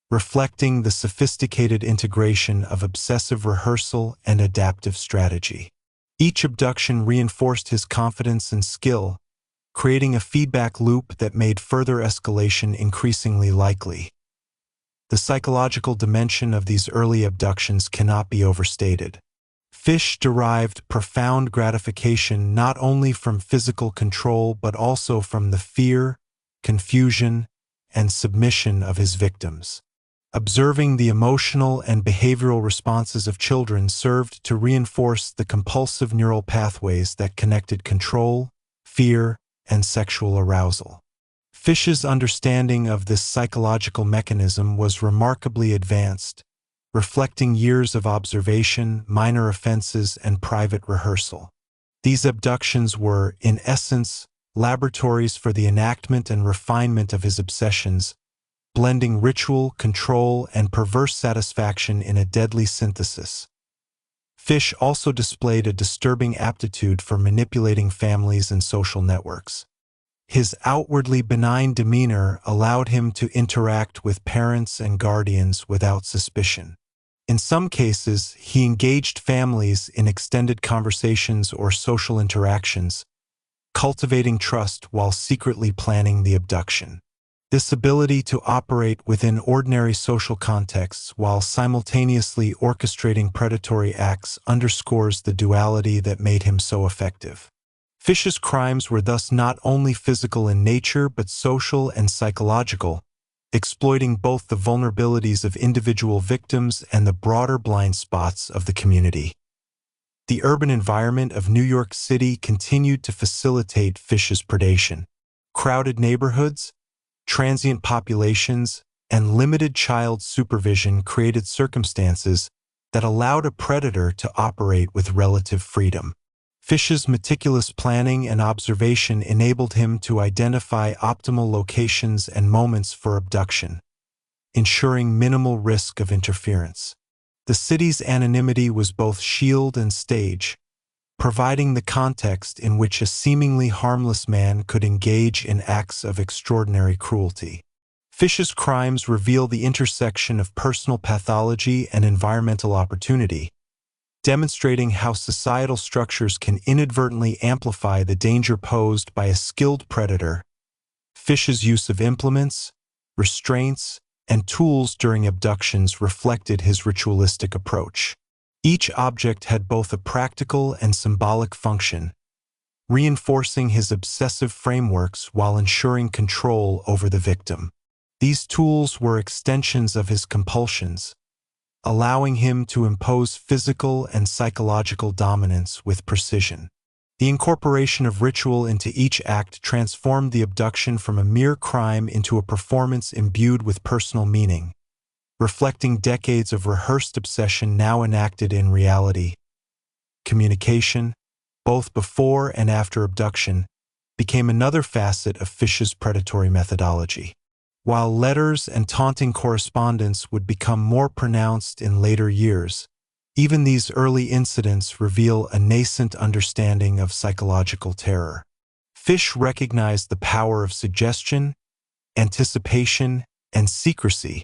reflecting the sophisticated integration of obsessive rehearsal and adaptive strategy. Each abduction reinforced his confidence and skill, creating a feedback loop that made further escalation increasingly likely. The psychological dimension of these early abductions cannot be overstated. Fish derived profound gratification not only from physical control but also from the fear, confusion, and submission of his victims. Observing the emotional and behavioral responses of children served to reinforce the compulsive neural pathways that connected control, fear, and sexual arousal. Fish's understanding of this psychological mechanism was remarkably advanced, reflecting years of observation, minor offenses, and private rehearsal. These abductions were, in essence, laboratories for the enactment and refinement of his obsessions, blending ritual, control, and perverse satisfaction in a deadly synthesis. Fish also displayed a disturbing aptitude for manipulating families and social networks. His outwardly benign demeanor allowed him to interact with parents and guardians without suspicion. In some cases, he engaged families in extended conversations or social interactions, cultivating trust while secretly planning the abduction. This ability to operate within ordinary social contexts while simultaneously orchestrating predatory acts underscores the duality that made him so effective. Fish's crimes were thus not only physical in nature but social and psychological, exploiting both the vulnerabilities of individual victims and the broader blind spots of the community. The urban environment of New York City continued to facilitate Fish's predation. Crowded neighborhoods, transient populations, and limited child supervision created circumstances that allowed a predator to operate with relative freedom. Fish's meticulous planning and observation enabled him to identify optimal locations and moments for abduction, ensuring minimal risk of interference. The city's anonymity was both shield and stage, providing the context in which a seemingly harmless man could engage in acts of extraordinary cruelty. Fish's crimes reveal the intersection of personal pathology and environmental opportunity, demonstrating how societal structures can inadvertently amplify the danger posed by a skilled predator. Fish's use of implements, restraints, and tools during abductions reflected his ritualistic approach. Each object had both a practical and symbolic function, reinforcing his obsessive frameworks while ensuring control over the victim. These tools were extensions of his compulsions, allowing him to impose physical and psychological dominance with precision. The incorporation of ritual into each act transformed the abduction from a mere crime into a performance imbued with personal meaning, reflecting decades of rehearsed obsession now enacted in reality. Communication, both before and after abduction, became another facet of Fish's predatory methodology. While letters and taunting correspondence would become more pronounced in later years, Even these early incidents reveal a nascent understanding of psychological terror. Fish recognized the power of suggestion, anticipation, and secrecy,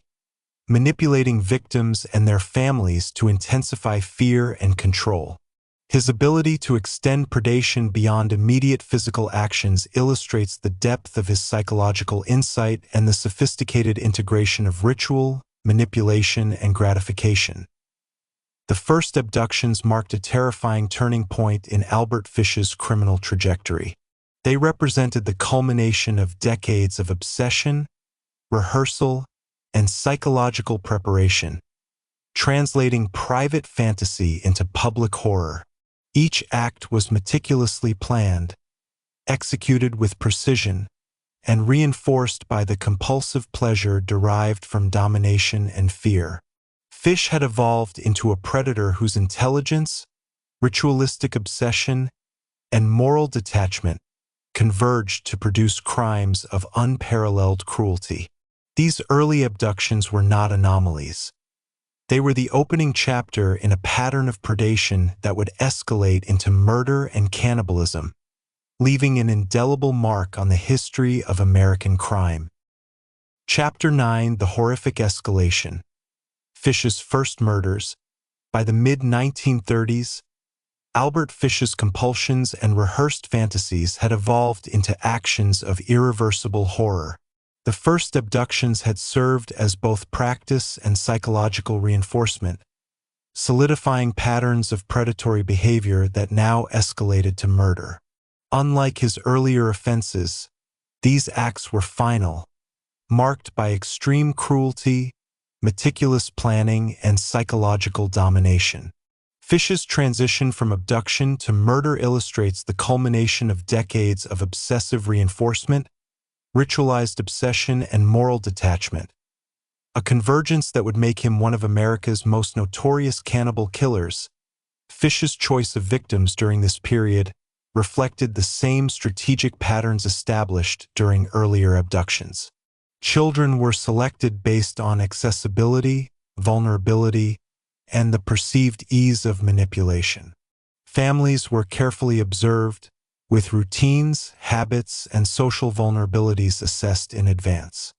manipulating victims and their families to intensify fear and control. His ability to extend predation beyond immediate physical actions illustrates the depth of his psychological insight and the sophisticated integration of ritual, manipulation, and gratification. The first abductions marked a terrifying turning point in Albert Fish's criminal trajectory. They represented the culmination of decades of obsession, rehearsal, and psychological preparation, translating private fantasy into public horror. Each act was meticulously planned, executed with precision, and reinforced by the compulsive pleasure derived from domination and fear. Fish had evolved into a predator whose intelligence, ritualistic obsession, and moral detachment converged to produce crimes of unparalleled cruelty. These early abductions were not anomalies. They were the opening chapter in a pattern of predation that would escalate into murder and cannibalism, leaving an indelible mark on the history of American crime. Chapter 9: The Horrific Escalation. Fish's first murders. By the mid-1930s, Albert Fish's compulsions and rehearsed fantasies had evolved into actions of irreversible horror. The first abductions had served as both practice and psychological reinforcement, solidifying patterns of predatory behavior that now escalated to murder. Unlike his earlier offenses, these acts were final, marked by extreme cruelty, meticulous planning, and psychological domination. Fish's transition from abduction to murder illustrates the culmination of decades of obsessive reinforcement, ritualized obsession, and moral detachment, a convergence that would make him one of America's most notorious cannibal killers. Fish's choice of victims during this period reflected the same strategic patterns established during earlier abductions. Children were selected based on accessibility, vulnerability, and the perceived ease of manipulation. Families were carefully observed, with routines, habits, and social vulnerabilities assessed in advance.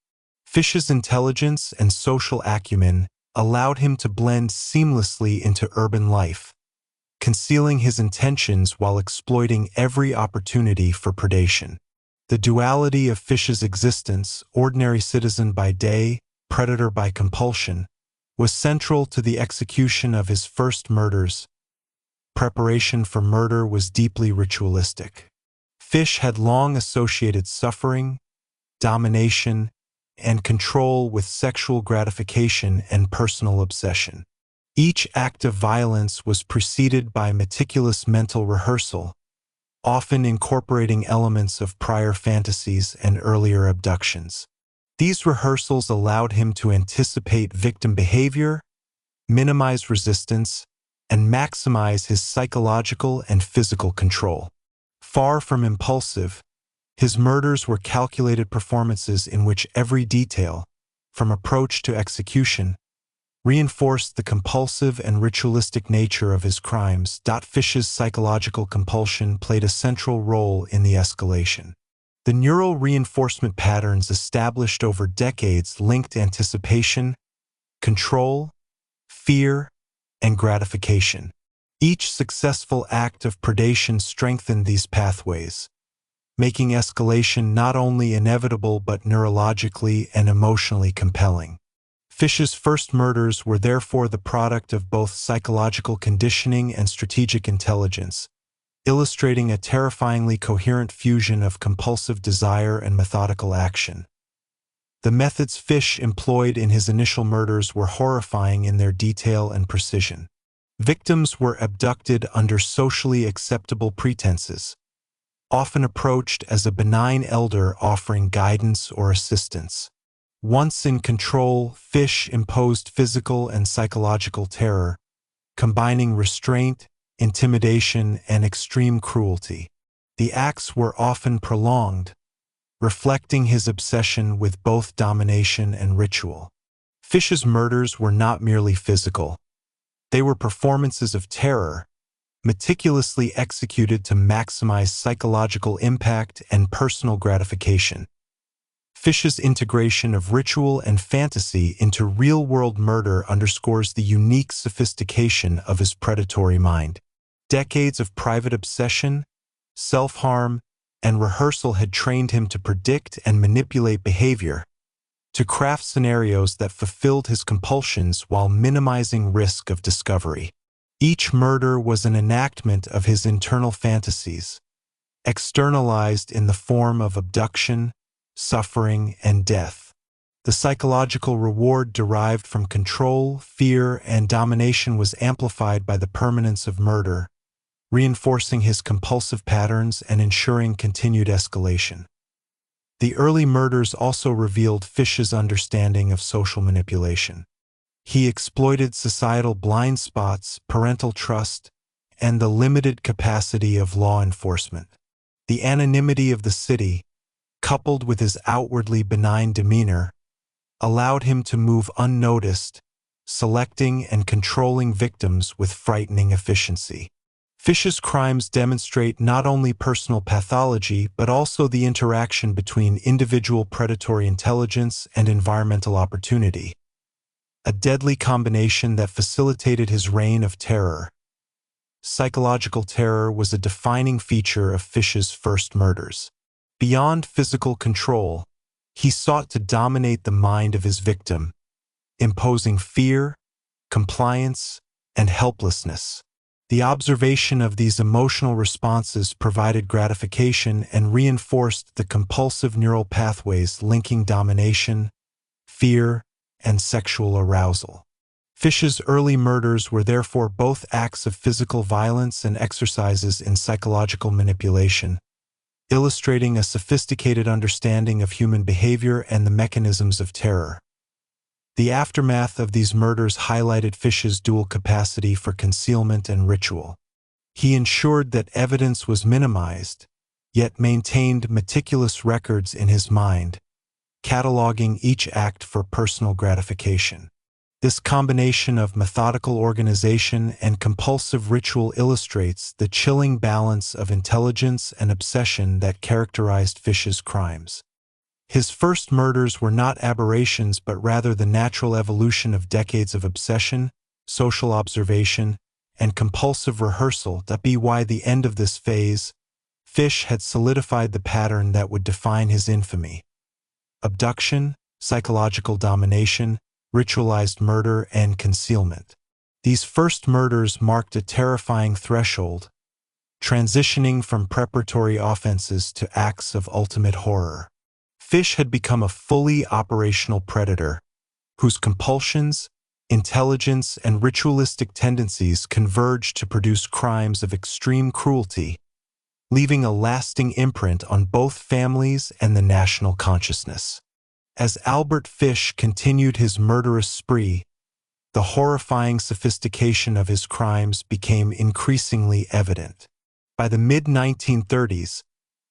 Fish's intelligence and social acumen allowed him to blend seamlessly into urban life, concealing his intentions while exploiting every opportunity for predation. The duality of Fish's existence, ordinary citizen by day, predator by compulsion, was central to the execution of his first murders. Preparation for murder was deeply ritualistic. Fish had long associated suffering, domination, and control with sexual gratification and personal obsession. Each act of violence was preceded by meticulous mental rehearsal, often incorporating elements of prior fantasies and earlier abductions. These rehearsals allowed him to anticipate victim behavior, minimize resistance, and maximize his psychological and physical control. Far from impulsive, his murders were calculated performances in which every detail, from approach to execution, reinforced the compulsive and ritualistic nature of his crimes. Fish's psychological compulsion played a central role in the escalation. The neural reinforcement patterns established over decades linked anticipation, control, fear, and gratification. Each successful act of predation strengthened these pathways, making escalation not only inevitable but neurologically and emotionally compelling. Fish's first murders were therefore the product of both psychological conditioning and strategic intelligence, illustrating a terrifyingly coherent fusion of compulsive desire and methodical action. The methods Fish employed in his initial murders were horrifying in their detail and precision. Victims were abducted under socially acceptable pretenses, often approached as a benign elder offering guidance or assistance. Once in control, Fish imposed physical and psychological terror, combining restraint, intimidation, and extreme cruelty. The acts were often prolonged, reflecting his obsession with both domination and ritual. Fish's murders were not merely physical. They were performances of terror, meticulously executed to maximize psychological impact and personal gratification. Fish's integration of ritual and fantasy into real-world murder underscores the unique sophistication of his predatory mind. Decades of private obsession, self-harm, and rehearsal had trained him to predict and manipulate behavior, to craft scenarios that fulfilled his compulsions while minimizing risk of discovery. Each murder was an enactment of his internal fantasies, externalized in the form of abduction, suffering, and death. The psychological reward derived from control, fear, and domination was amplified by the permanence of murder, reinforcing his compulsive patterns and ensuring continued escalation. The early murders also revealed Fish's understanding of social manipulation. He exploited societal blind spots, parental trust, and the limited capacity of law enforcement. The anonymity of the city, coupled with his outwardly benign demeanor, allowed him to move unnoticed, selecting and controlling victims with frightening efficiency. Fish's crimes demonstrate not only personal pathology but also the interaction between individual predatory intelligence and environmental opportunity, a deadly combination that facilitated his reign of terror. Psychological terror was a defining feature of Fish's first murders. Beyond physical control, he sought to dominate the mind of his victim, imposing fear, compliance, and helplessness. The observation of these emotional responses provided gratification and reinforced the compulsive neural pathways linking domination, fear, and sexual arousal. Fish's early murders were therefore both acts of physical violence and exercises in psychological manipulation, illustrating a sophisticated understanding of human behavior and the mechanisms of terror. The aftermath of these murders highlighted Fish's dual capacity for concealment and ritual. He ensured that evidence was minimized, yet maintained meticulous records in his mind, cataloging each act for personal gratification. This combination of methodical organization and compulsive ritual illustrates the chilling balance of intelligence and obsession that characterized Fish's crimes. His first murders were not aberrations but rather the natural evolution of decades of obsession, social observation, and compulsive rehearsal. By the end of this phase, Fish had solidified the pattern that would define his infamy: abduction, psychological domination, ritualized murder, and concealment. These first murders marked a terrifying threshold, transitioning from preparatory offenses to acts of ultimate horror. Fish had become a fully operational predator, whose compulsions, intelligence, and ritualistic tendencies converged to produce crimes of extreme cruelty, leaving a lasting imprint on both families and the national consciousness. As Albert Fish continued his murderous spree, the horrifying sophistication of his crimes became increasingly evident. By the mid-1930s,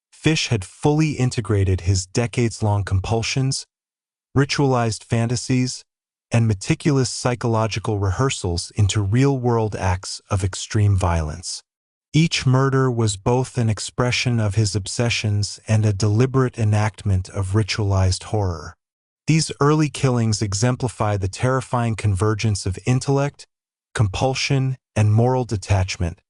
Fish had fully integrated his decades-long compulsions, ritualized fantasies, and meticulous psychological rehearsals into real-world acts of extreme violence. Each murder was both an expression of his obsessions and a deliberate enactment of ritualized horror. These early killings exemplify the terrifying convergence of intellect, compulsion, and moral detachment,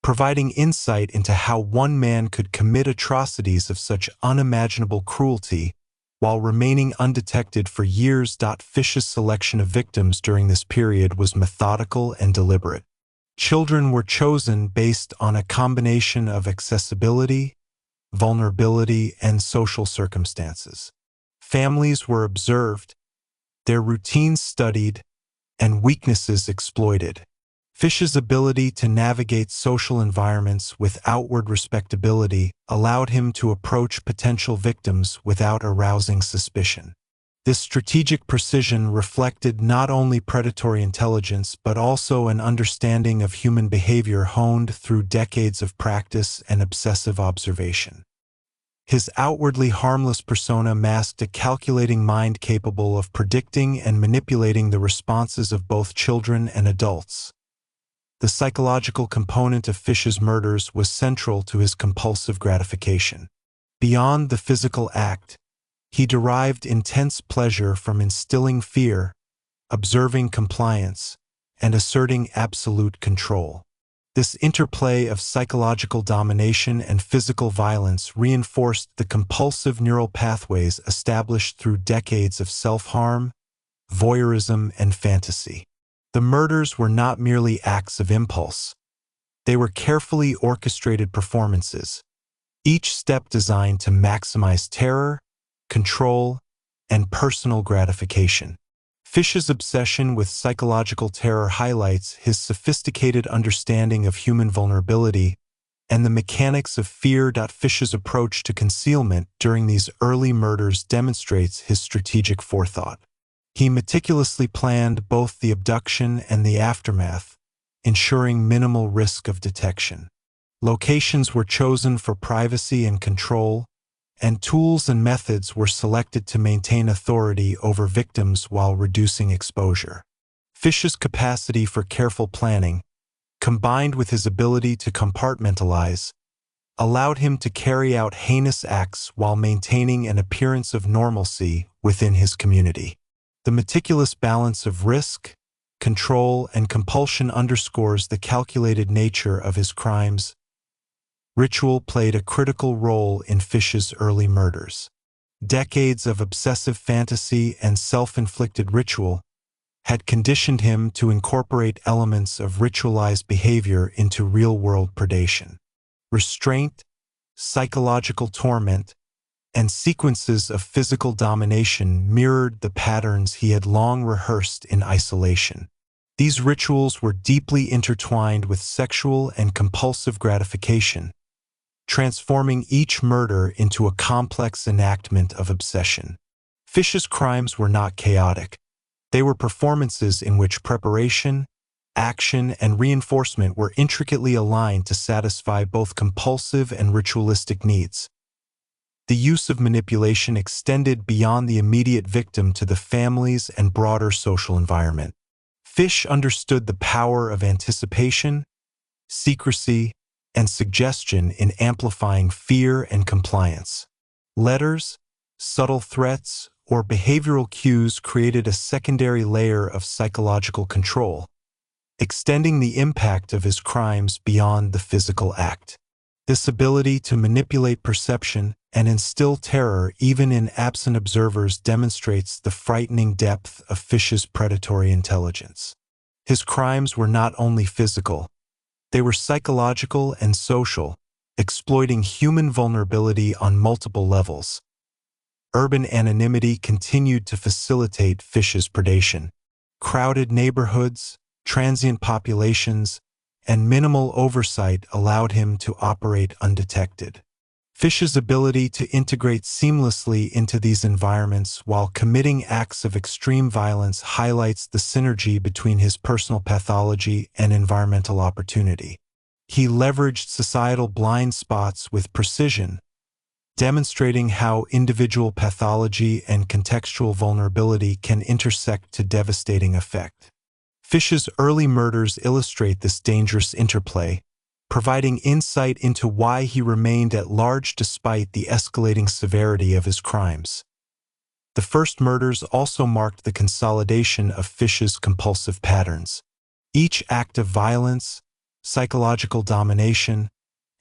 providing insight into how one man could commit atrocities of such unimaginable cruelty while remaining undetected for years. Fish's selection of victims during this period was methodical and deliberate. Children were chosen based on a combination of accessibility, vulnerability, and social circumstances. Families were observed, their routines studied, and weaknesses exploited. Fish's ability to navigate social environments with outward respectability allowed him to approach potential victims without arousing suspicion. This strategic precision reflected not only predatory intelligence but also an understanding of human behavior honed through decades of practice and obsessive observation. His outwardly harmless persona masked a calculating mind capable of predicting and manipulating the responses of both children and adults. The psychological component of Fish's murders was central to his compulsive gratification. Beyond the physical act, he derived intense pleasure from instilling fear, observing compliance, and asserting absolute control. This interplay of psychological domination and physical violence reinforced the compulsive neural pathways established through decades of self-harm, voyeurism, and fantasy. The murders were not merely acts of impulse. They were carefully orchestrated performances, each step designed to maximize terror, control, and personal gratification. Fish's obsession with psychological terror highlights his sophisticated understanding of human vulnerability and the mechanics of fear. Fish's approach to concealment during these early murders demonstrates his strategic forethought. He meticulously planned both the abduction and the aftermath, ensuring minimal risk of detection. Locations were chosen for privacy and control, and tools and methods were selected to maintain authority over victims while reducing exposure. Fish's capacity for careful planning, combined with his ability to compartmentalize, allowed him to carry out heinous acts while maintaining an appearance of normalcy within his community. The meticulous balance of risk, control, and compulsion underscores the calculated nature of his crimes. Ritual played a critical role in Fish's early murders. Decades of obsessive fantasy and self-inflicted ritual had conditioned him to incorporate elements of ritualized behavior into real-world predation. Restraint, psychological torment, and sequences of physical domination mirrored the patterns he had long rehearsed in isolation. These rituals were deeply intertwined with sexual and compulsive gratification, transforming each murder into a complex enactment of obsession. Fish's crimes were not chaotic. They were performances in which preparation, action, and reinforcement were intricately aligned to satisfy both compulsive and ritualistic needs. The use of manipulation extended beyond the immediate victim to the families and broader social environment. Fish understood the power of anticipation, secrecy, and suggestion in amplifying fear and compliance. Letters, subtle threats, or behavioral cues created a secondary layer of psychological control, extending the impact of his crimes beyond the physical act. This ability to manipulate perception and instill terror even in absent observers demonstrates the frightening depth of Fish's predatory intelligence. His crimes were not only physical, they were psychological and social, exploiting human vulnerability on multiple levels. Urban anonymity continued to facilitate Fish's predation. Crowded neighborhoods, transient populations, and minimal oversight allowed him to operate undetected. Fish's ability to integrate seamlessly into these environments while committing acts of extreme violence highlights the synergy between his personal pathology and environmental opportunity. He leveraged societal blind spots with precision, demonstrating how individual pathology and contextual vulnerability can intersect to devastating effect. Fish's early murders illustrate this dangerous interplay, providing insight into why he remained at large despite the escalating severity of his crimes. The first murders also marked the consolidation of Fish's compulsive patterns. Each act of violence, psychological domination,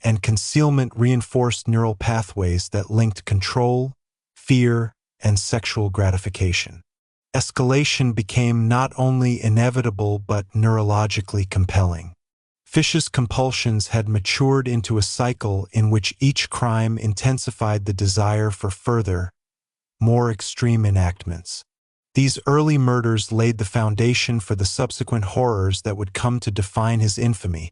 and concealment reinforced neural pathways that linked control, fear, and sexual gratification. Escalation became not only inevitable but neurologically compelling. Fish's compulsions had matured into a cycle in which each crime intensified the desire for further, more extreme enactments. These early murders laid the foundation for the subsequent horrors that would come to define his infamy,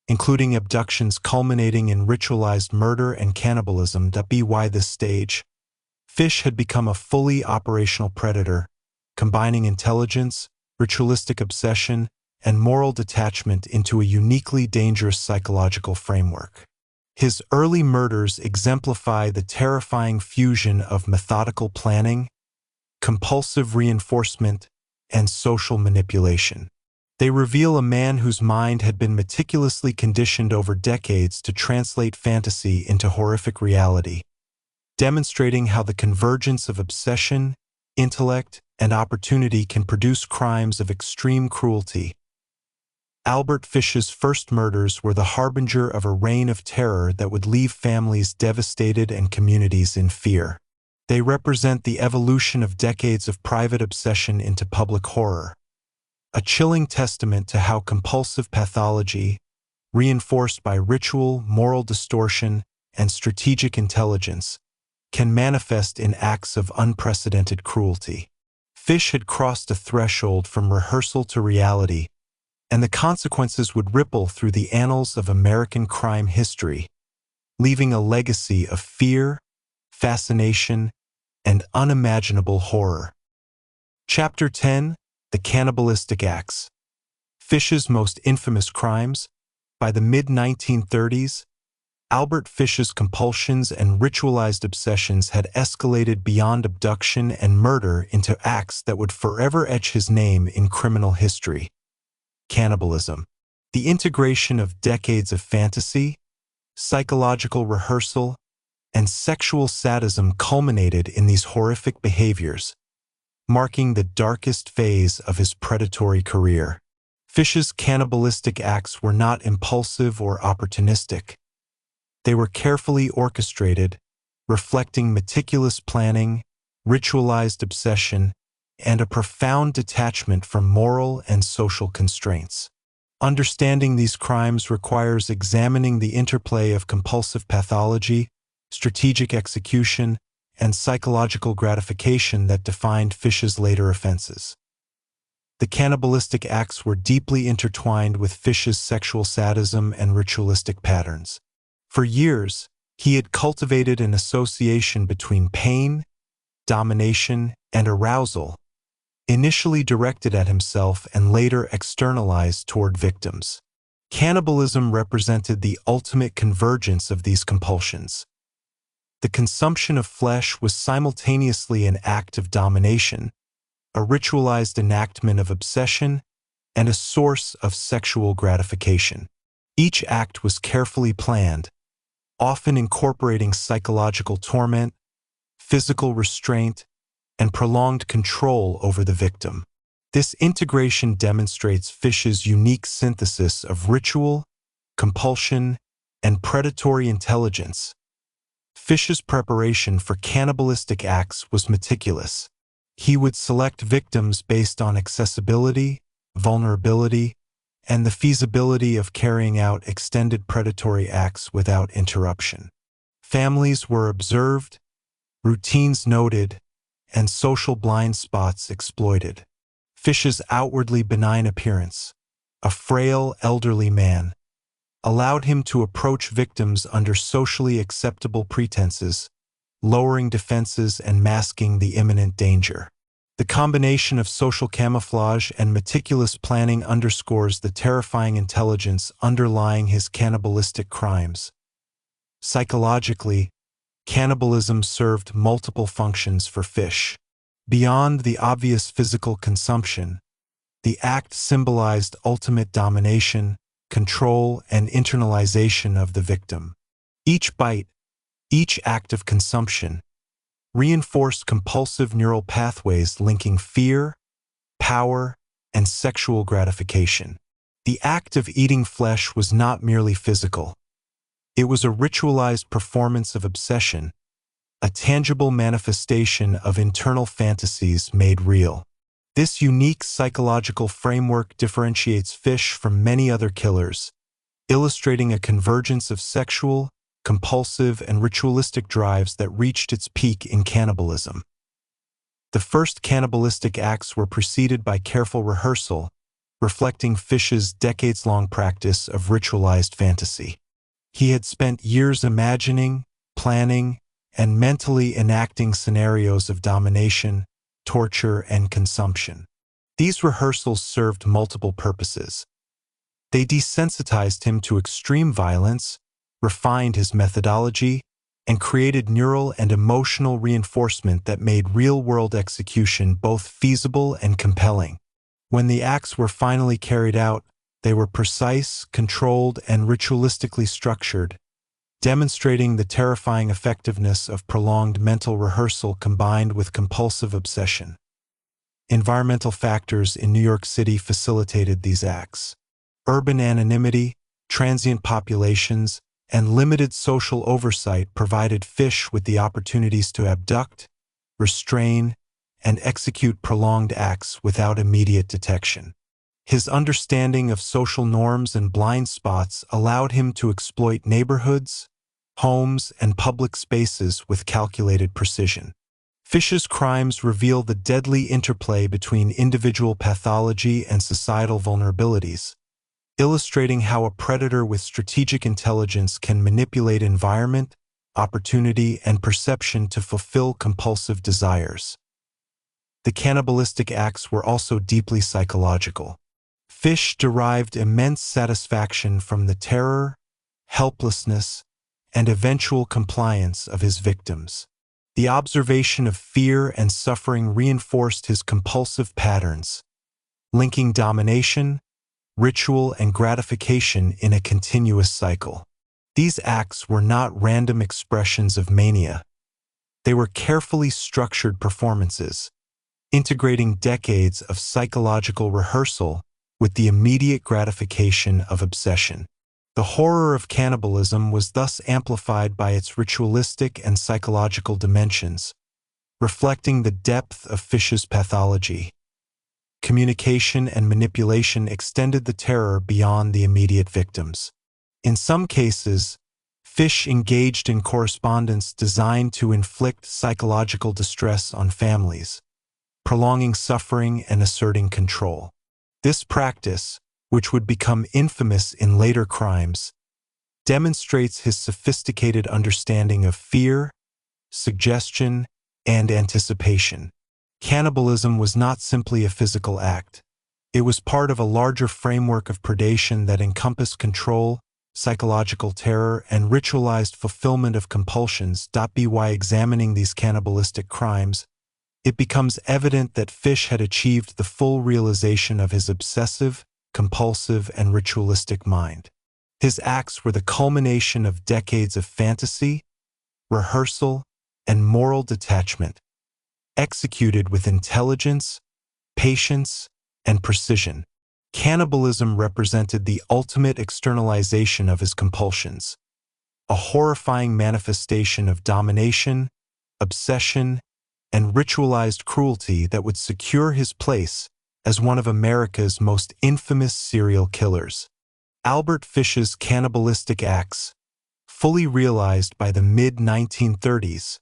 including abductions culminating in ritualized murder and cannibalism. By this stage, Fish had become a fully operational predator, combining intelligence, ritualistic obsession, and moral detachment into a uniquely dangerous psychological framework. His early murders exemplify the terrifying fusion of methodical planning, compulsive reinforcement, and social manipulation. They reveal a man whose mind had been meticulously conditioned over decades to translate fantasy into horrific reality, demonstrating how the convergence of obsession, intellect, and opportunity can produce crimes of extreme cruelty. Albert Fish's first murders were the harbinger of a reign of terror that would leave families devastated and communities in fear. They represent the evolution of decades of private obsession into public horror, a chilling testament to how compulsive pathology, reinforced by ritual, moral distortion, and strategic intelligence, can manifest in acts of unprecedented cruelty. Fish had crossed a threshold from rehearsal to reality, and the consequences would ripple through the annals of American crime history, leaving a legacy of fear, fascination, and unimaginable horror. Chapter 10: The Cannibalistic Acts. Fish's most infamous crimes. By the mid-1930s, Albert Fish's compulsions and ritualized obsessions had escalated beyond abduction and murder into acts that would forever etch his name in criminal history. Cannibalism. The integration of decades of fantasy, psychological rehearsal, and sexual sadism culminated in these horrific behaviors, marking the darkest phase of his predatory career. Fish's cannibalistic acts were not impulsive or opportunistic. They were carefully orchestrated, reflecting meticulous planning, ritualized obsession, and a profound detachment from moral and social constraints. Understanding these crimes requires examining the interplay of compulsive pathology, strategic execution, and psychological gratification that defined Fish's later offenses. The cannibalistic acts were deeply intertwined with Fish's sexual sadism and ritualistic patterns. For years, he had cultivated an association between pain, domination, and arousal, initially directed at himself and later externalized toward victims. Cannibalism represented the ultimate convergence of these compulsions. The consumption of flesh was simultaneously an act of domination, a ritualized enactment of obsession, and a source of sexual gratification. Each act was carefully planned, often incorporating psychological torment, physical restraint, and prolonged control over the victim. This integration demonstrates Fish's unique synthesis of ritual, compulsion, and predatory intelligence. Fish's preparation for cannibalistic acts was meticulous. He would select victims based on accessibility, vulnerability, and the feasibility of carrying out extended predatory acts without interruption. Families were observed, routines noted, and social blind spots exploited. Fish's outwardly benign appearance, a frail, elderly man, allowed him to approach victims under socially acceptable pretenses, lowering defenses and masking the imminent danger. The combination of social camouflage and meticulous planning underscores the terrifying intelligence underlying his cannibalistic crimes. Psychologically, cannibalism served multiple functions for Fish. Beyond the obvious physical consumption, the act symbolized ultimate domination, control, and internalization of the victim. Each bite, each act of consumption, reinforced compulsive neural pathways linking fear, power, and sexual gratification. The act of eating flesh was not merely physical. It was a ritualized performance of obsession, a tangible manifestation of internal fantasies made real. This unique psychological framework differentiates Fish from many other killers, illustrating a convergence of sexual, compulsive, and ritualistic drives that reached its peak in cannibalism. The first cannibalistic acts were preceded by careful rehearsal, reflecting Fish's decades-long practice of ritualized fantasy. He had spent years imagining, planning, and mentally enacting scenarios of domination, torture, and consumption. These rehearsals served multiple purposes. They desensitized him to extreme violence, refined his methodology, and created neural and emotional reinforcement that made real-world execution both feasible and compelling. When the acts were finally carried out, they were precise, controlled, and ritualistically structured, demonstrating the terrifying effectiveness of prolonged mental rehearsal combined with compulsive obsession. Environmental factors in New York City facilitated these acts. Urban anonymity, transient populations, and limited social oversight provided Fish with the opportunities to abduct, restrain, and execute prolonged acts without immediate detection. His understanding of social norms and blind spots allowed him to exploit neighborhoods, homes, and public spaces with calculated precision. Fish's crimes reveal the deadly interplay between individual pathology and societal vulnerabilities, illustrating how a predator with strategic intelligence can manipulate environment, opportunity, and perception to fulfill compulsive desires. The cannibalistic acts were also deeply psychological. Fish derived immense satisfaction from the terror, helplessness, and eventual compliance of his victims. The observation of fear and suffering reinforced his compulsive patterns, linking domination, ritual, and gratification in a continuous cycle. These acts were not random expressions of mania. They were carefully structured performances, integrating decades of psychological rehearsal with the immediate gratification of obsession. The horror of cannibalism was thus amplified by its ritualistic and psychological dimensions, reflecting the depth of Fish's pathology. Communication and manipulation extended the terror beyond the immediate victims. In some cases, Fish engaged in correspondence designed to inflict psychological distress on families, prolonging suffering and asserting control. This practice, which would become infamous in later crimes, demonstrates his sophisticated understanding of fear, suggestion, and anticipation. Cannibalism was not simply a physical act. It was part of a larger framework of predation that encompassed control, psychological terror, and ritualized fulfillment of compulsions. By examining these cannibalistic crimes, it becomes evident that Fish had achieved the full realization of his obsessive, compulsive, and ritualistic mind. His acts were the culmination of decades of fantasy, rehearsal, and moral detachment, executed with intelligence, patience, and precision. Cannibalism represented the ultimate externalization of his compulsions, a horrifying manifestation of domination, obsession, and ritualized cruelty that would secure his place as one of America's most infamous serial killers. Albert Fish's cannibalistic acts, fully realized by the mid-1930s,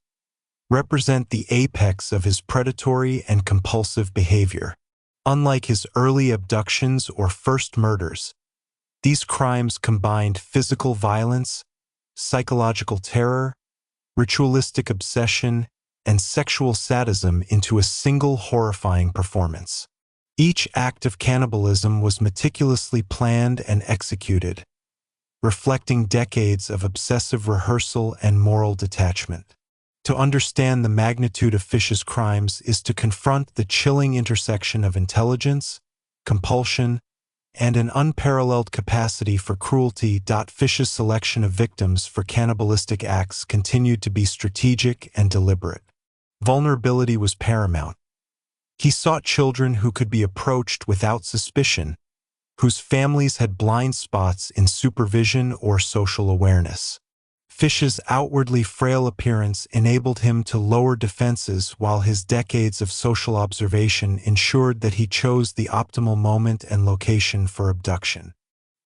represent the apex of his predatory and compulsive behavior. Unlike his early abductions or first murders, these crimes combined physical violence, psychological terror, ritualistic obsession, and sexual sadism into a single horrifying performance. Each act of cannibalism was meticulously planned and executed, reflecting decades of obsessive rehearsal and moral detachment. To understand the magnitude of Fish's crimes is to confront the chilling intersection of intelligence, compulsion, and an unparalleled capacity for cruelty. Fish's selection of victims for cannibalistic acts continued to be strategic and deliberate. Vulnerability was paramount. He sought children who could be approached without suspicion, whose families had blind spots in supervision or social awareness. Fish's outwardly frail appearance enabled him to lower defenses, while his decades of social observation ensured that he chose the optimal moment and location for abduction.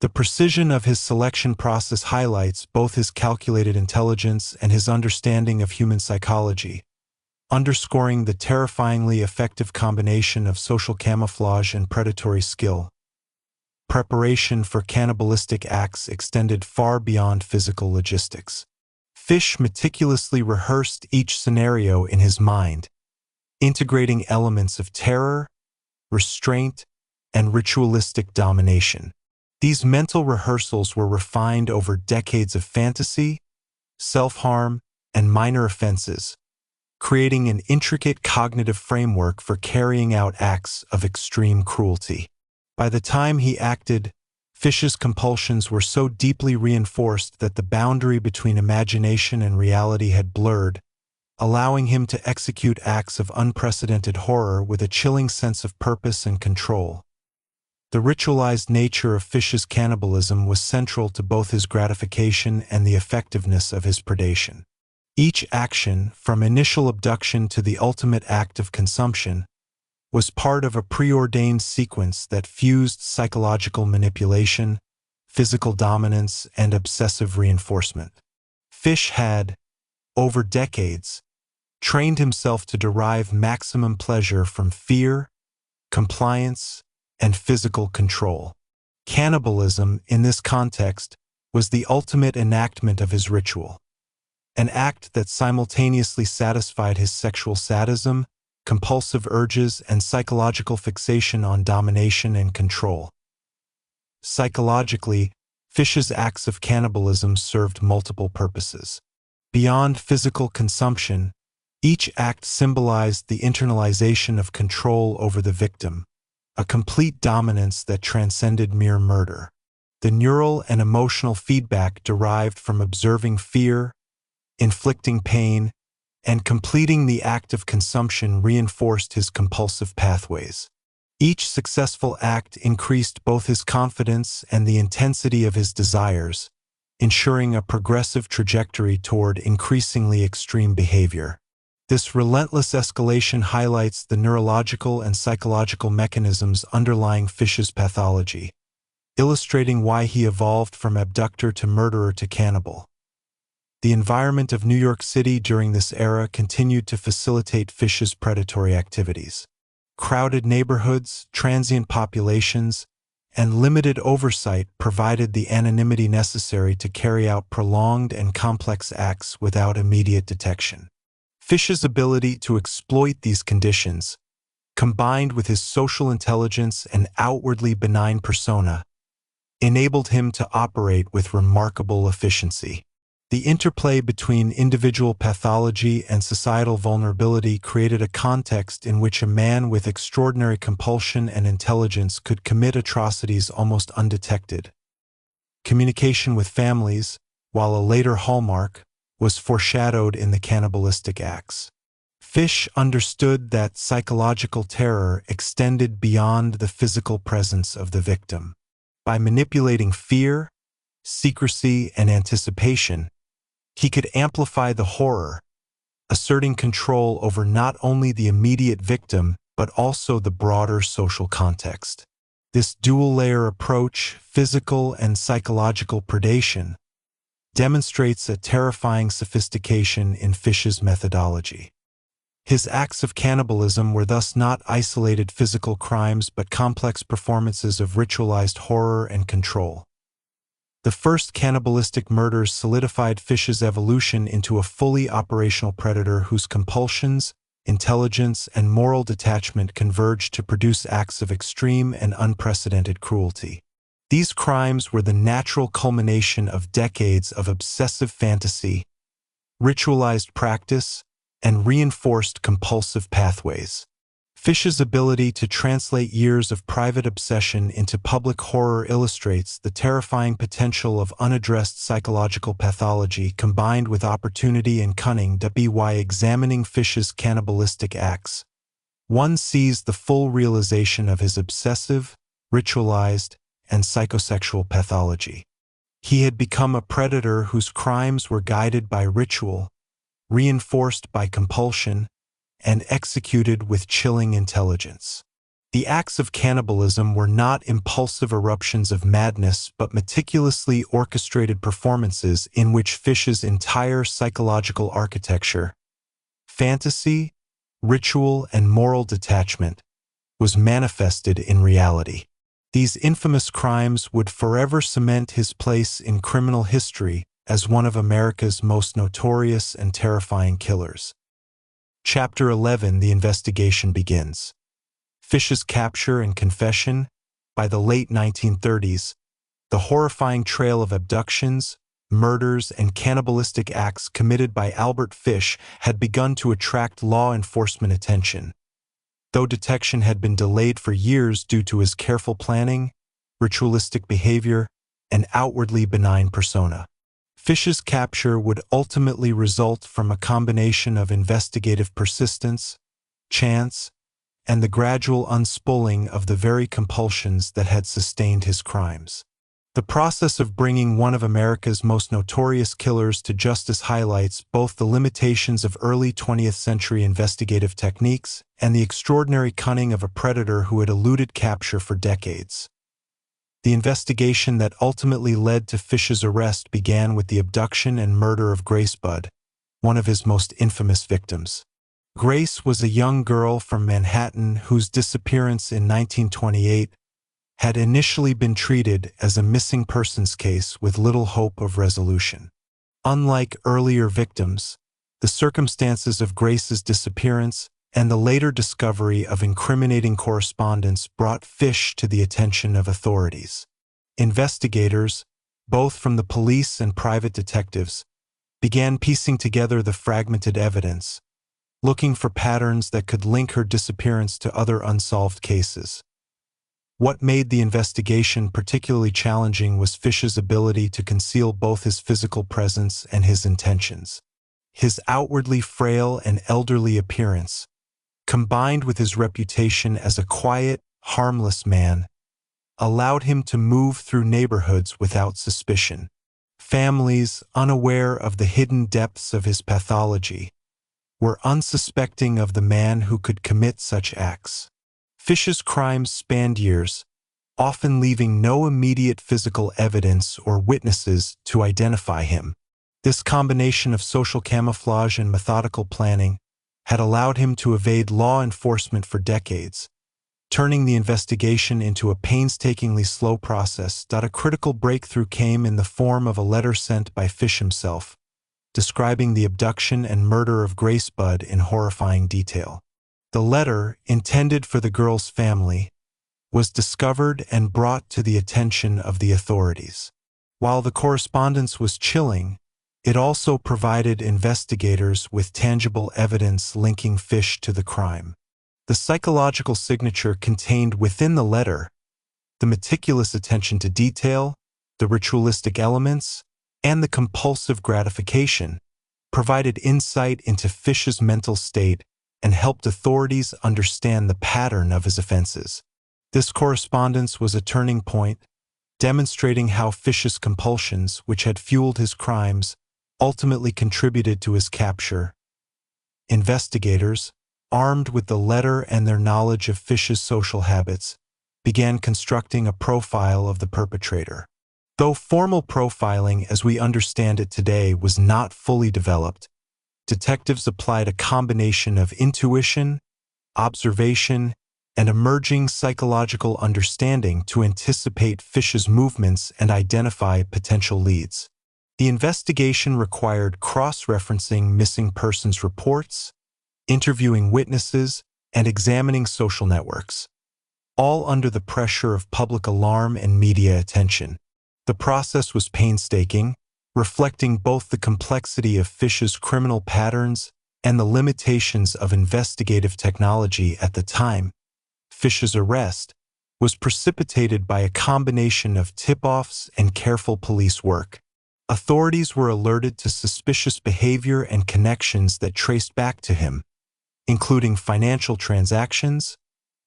The precision of his selection process highlights both his calculated intelligence and his understanding of human psychology, underscoring the terrifyingly effective combination of social camouflage and predatory skill. Preparation for cannibalistic acts extended far beyond physical logistics. Fish meticulously rehearsed each scenario in his mind, integrating elements of terror, restraint, and ritualistic domination. These mental rehearsals were refined over decades of fantasy, self-harm, and minor offenses, creating an intricate cognitive framework for carrying out acts of extreme cruelty. By the time he acted, Fish's compulsions were so deeply reinforced that the boundary between imagination and reality had blurred, allowing him to execute acts of unprecedented horror with a chilling sense of purpose and control. The ritualized nature of Fish's cannibalism was central to both his gratification and the effectiveness of his predation. Each action, from initial abduction to the ultimate act of consumption, was part of a preordained sequence that fused psychological manipulation, physical dominance, and obsessive reinforcement. Fish had, over decades, trained himself to derive maximum pleasure from fear, compliance, and physical control. Cannibalism, in this context, was the ultimate enactment of his ritual, an act that simultaneously satisfied his sexual sadism, compulsive urges, and psychological fixation on domination and control. Psychologically, Fish's acts of cannibalism served multiple purposes. Beyond physical consumption, each act symbolized the internalization of control over the victim, a complete dominance that transcended mere murder. The neural and emotional feedback derived from observing fear, inflicting pain, and completing the act of consumption reinforced his compulsive pathways. Each successful act increased both his confidence and the intensity of his desires, ensuring a progressive trajectory toward increasingly extreme behavior. This relentless escalation highlights the neurological and psychological mechanisms underlying Fish's pathology, illustrating why he evolved from abductor to murderer to cannibal. The environment of New York City during this era continued to facilitate Fish's predatory activities. Crowded neighborhoods, transient populations, and limited oversight provided the anonymity necessary to carry out prolonged and complex acts without immediate detection. Fish's ability to exploit these conditions, combined with his social intelligence and outwardly benign persona, enabled him to operate with remarkable efficiency. The interplay between individual pathology and societal vulnerability created a context in which a man with extraordinary compulsion and intelligence could commit atrocities almost undetected. Communication with families, while a later hallmark, was foreshadowed in the cannibalistic acts. Fish understood that psychological terror extended beyond the physical presence of the victim. By manipulating fear, secrecy, and anticipation, he could amplify the horror, asserting control over not only the immediate victim but also the broader social context. This dual-layer approach, physical and psychological predation, demonstrates a terrifying sophistication in Fish's methodology. His acts of cannibalism were thus not isolated physical crimes but complex performances of ritualized horror and control. The first cannibalistic murders solidified Fish's evolution into a fully operational predator whose compulsions, intelligence, and moral detachment converged to produce acts of extreme and unprecedented cruelty. These crimes were the natural culmination of decades of obsessive fantasy, ritualized practice, and reinforced compulsive pathways. Fish's ability to translate years of private obsession into public horror illustrates the terrifying potential of unaddressed psychological pathology combined with opportunity and cunning. By examining Fish's cannibalistic acts, one sees the full realization of his obsessive, ritualized, and psychosexual pathology. He had become a predator whose crimes were guided by ritual, reinforced by compulsion, and executed with chilling intelligence. The acts of cannibalism were not impulsive eruptions of madness but meticulously orchestrated performances in which Fish's entire psychological architecture, fantasy, ritual, and moral detachment, was manifested in reality. These infamous crimes would forever cement his place in criminal history as one of America's most notorious and terrifying killers. Chapter 11: The investigation begins. Fish's capture and confession. By the late 1930s, the horrifying trail of abductions, murders, and cannibalistic acts committed by Albert Fish had begun to attract law enforcement attention, though detection had been delayed for years due to his careful planning, ritualistic behavior, and outwardly benign persona. Fish's capture would ultimately result from a combination of investigative persistence, chance, and the gradual unspooling of the very compulsions that had sustained his crimes. The process of bringing one of America's most notorious killers to justice highlights both the limitations of early 20th century investigative techniques and the extraordinary cunning of a predator who had eluded capture for decades. The investigation that ultimately led to Fish's arrest began with the abduction and murder of Grace Budd, one of his most infamous victims. Grace was a young girl from Manhattan whose disappearance in 1928 had initially been treated as a missing persons case with little hope of resolution. Unlike earlier victims, the circumstances of Grace's disappearance and the later discovery of incriminating correspondence brought Fish to the attention of authorities. Investigators, both from the police and private detectives, began piecing together the fragmented evidence, looking for patterns that could link her disappearance to other unsolved cases. What made the investigation particularly challenging was Fish's ability to conceal both his physical presence and his intentions. His outwardly frail and elderly appearance, combined with his reputation as a quiet, harmless man, allowed him to move through neighborhoods without suspicion. Families, unaware of the hidden depths of his pathology, were unsuspecting of the man who could commit such acts. Fish's crimes spanned years, often leaving no immediate physical evidence or witnesses to identify him. This combination of social camouflage and methodical planning had allowed him to evade law enforcement for decades, turning the investigation into a painstakingly slow process. A critical breakthrough came in the form of a letter sent by Fish himself, describing the abduction and murder of Grace Budd in horrifying detail. The letter, intended for the girl's family, was discovered and brought to the attention of the authorities. While the correspondence was chilling, it also provided investigators with tangible evidence linking Fish to the crime. The psychological signature contained within the letter, the meticulous attention to detail, the ritualistic elements, and the compulsive gratification, provided insight into Fish's mental state and helped authorities understand the pattern of his offenses. This correspondence was a turning point, demonstrating how Fish's compulsions, which had fueled his crimes, ultimately contributed to his capture. Investigators, armed with the letter and their knowledge of Fish's social habits, began constructing a profile of the perpetrator. Though formal profiling as we understand it today was not fully developed, detectives applied a combination of intuition, observation, and emerging psychological understanding to anticipate Fish's movements and identify potential leads. The investigation required cross-referencing missing persons reports, interviewing witnesses, and examining social networks, all under the pressure of public alarm and media attention. The process was painstaking, reflecting both the complexity of Fish's criminal patterns and the limitations of investigative technology at the time. Fish's arrest was precipitated by a combination of tip-offs and careful police work. Authorities were alerted to suspicious behavior and connections that traced back to him, including financial transactions,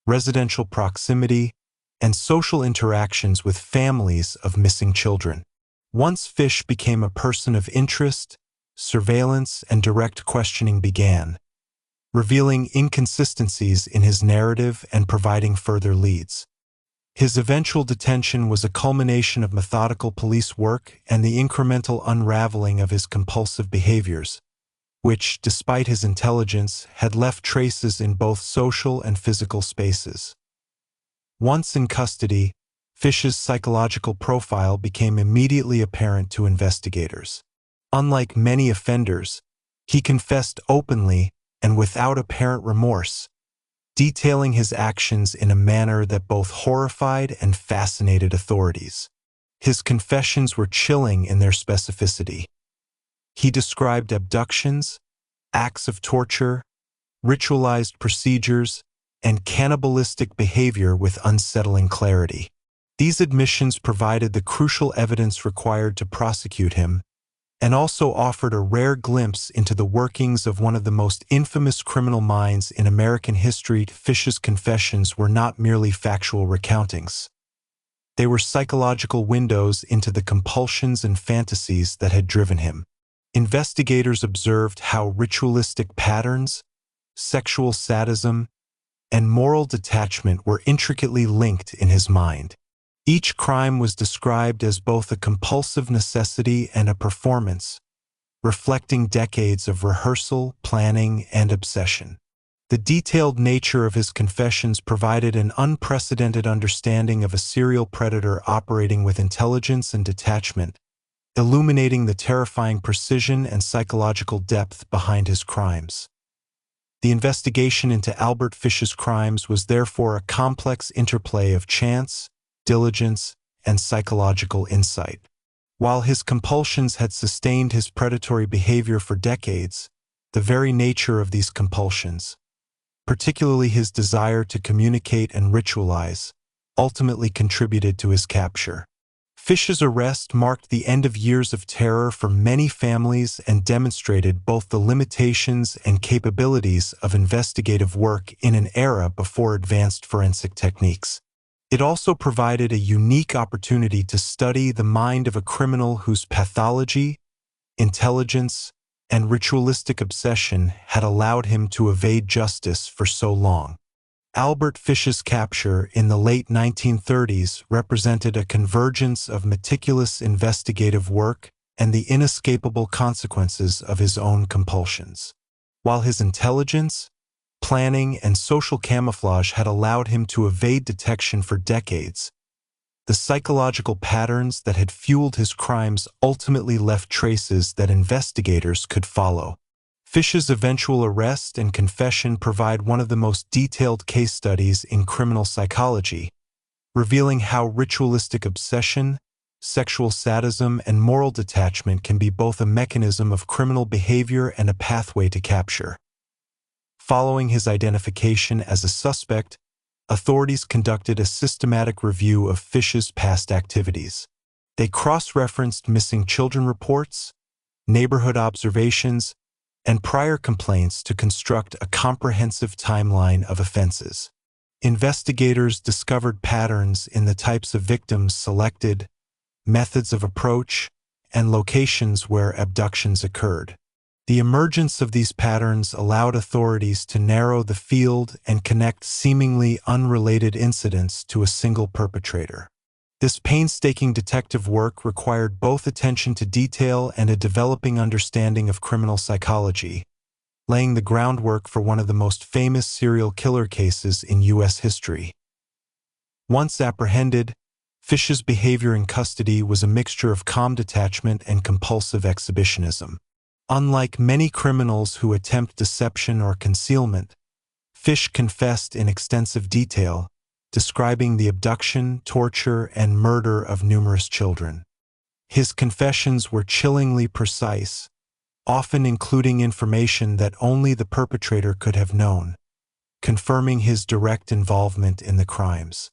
residential proximity, and social interactions with families of missing children. Once Fish became a person of interest, surveillance and direct questioning began, revealing inconsistencies in his narrative and providing further leads. His eventual detention was a culmination of methodical police work and the incremental unraveling of his compulsive behaviors, which, despite his intelligence, had left traces in both social and physical spaces. Once in custody, Fish's psychological profile became immediately apparent to investigators. Unlike many offenders, he confessed openly and without apparent remorse, detailing his actions in a manner that both horrified and fascinated authorities. His confessions were chilling in their specificity. He described abductions, acts of torture, ritualized procedures, and cannibalistic behavior with unsettling clarity. These admissions provided the crucial evidence required to prosecute him, and also offered a rare glimpse into the workings of one of the most infamous criminal minds in American history. Fish's confessions were not merely factual recountings. They were psychological windows into the compulsions and fantasies that had driven him. Investigators observed how ritualistic patterns, sexual sadism, and moral detachment were intricately linked in his mind. Each crime was described as both a compulsive necessity and a performance, reflecting decades of rehearsal, planning, and obsession. The detailed nature of his confessions provided an unprecedented understanding of a serial predator operating with intelligence and detachment, illuminating the terrifying precision and psychological depth behind his crimes. The investigation into Albert Fish's crimes was therefore a complex interplay of chance, diligence, and psychological insight. While his compulsions had sustained his predatory behavior for decades, the very nature of these compulsions, particularly his desire to communicate and ritualize, ultimately contributed to his capture. Fish's arrest marked the end of years of terror for many families and demonstrated both the limitations and capabilities of investigative work in an era before advanced forensic techniques. It also provided a unique opportunity to study the mind of a criminal whose pathology, intelligence, and ritualistic obsession had allowed him to evade justice for so long. Albert Fish's capture in the late 1930s represented a convergence of meticulous investigative work and the inescapable consequences of his own compulsions. While his intelligence, planning, and social camouflage had allowed him to evade detection for decades, the psychological patterns that had fueled his crimes ultimately left traces that investigators could follow. Fish's eventual arrest and confession provide one of the most detailed case studies in criminal psychology, revealing how ritualistic obsession, sexual sadism, and moral detachment can be both a mechanism of criminal behavior and a pathway to capture. Following his identification as a suspect, authorities conducted a systematic review of Fish's past activities. They cross-referenced missing children reports, neighborhood observations, and prior complaints to construct a comprehensive timeline of offenses. Investigators discovered patterns in the types of victims selected, methods of approach, and locations where abductions occurred. The emergence of these patterns allowed authorities to narrow the field and connect seemingly unrelated incidents to a single perpetrator. This painstaking detective work required both attention to detail and a developing understanding of criminal psychology, laying the groundwork for one of the most famous serial killer cases in U.S. history. Once apprehended, Fish's behavior in custody was a mixture of calm detachment and compulsive exhibitionism. Unlike many criminals who attempt deception or concealment, Fish confessed in extensive detail, describing the abduction, torture, and murder of numerous children. His confessions were chillingly precise, often including information that only the perpetrator could have known, confirming his direct involvement in the crimes.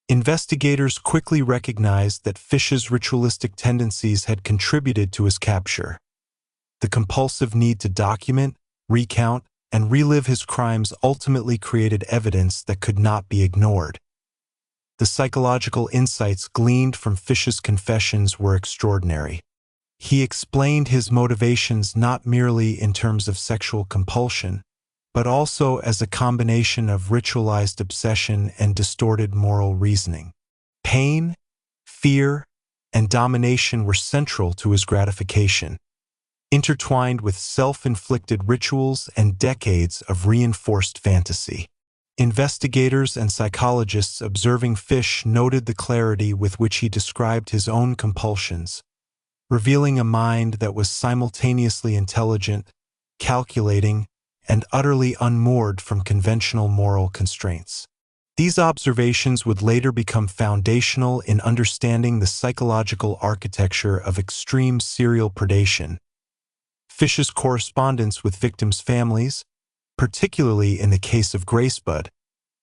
Investigators quickly recognized that Fish's ritualistic tendencies had contributed to his capture. The compulsive need to document, recount, and relive his crimes ultimately created evidence that could not be ignored. The psychological insights gleaned from Fish's confessions were extraordinary. He explained his motivations not merely in terms of sexual compulsion, but also as a combination of ritualized obsession and distorted moral reasoning. Pain, fear, and domination were central to his gratification, intertwined with self-inflicted rituals and decades of reinforced fantasy. Investigators and psychologists observing Fish noted the clarity with which he described his own compulsions, revealing a mind that was simultaneously intelligent, calculating, and utterly unmoored from conventional moral constraints. These observations would later become foundational in understanding the psychological architecture of extreme serial predation. Fish's correspondence with victims' families, particularly in the case of Gracebud,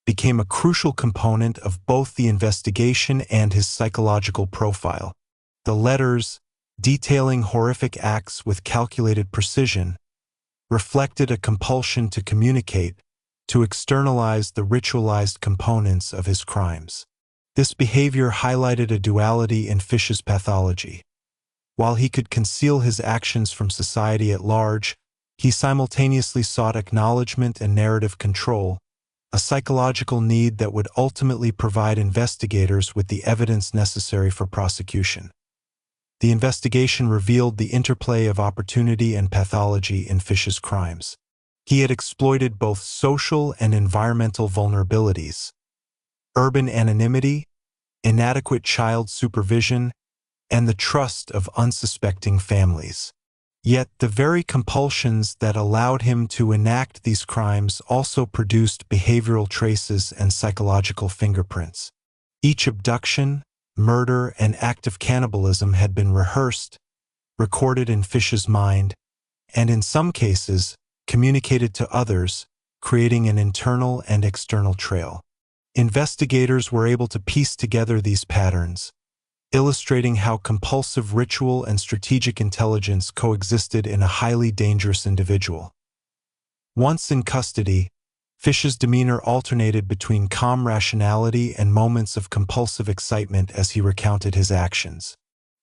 became a crucial component of both the investigation and his psychological profile. The letters, detailing horrific acts with calculated precision, reflected a compulsion to communicate, to externalize the ritualized components of his crimes. This behavior highlighted a duality in Fish's pathology. While he could conceal his actions from society at large, he simultaneously sought acknowledgement and narrative control, a psychological need that would ultimately provide investigators with the evidence necessary for prosecution. The investigation revealed the interplay of opportunity and pathology in Fish's crimes. He had exploited both social and environmental vulnerabilities, urban anonymity, inadequate child supervision, and the trust of unsuspecting families. Yet the very compulsions that allowed him to enact these crimes also produced behavioral traces and psychological fingerprints. Each abduction, murder, and act of cannibalism had been rehearsed, recorded in Fish's mind, and in some cases, communicated to others, creating an internal and external trail. Investigators were able to piece together these patterns, illustrating how compulsive ritual and strategic intelligence coexisted in a highly dangerous individual. Once in custody, Fish's demeanor alternated between calm rationality and moments of compulsive excitement as he recounted his actions.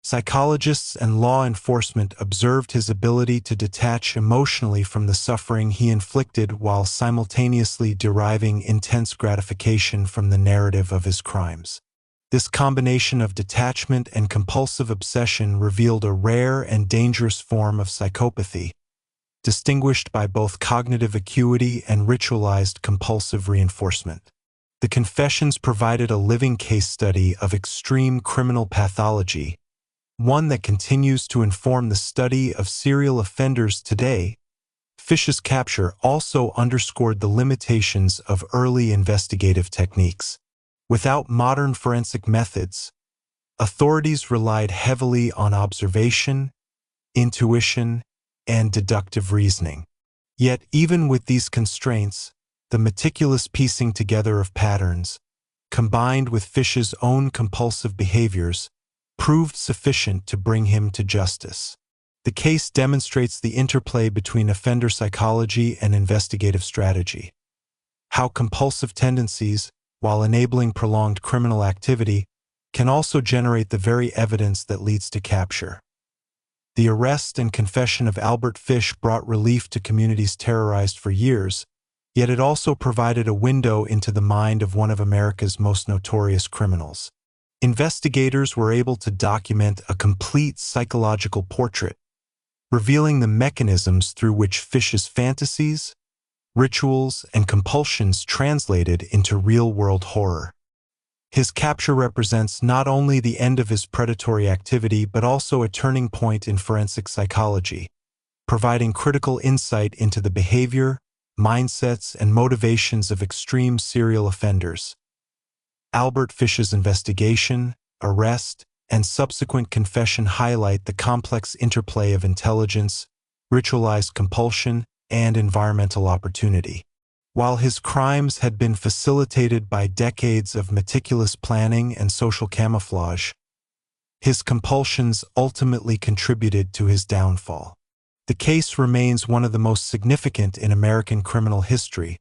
Psychologists and law enforcement observed his ability to detach emotionally from the suffering he inflicted while simultaneously deriving intense gratification from the narrative of his crimes. This combination of detachment and compulsive obsession revealed a rare and dangerous form of psychopathy, distinguished by both cognitive acuity and ritualized compulsive reinforcement. The confessions provided a living case study of extreme criminal pathology, one that continues to inform the study of serial offenders today. Fish's capture also underscored the limitations of early investigative techniques. Without modern forensic methods, authorities relied heavily on observation, intuition, and deductive reasoning. Yet, even with these constraints, the meticulous piecing together of patterns, combined with Fish's own compulsive behaviors, proved sufficient to bring him to justice. The case demonstrates the interplay between offender psychology and investigative strategy. How compulsive tendencies, while enabling prolonged criminal activity, can also generate the very evidence that leads to capture. The arrest and confession of Albert Fish brought relief to communities terrorized for years, yet it also provided a window into the mind of one of America's most notorious criminals. Investigators were able to document a complete psychological portrait, revealing the mechanisms through which Fish's fantasies, rituals, and compulsions translated into real-world horror. His capture represents not only the end of his predatory activity but also a turning point in forensic psychology, providing critical insight into the behavior, mindsets, and motivations of extreme serial offenders. Albert Fish's investigation, arrest, and subsequent confession highlight the complex interplay of intelligence, ritualized compulsion, and environmental opportunity. While his crimes had been facilitated by decades of meticulous planning and social camouflage, his compulsions ultimately contributed to his downfall. The case remains one of the most significant in American criminal history,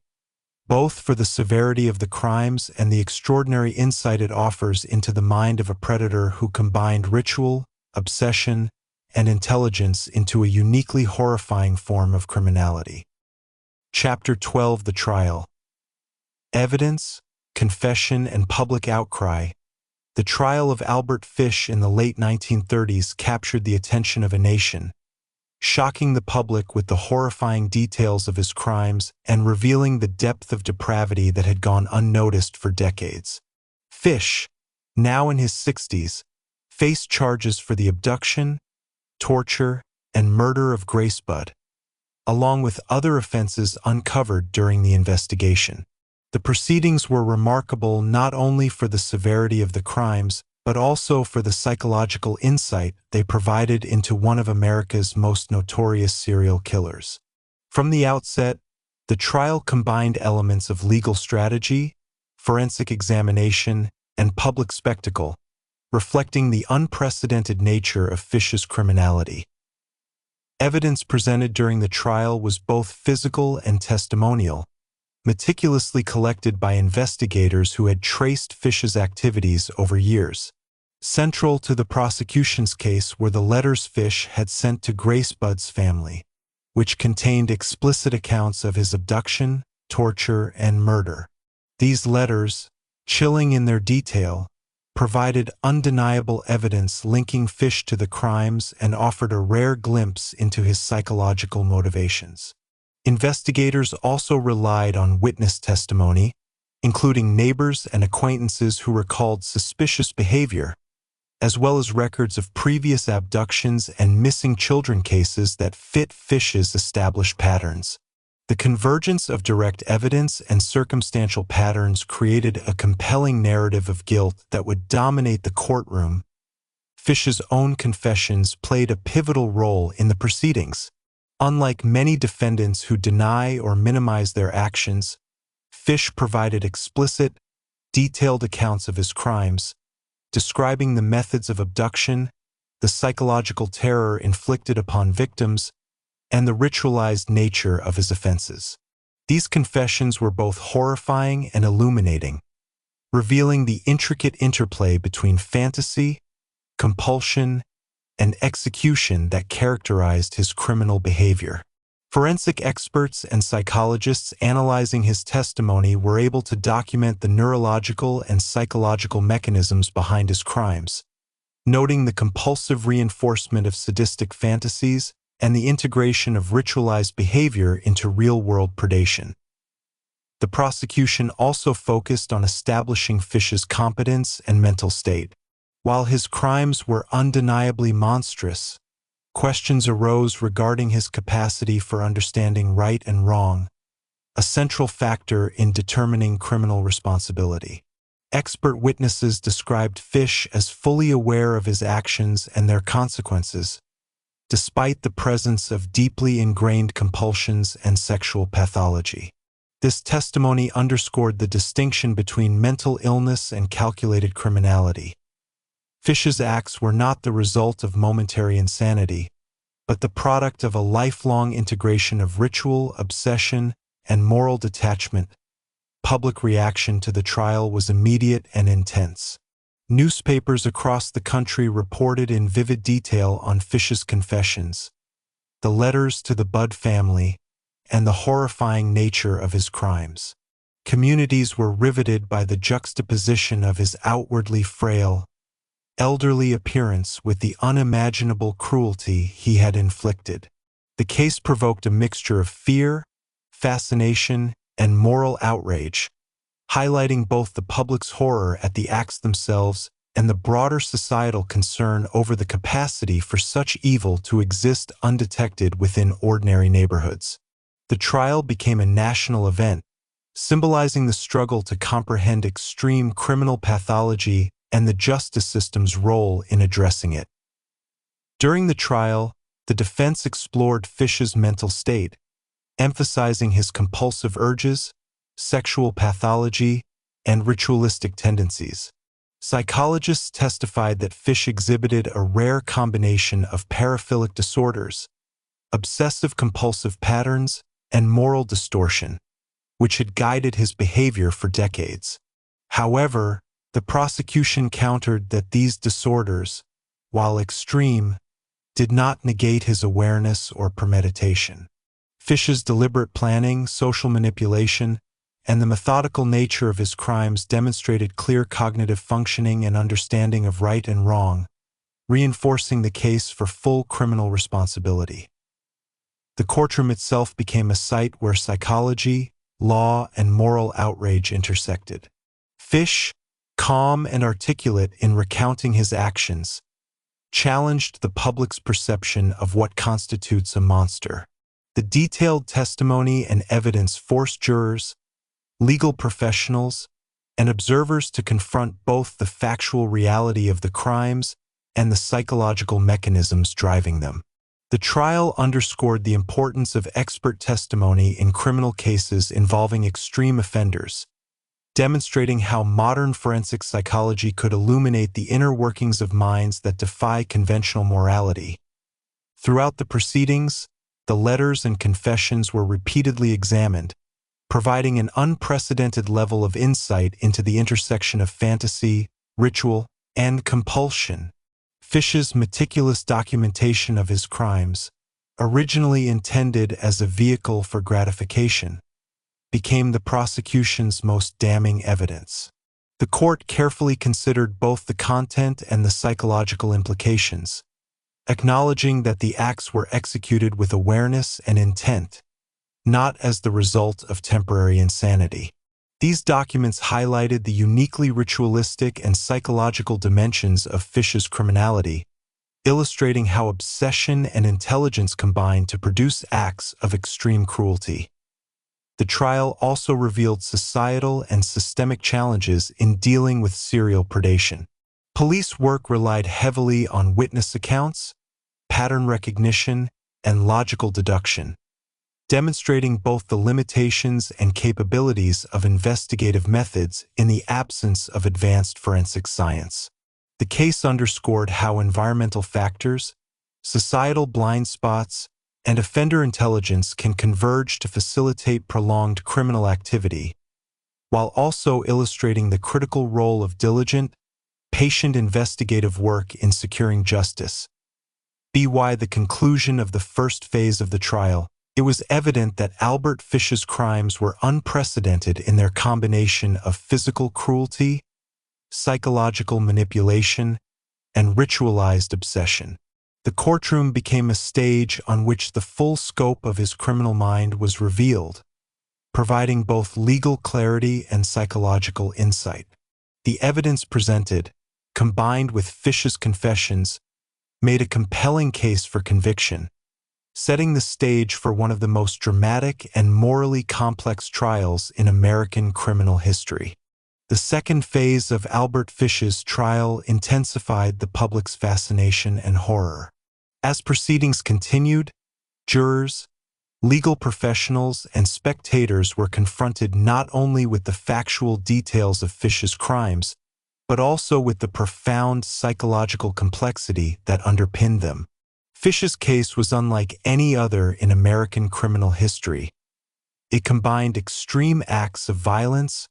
both for the severity of the crimes and the extraordinary insight it offers into the mind of a predator who combined ritual, obsession, and intelligence into a uniquely horrifying form of criminality. Chapter 12: The Trial. Evidence, confession, and public outcry. The trial of Albert Fish in the late 1930s captured the attention of a nation, shocking the public with the horrifying details of his crimes and revealing the depth of depravity that had gone unnoticed for decades. Fish, now in his 60s, faced charges for the abduction, torture, and murder of Gracebud, along with other offenses uncovered during the investigation. The proceedings were remarkable not only for the severity of the crimes, but also for the psychological insight they provided into one of America's most notorious serial killers. From the outset, the trial combined elements of legal strategy, forensic examination, and public spectacle, reflecting the unprecedented nature of Fish's criminality. Evidence presented during the trial was both physical and testimonial, meticulously collected by investigators who had traced Fish's activities over years. Central to the prosecution's case were the letters Fish had sent to Grace Budd's family, which contained explicit accounts of his abduction, torture, and murder. These letters, chilling in their detail, provided undeniable evidence linking Fish to the crimes and offered a rare glimpse into his psychological motivations. Investigators also relied on witness testimony, including neighbors and acquaintances who recalled suspicious behavior, as well as records of previous abductions and missing children cases that fit Fish's established patterns. The convergence of direct evidence and circumstantial patterns created a compelling narrative of guilt that would dominate the courtroom. Fish's own confessions played a pivotal role in the proceedings. Unlike many defendants who deny or minimize their actions, Fish provided explicit, detailed accounts of his crimes, describing the methods of abduction, the psychological terror inflicted upon victims, and the ritualized nature of his offenses. These confessions were both horrifying and illuminating, revealing the intricate interplay between fantasy, compulsion, and execution that characterized his criminal behavior. Forensic experts and psychologists analyzing his testimony were able to document the neurological and psychological mechanisms behind his crimes, noting the compulsive reinforcement of sadistic fantasies and the integration of ritualized behavior into real-world predation. The prosecution also focused on establishing Fish's competence and mental state. While his crimes were undeniably monstrous, questions arose regarding his capacity for understanding right and wrong, a central factor in determining criminal responsibility. Expert witnesses described Fish as fully aware of his actions and their consequences, despite the presence of deeply ingrained compulsions and sexual pathology. This testimony underscored the distinction between mental illness and calculated criminality. Fish's acts were not the result of momentary insanity, but the product of a lifelong integration of ritual, obsession, and moral detachment. Public reaction to the trial was immediate and intense. Newspapers across the country reported in vivid detail on Fish's confessions, the letters to the Budd family, and the horrifying nature of his crimes. Communities were riveted by the juxtaposition of his outwardly frail, elderly appearance with the unimaginable cruelty he had inflicted. The case provoked a mixture of fear, fascination, and moral outrage, highlighting both the public's horror at the acts themselves and the broader societal concern over the capacity for such evil to exist undetected within ordinary neighborhoods. The trial became a national event, symbolizing the struggle to comprehend extreme criminal pathology and the justice system's role in addressing it. During the trial, the defense explored Fish's mental state, emphasizing his compulsive urges, sexual pathology, and ritualistic tendencies. Psychologists testified that Fish exhibited a rare combination of paraphilic disorders, obsessive-compulsive patterns, and moral distortion, which had guided his behavior for decades. However, the prosecution countered that these disorders, while extreme, did not negate his awareness or premeditation. Fish's deliberate planning, social manipulation, and the methodical nature of his crimes demonstrated clear cognitive functioning and understanding of right and wrong, reinforcing the case for full criminal responsibility. The courtroom itself became a site where psychology, law, and moral outrage intersected. Fish, calm and articulate in recounting his actions, challenged the public's perception of what constitutes a monster. The detailed testimony and evidence forced jurors, legal professionals, and observers to confront both the factual reality of the crimes and the psychological mechanisms driving them. The trial underscored the importance of expert testimony in criminal cases involving extreme offenders, demonstrating how modern forensic psychology could illuminate the inner workings of minds that defy conventional morality. Throughout the proceedings, the letters and confessions were repeatedly examined, providing an unprecedented level of insight into the intersection of fantasy, ritual, and compulsion. Fish's meticulous documentation of his crimes, originally intended as a vehicle for gratification, became the prosecution's most damning evidence. The court carefully considered both the content and the psychological implications, acknowledging that the acts were executed with awareness and intent, not as the result of temporary insanity. These documents highlighted the uniquely ritualistic and psychological dimensions of Fish's criminality, illustrating how obsession and intelligence combine to produce acts of extreme cruelty. The trial also revealed societal and systemic challenges in dealing with serial predation. Police work relied heavily on witness accounts, pattern recognition, and logical deduction, demonstrating both the limitations and capabilities of investigative methods in the absence of advanced forensic science. The case underscored how environmental factors, societal blind spots, and offender intelligence can converge to facilitate prolonged criminal activity, while also illustrating the critical role of diligent, patient investigative work in securing justice. By the conclusion of the first phase of the trial, it was evident that Albert Fish's crimes were unprecedented in their combination of physical cruelty, psychological manipulation, and ritualized obsession. The courtroom became a stage on which the full scope of his criminal mind was revealed, providing both legal clarity and psychological insight. The evidence presented, combined with Fish's confessions, made a compelling case for conviction, setting the stage for one of the most dramatic and morally complex trials in American criminal history. The second phase of Albert Fish's trial intensified the public's fascination and horror. As proceedings continued, jurors, legal professionals, and spectators were confronted not only with the factual details of Fish's crimes, but also with the profound psychological complexity that underpinned them. Fish's case was unlike any other in American criminal history. It combined extreme acts of violence,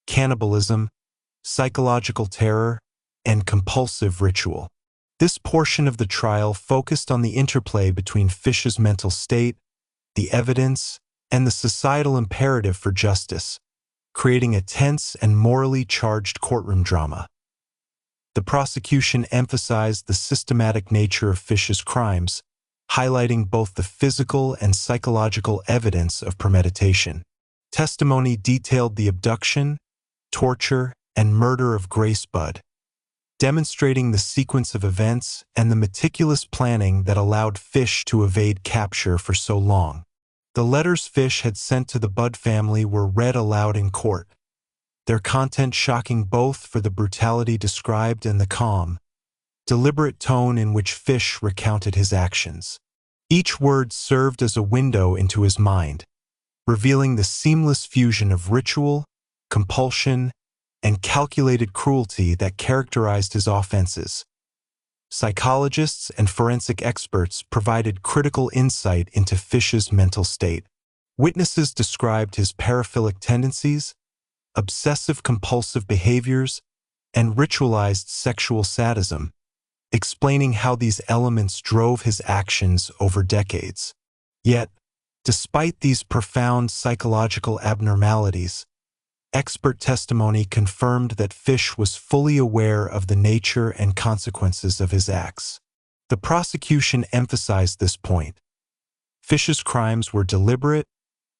cannibalism, psychological terror, and compulsive ritual. This portion of the trial focused on the interplay between Fish's mental state, the evidence, and the societal imperative for justice, creating a tense and morally charged courtroom drama. The prosecution emphasized the systematic nature of Fish's crimes, highlighting both the physical and psychological evidence of premeditation. Testimony detailed the abduction, torture, and murder of Grace Budd, demonstrating the sequence of events and the meticulous planning that allowed Fish to evade capture for so long. The letters Fish had sent to the Budd family were read aloud in court, their content shocking both for the brutality described and the calm, deliberate tone in which Fish recounted his actions. Each word served as a window into his mind, revealing the seamless fusion of ritual, compulsion, and calculated cruelty that characterized his offenses. Psychologists and forensic experts provided critical insight into Fish's mental state. Witnesses described his paraphilic tendencies, obsessive-compulsive behaviors, and ritualized sexual sadism, explaining how these elements drove his actions over decades. Yet, despite these profound psychological abnormalities, expert testimony confirmed that Fish was fully aware of the nature and consequences of his acts. The prosecution emphasized this point. Fish's crimes were deliberate,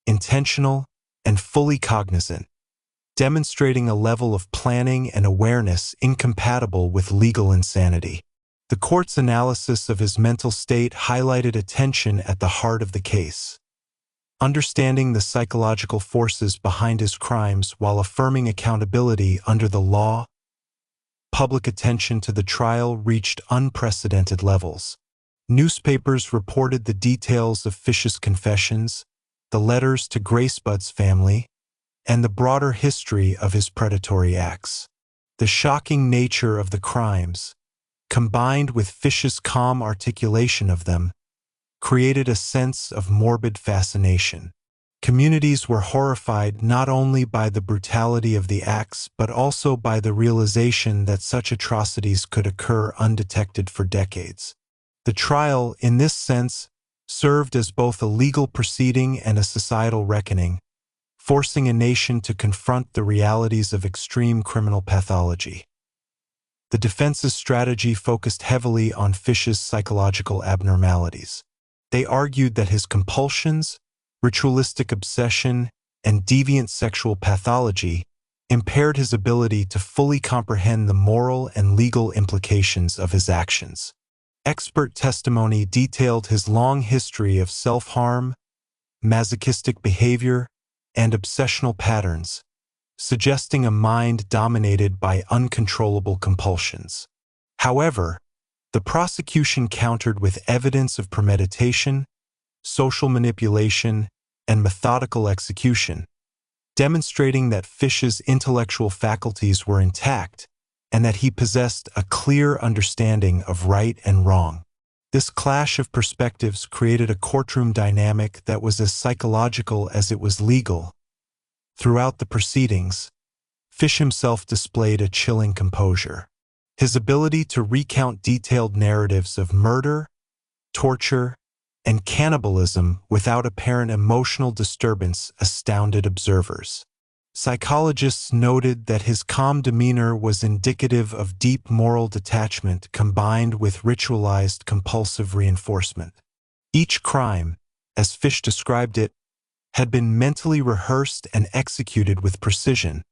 intentional, and fully cognizant, demonstrating a level of planning and awareness incompatible with legal insanity. The court's analysis of his mental state highlighted a tension at the heart of the case. understanding the psychological forces behind his crimes while affirming accountability under the law. Public attention to the trial reached unprecedented levels. Newspapers reported the details of Fish's confessions, the letters to Gracebud's family, and the broader history of his predatory acts. The shocking nature of the crimes, combined with Fish's calm articulation of them, created a sense of morbid fascination. Communities were horrified not only by the brutality of the acts but also by the realization that such atrocities could occur undetected for decades. The trial, in this sense, served as both a legal proceeding and a societal reckoning, forcing a nation to confront the realities of extreme criminal pathology. The defense's strategy focused heavily on Fish's psychological abnormalities. They argued that his compulsions, ritualistic obsession, and deviant sexual pathology impaired his ability to fully comprehend the moral and legal implications of his actions. Expert testimony detailed his long history of self-harm, masochistic behavior, and obsessional patterns, suggesting a mind dominated by uncontrollable compulsions. However, the prosecution countered with evidence of premeditation, social manipulation, and methodical execution, demonstrating that Fish's intellectual faculties were intact and that he possessed a clear understanding of right and wrong. This clash of perspectives created a courtroom dynamic that was as psychological as it was legal. Throughout the proceedings, Fish himself displayed a chilling composure. His ability to recount detailed narratives of murder, torture, and cannibalism without apparent emotional disturbance astounded observers. Psychologists noted that his calm demeanor was indicative of deep moral detachment combined with ritualized compulsive reinforcement. Each crime, as Fish described it, had been mentally rehearsed and executed with precision,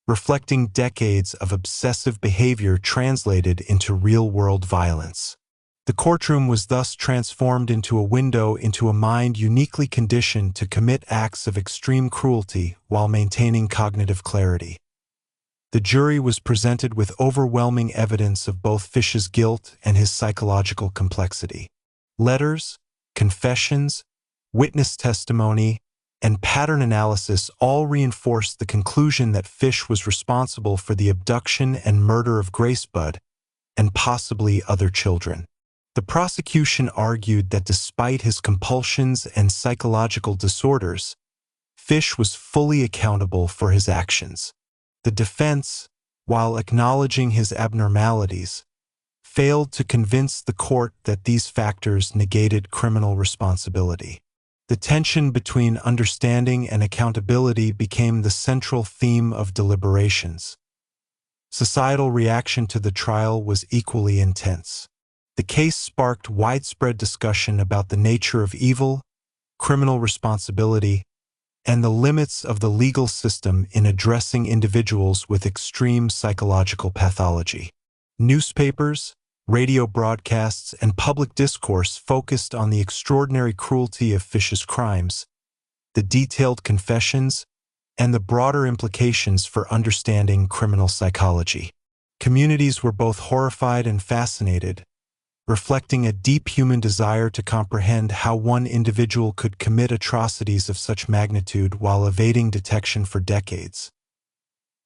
reflecting decades of obsessive behavior translated into real-world violence. The courtroom was thus transformed into a window into a mind uniquely conditioned to commit acts of extreme cruelty while maintaining cognitive clarity. The jury was presented with overwhelming evidence of both Fish's guilt and his psychological complexity. Letters, confessions, witness testimony, and pattern analysis all reinforced the conclusion that Fish was responsible for the abduction and murder of Gracebud and possibly other children. The prosecution argued that despite his compulsions and psychological disorders, Fish was fully accountable for his actions. The defense, while acknowledging his abnormalities, failed to convince the court that these factors negated criminal responsibility. The tension between understanding and accountability became the central theme of deliberations. Societal reaction to the trial was equally intense. The case sparked widespread discussion about the nature of evil, criminal responsibility, and the limits of the legal system in addressing individuals with extreme psychological pathology. Newspapers, radio broadcasts, and public discourse focused on the extraordinary cruelty of Fish's crimes, the detailed confessions, and the broader implications for understanding criminal psychology. Communities were both horrified and fascinated, reflecting a deep human desire to comprehend how one individual could commit atrocities of such magnitude while evading detection for decades.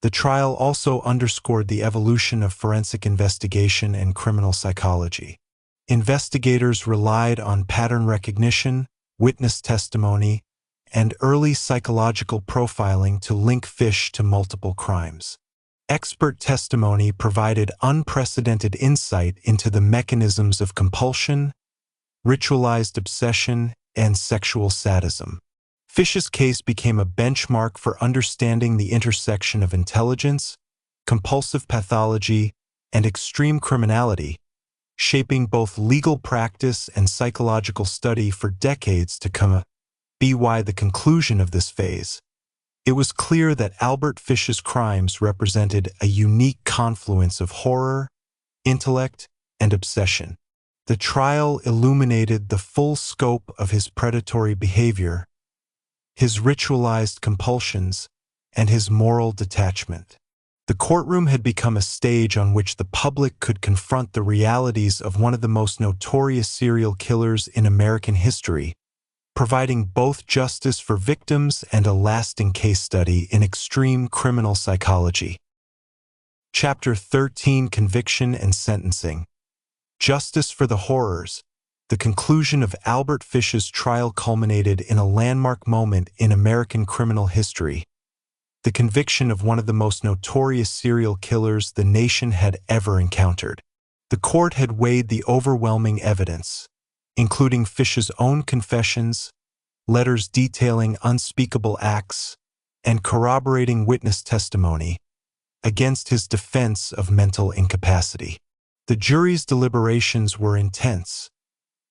The trial also underscored the evolution of forensic investigation and criminal psychology. Investigators relied on pattern recognition, witness testimony, and early psychological profiling to link Fish to multiple crimes. Expert testimony provided unprecedented insight into the mechanisms of compulsion, ritualized obsession, and sexual sadism. Fish's case became a benchmark for understanding the intersection of intelligence, compulsive pathology, and extreme criminality, shaping both legal practice and psychological study for decades to come. By the conclusion of this phase, it was clear that Albert Fish's crimes represented a unique confluence of horror, intellect, and obsession. The trial illuminated the full scope of his predatory behavior, his ritualized compulsions, and his moral detachment. The courtroom had become a stage on which the public could confront the realities of one of the most notorious serial killers in American history, providing both justice for victims and a lasting case study in extreme criminal psychology. Chapter 13: Conviction and Sentencing. Justice for the Horrors. The conclusion of Albert Fish's trial culminated in a landmark moment in American criminal history: the conviction of one of the most notorious serial killers the nation had ever encountered. The court had weighed the overwhelming evidence, including Fish's own confessions, letters detailing unspeakable acts, and corroborating witness testimony, against his defense of mental incapacity. The jury's deliberations were intense,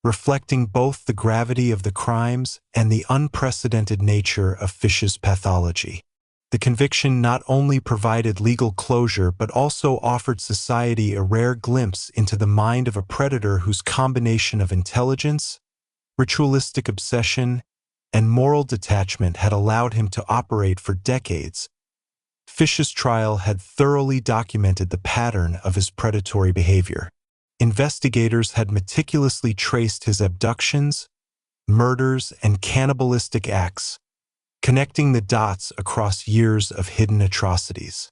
reflecting both the gravity of the crimes and the unprecedented nature of Fish's pathology. The conviction not only provided legal closure but also offered society a rare glimpse into the mind of a predator whose combination of intelligence, ritualistic obsession, and moral detachment had allowed him to operate for decades. Fish's trial had thoroughly documented the pattern of his predatory behavior. Investigators had meticulously traced his abductions, murders, and cannibalistic acts, connecting the dots across years of hidden atrocities.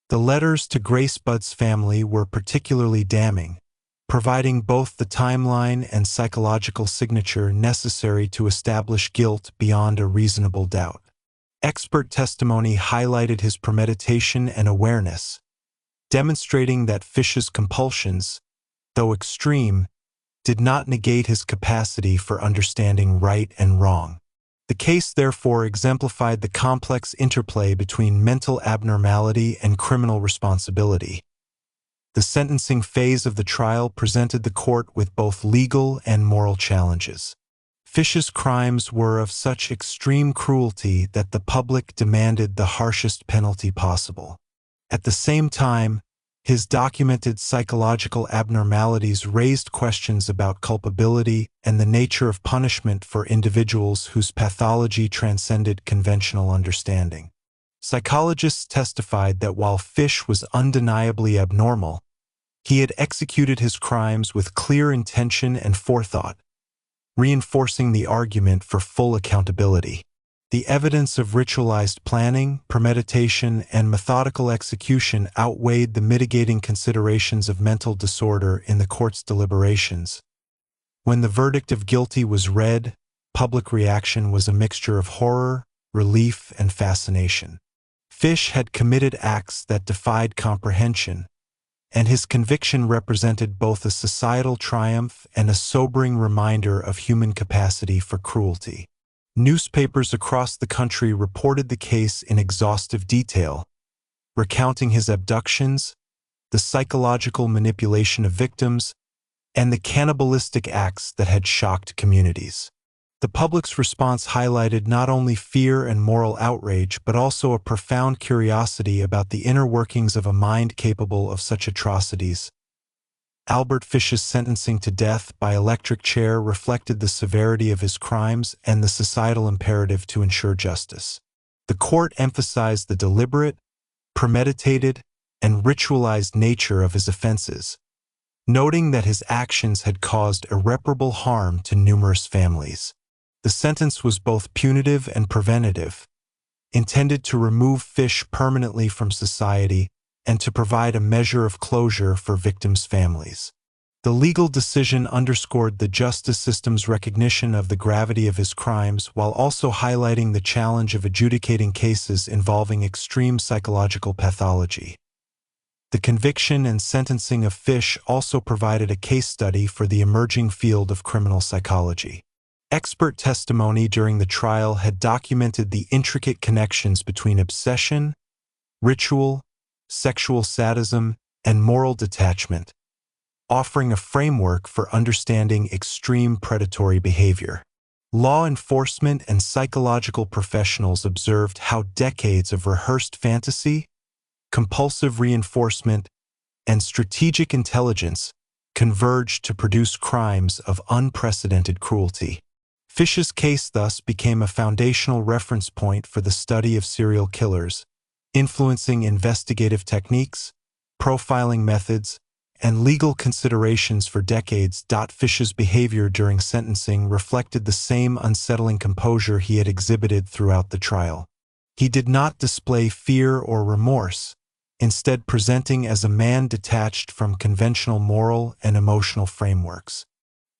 The letters to Grace Budd's family were particularly damning, providing both the timeline and psychological signature necessary to establish guilt beyond a reasonable doubt. Expert testimony highlighted his premeditation and awareness, demonstrating that Fish's compulsions, though extreme, did not negate his capacity for understanding right and wrong. The case therefore exemplified the complex interplay between mental abnormality and criminal responsibility. The sentencing phase of the trial presented the court with both legal and moral challenges. Fish's crimes were of such extreme cruelty that the public demanded the harshest penalty possible. At the same time, his documented psychological abnormalities raised questions about culpability and the nature of punishment for individuals whose pathology transcended conventional understanding. Psychologists testified that while Fish was undeniably abnormal, he had executed his crimes with clear intention and forethought, reinforcing the argument for full accountability. The evidence of ritualized planning, premeditation, and methodical execution outweighed the mitigating considerations of mental disorder in the court's deliberations. When the verdict of guilty was read, public reaction was a mixture of horror, relief, and fascination. Fish had committed acts that defied comprehension, and his conviction represented both a societal triumph and a sobering reminder of human capacity for cruelty. Newspapers across the country reported the case in exhaustive detail, recounting his abductions, the psychological manipulation of victims, and the cannibalistic acts that had shocked communities. The public's response highlighted not only fear and moral outrage but also a profound curiosity about the inner workings of a mind capable of such atrocities. Albert Fish's sentencing to death by electric chair reflected the severity of his crimes and the societal imperative to ensure justice. The court emphasized the deliberate, premeditated, and ritualized nature of his offenses, noting that his actions had caused irreparable harm to numerous families. The sentence was both punitive and preventative, intended to remove Fish permanently from society and to provide a measure of closure for victims' families. The legal decision underscored the justice system's recognition of the gravity of his crimes while also highlighting the challenge of adjudicating cases involving extreme psychological pathology. The conviction and sentencing of Fish also provided a case study for the emerging field of criminal psychology. Expert testimony during the trial had documented the intricate connections between obsession, ritual, sexual sadism, and moral detachment, offering a framework for understanding extreme predatory behavior. Law enforcement and psychological professionals observed how decades of rehearsed fantasy, compulsive reinforcement, and strategic intelligence converged to produce crimes of unprecedented cruelty. Fish's case thus became a foundational reference point for the study of serial killers, influencing investigative techniques, profiling methods, and legal considerations for decades. Fish's behavior during sentencing reflected the same unsettling composure he had exhibited throughout the trial. He did not display fear or remorse, instead presenting as a man detached from conventional moral and emotional frameworks.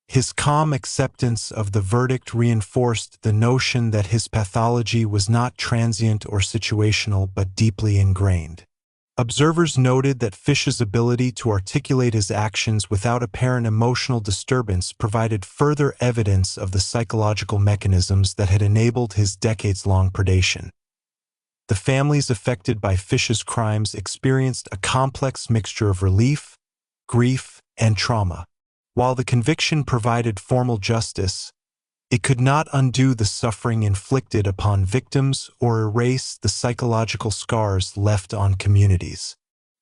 His calm acceptance of the verdict reinforced the notion that his pathology was not transient or situational but deeply ingrained. Observers noted that Fish's ability to articulate his actions without apparent emotional disturbance provided further evidence of the psychological mechanisms that had enabled his decades-long predation. The families affected by Fish's crimes experienced a complex mixture of relief, grief, and trauma. While the conviction provided formal justice, it could not undo the suffering inflicted upon victims or erase the psychological scars left on communities.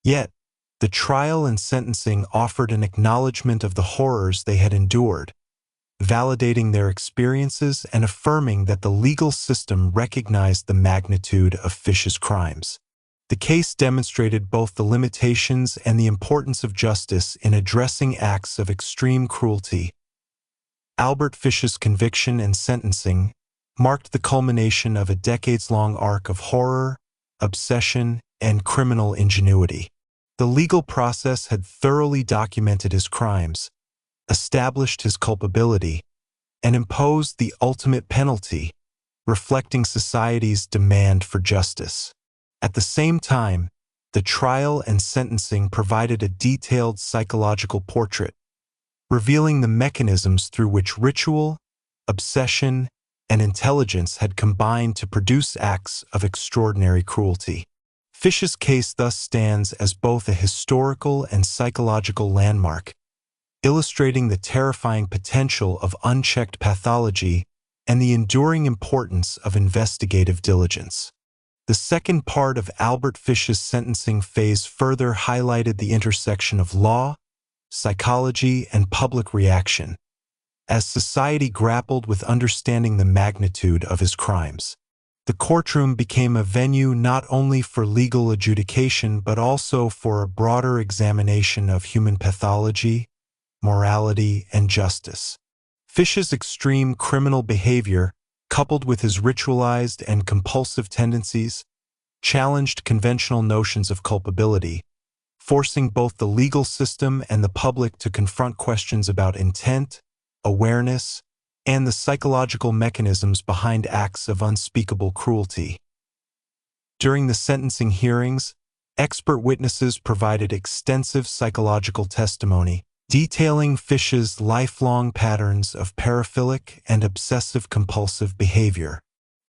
Yet, the trial and sentencing offered an acknowledgement of the horrors they had endured, validating their experiences and affirming that the legal system recognized the magnitude of Fish's crimes. The case demonstrated both the limitations and the importance of justice in addressing acts of extreme cruelty. Albert Fish's conviction and sentencing marked the culmination of a decades-long arc of horror, obsession, and criminal ingenuity. The legal process had thoroughly documented his crimes, established his culpability, and imposed the ultimate penalty, reflecting society's demand for justice. At the same time, the trial and sentencing provided a detailed psychological portrait, revealing the mechanisms through which ritual, obsession, and intelligence had combined to produce acts of extraordinary cruelty. Fish's case thus stands as both a historical and psychological landmark, illustrating the terrifying potential of unchecked pathology and the enduring importance of investigative diligence. The second part of Albert Fish's sentencing phase further highlighted the intersection of law, psychology, and public reaction, as society grappled with understanding the magnitude of his crimes. The courtroom became a venue not only for legal adjudication but also for a broader examination of human pathology, morality, and justice. Fish's extreme criminal behavior, coupled with his ritualized and compulsive tendencies, challenged conventional notions of culpability, forcing both the legal system and the public to confront questions about intent, awareness, and the psychological mechanisms behind acts of unspeakable cruelty. During the sentencing hearings, expert witnesses provided extensive psychological testimony, detailing Fish's lifelong patterns of paraphilic and obsessive-compulsive behavior.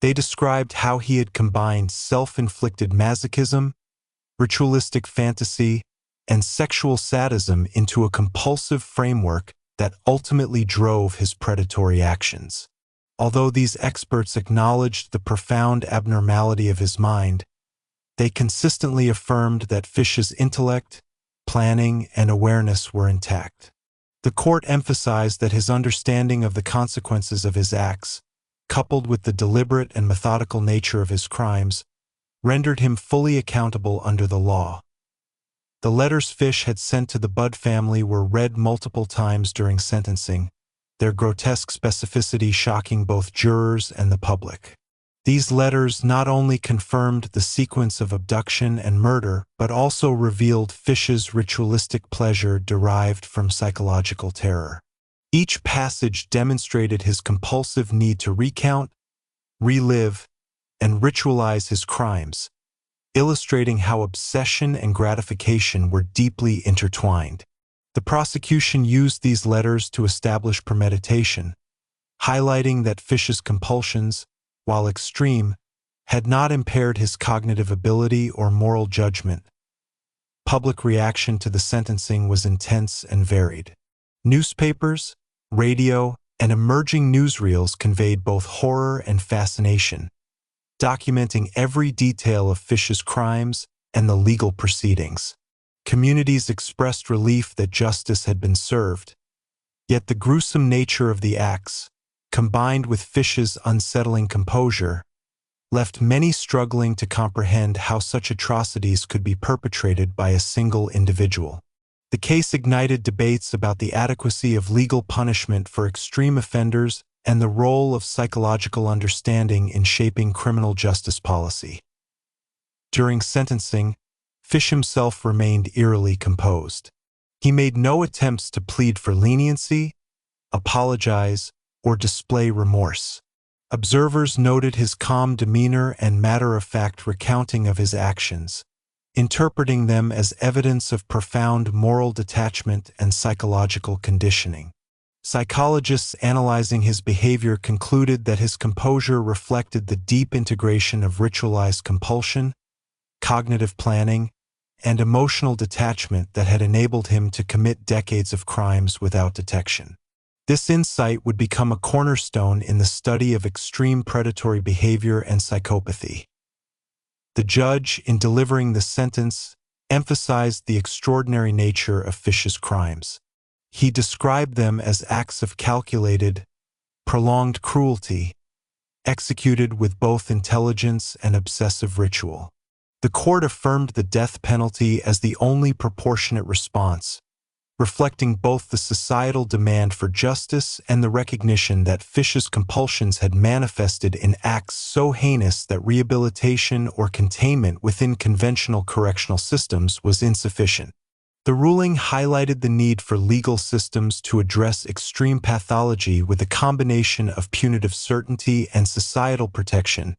They described how he had combined self-inflicted masochism, ritualistic fantasy, and sexual sadism into a compulsive framework that ultimately drove his predatory actions. Although these experts acknowledged the profound abnormality of his mind, they consistently affirmed that Fish's intellect, planning, and awareness were intact. The court emphasized that his understanding of the consequences of his acts, coupled with the deliberate and methodical nature of his crimes, rendered him fully accountable under the law. The letters Fish had sent to the Budd family were read multiple times during sentencing, their grotesque specificity shocking both jurors and the public. These letters not only confirmed the sequence of abduction and murder, but also revealed Fish's ritualistic pleasure derived from psychological terror. Each passage demonstrated his compulsive need to recount, relive, and ritualize his crimes, illustrating how obsession and gratification were deeply intertwined. The prosecution used these letters to establish premeditation, highlighting that Fish's compulsions, while extreme, had not impaired his cognitive ability or moral judgment. Public reaction to the sentencing was intense and varied. Newspapers, radio, and emerging newsreels conveyed both horror and fascination, documenting every detail of Fish's crimes and the legal proceedings. Communities expressed relief that justice had been served, yet the gruesome nature of the acts, combined with Fish's unsettling composure, left many struggling to comprehend how such atrocities could be perpetrated by a single individual. The case ignited debates about the adequacy of legal punishment for extreme offenders and the role of psychological understanding in shaping criminal justice policy. During sentencing, Fish himself remained eerily composed. He made no attempts to plead for leniency, apologize, or display remorse. Observers noted his calm demeanor and matter-of-fact recounting of his actions, interpreting them as evidence of profound moral detachment and psychological conditioning. Psychologists analyzing his behavior concluded that his composure reflected the deep integration of ritualized compulsion, cognitive planning, and emotional detachment that had enabled him to commit decades of crimes without detection. This insight would become a cornerstone in the study of extreme predatory behavior and psychopathy. The judge, in delivering the sentence, emphasized the extraordinary nature of Fish's crimes. He described them as acts of calculated, prolonged cruelty, executed with both intelligence and obsessive ritual. The court affirmed the death penalty as the only proportionate response, reflecting both the societal demand for justice and the recognition that Fish's compulsions had manifested in acts so heinous that rehabilitation or containment within conventional correctional systems was insufficient. The ruling highlighted the need for legal systems to address extreme pathology with a combination of punitive certainty and societal protection.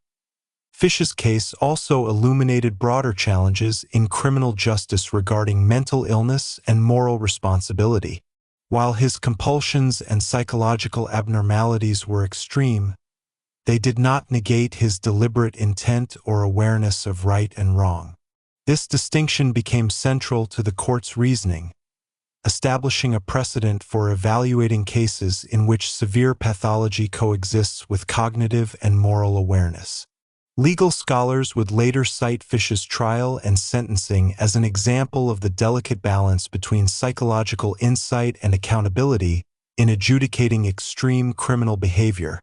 Fish's case also illuminated broader challenges in criminal justice regarding mental illness and moral responsibility. While his compulsions and psychological abnormalities were extreme, they did not negate his deliberate intent or awareness of right and wrong. This distinction became central to the court's reasoning, establishing a precedent for evaluating cases in which severe pathology coexists with cognitive and moral awareness. Legal scholars would later cite Fish's trial and sentencing as an example of the delicate balance between psychological insight and accountability in adjudicating extreme criminal behavior.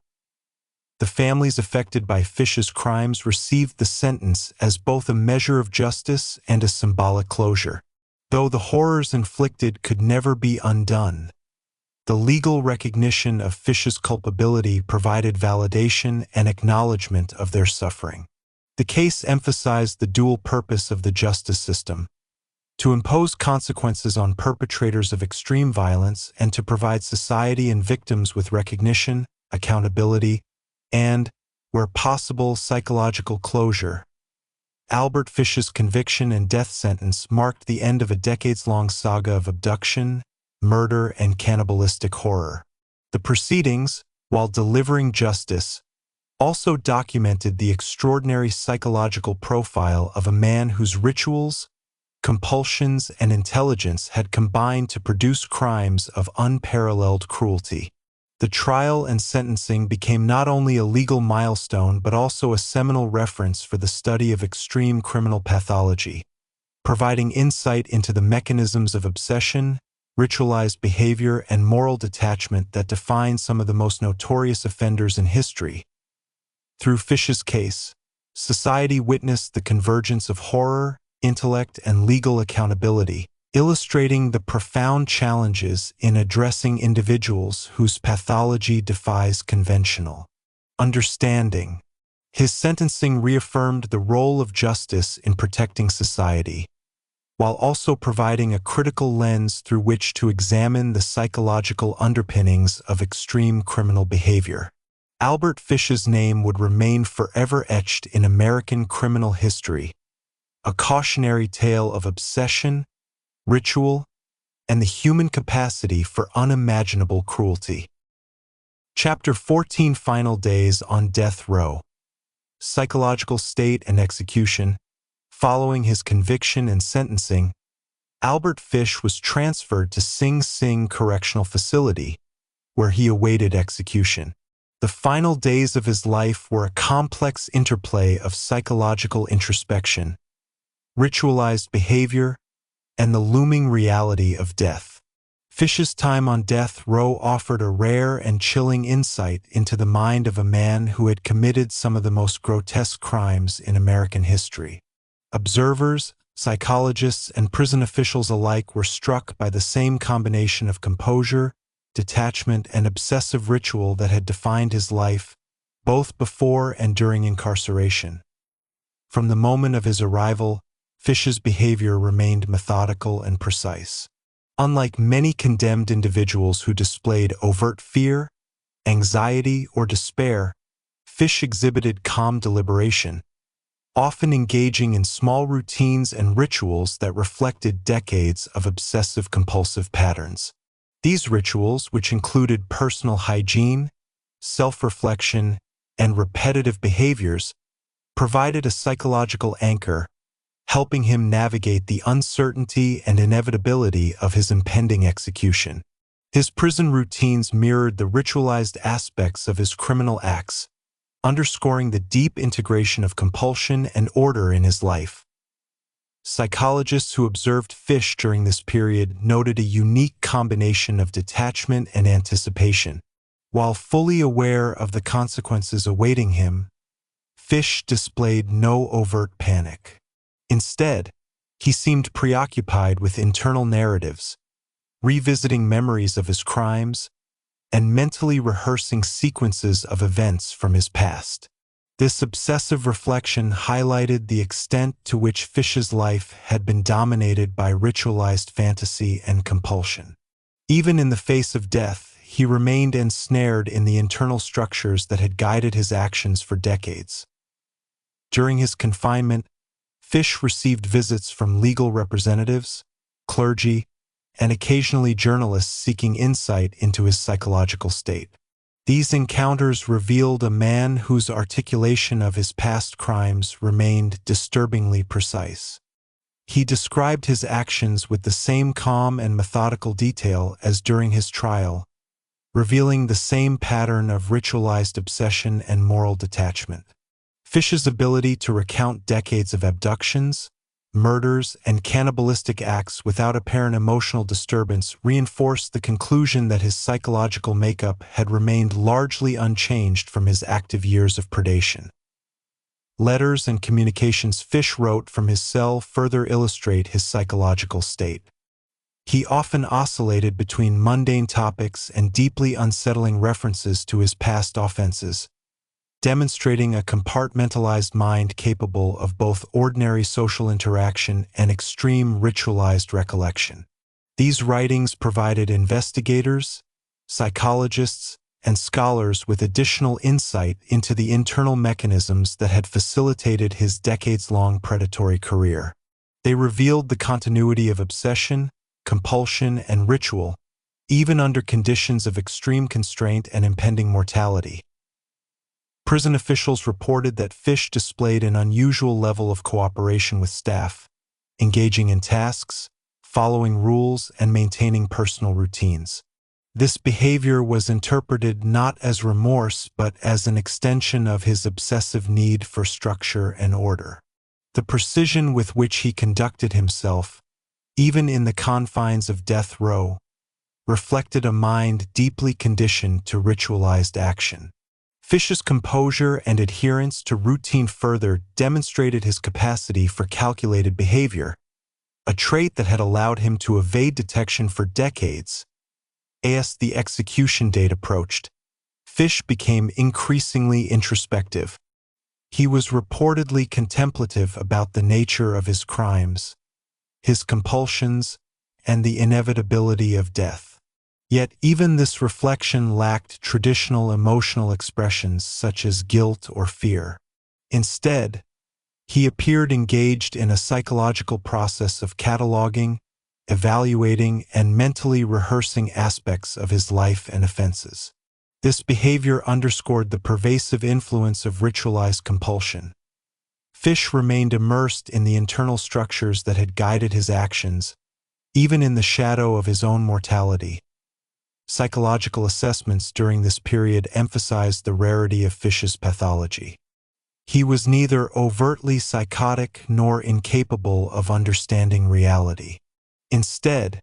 The families affected by Fish's crimes received the sentence as both a measure of justice and a symbolic closure. Though the horrors inflicted could never be undone, the legal recognition of Fish's culpability provided validation and acknowledgement of their suffering. The case emphasized the dual purpose of the justice system: to impose consequences on perpetrators of extreme violence and to provide society and victims with recognition, accountability, and, where possible, psychological closure. Albert Fish's conviction and death sentence marked the end of a decades-long saga of abduction, murder, and cannibalistic horror. The proceedings, while delivering justice, also documented the extraordinary psychological profile of a man whose rituals, compulsions, and intelligence had combined to produce crimes of unparalleled cruelty. The trial and sentencing became not only a legal milestone but also a seminal reference for the study of extreme criminal pathology, providing insight into the mechanisms of obsession, ritualized behavior, and moral detachment that define some of the most notorious offenders in history. Through Fish's case, society witnessed the convergence of horror, intellect, and legal accountability, illustrating the profound challenges in addressing individuals whose pathology defies conventional understanding. His sentencing reaffirmed the role of justice in protecting society, while also providing a critical lens through which to examine the psychological underpinnings of extreme criminal behavior. Albert Fish's name would remain forever etched in American criminal history, a cautionary tale of obsession, ritual, and the human capacity for unimaginable cruelty. Chapter 14: Final Days on Death Row. Psychological State and Execution. Following his conviction and sentencing, Albert Fish was transferred to Sing Sing Correctional Facility, where he awaited execution. The final days of his life were a complex interplay of psychological introspection, ritualized behavior, and the looming reality of death. Fish's time on death row offered a rare and chilling insight into the mind of a man who had committed some of the most grotesque crimes in American history. Observers, psychologists, and prison officials alike were struck by the same combination of composure, detachment, and obsessive ritual that had defined his life, both before and during incarceration. From the moment of his arrival, Fish's behavior remained methodical and precise. Unlike many condemned individuals who displayed overt fear, anxiety, or despair, Fish exhibited calm deliberation, often engaging in small routines and rituals that reflected decades of obsessive-compulsive patterns. These rituals, which included personal hygiene, self-reflection, and repetitive behaviors, provided a psychological anchor, helping him navigate the uncertainty and inevitability of his impending execution. His prison routines mirrored the ritualized aspects of his criminal acts, underscoring the deep integration of compulsion and order in his life. Psychologists who observed Fish during this period noted a unique combination of detachment and anticipation. While fully aware of the consequences awaiting him, Fish displayed no overt panic. Instead, he seemed preoccupied with internal narratives, revisiting memories of his crimes, and mentally rehearsing sequences of events from his past. This obsessive reflection highlighted the extent to which Fish's life had been dominated by ritualized fantasy and compulsion. Even in the face of death, he remained ensnared in the internal structures that had guided his actions for decades. During his confinement, Fish received visits from legal representatives, clergy, and occasionally journalists seeking insight into his psychological state. These encounters revealed a man whose articulation of his past crimes remained disturbingly precise. He described his actions with the same calm and methodical detail as during his trial, revealing the same pattern of ritualized obsession and moral detachment. Fish's ability to recount decades of abductions, murders, and cannibalistic acts without apparent emotional disturbance reinforced the conclusion that his psychological makeup had remained largely unchanged from his active years of predation. Letters and communications Fish wrote from his cell further illustrate his psychological state. He often oscillated between mundane topics and deeply unsettling references to his past offenses, demonstrating a compartmentalized mind capable of both ordinary social interaction and extreme ritualized recollection. These writings provided investigators, psychologists, and scholars with additional insight into the internal mechanisms that had facilitated his decades-long predatory career. They revealed the continuity of obsession, compulsion, and ritual, even under conditions of extreme constraint and impending mortality. Prison officials reported that Fish displayed an unusual level of cooperation with staff, engaging in tasks, following rules, and maintaining personal routines. This behavior was interpreted not as remorse but as an extension of his obsessive need for structure and order. The precision with which he conducted himself, even in the confines of death row, reflected a mind deeply conditioned to ritualized action. Fish's composure and adherence to routine further demonstrated his capacity for calculated behavior, a trait that had allowed him to evade detection for decades. As the execution date approached, Fish became increasingly introspective. He was reportedly contemplative about the nature of his crimes, his compulsions, and the inevitability of death. Yet even this reflection lacked traditional emotional expressions such as guilt or fear. Instead, he appeared engaged in a psychological process of cataloging, evaluating, and mentally rehearsing aspects of his life and offenses. This behavior underscored the pervasive influence of ritualized compulsion. Fish remained immersed in the internal structures that had guided his actions, even in the shadow of his own mortality. Psychological assessments during this period emphasized the rarity of Fish's pathology. He was neither overtly psychotic nor incapable of understanding reality. Instead,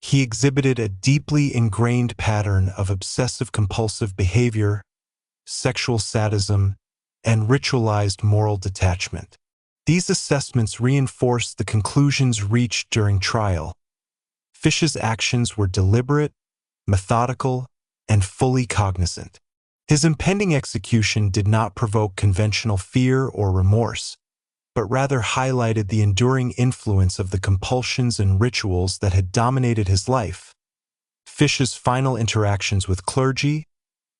He exhibited a deeply ingrained pattern of obsessive-compulsive behavior, sexual sadism, and ritualized moral detachment. These assessments reinforced the conclusions reached during trial. Fish's actions were deliberate, methodical, and fully cognizant. His impending execution did not provoke conventional fear or remorse, but rather highlighted the enduring influence of the compulsions and rituals that had dominated his life. Fish's final interactions with clergy,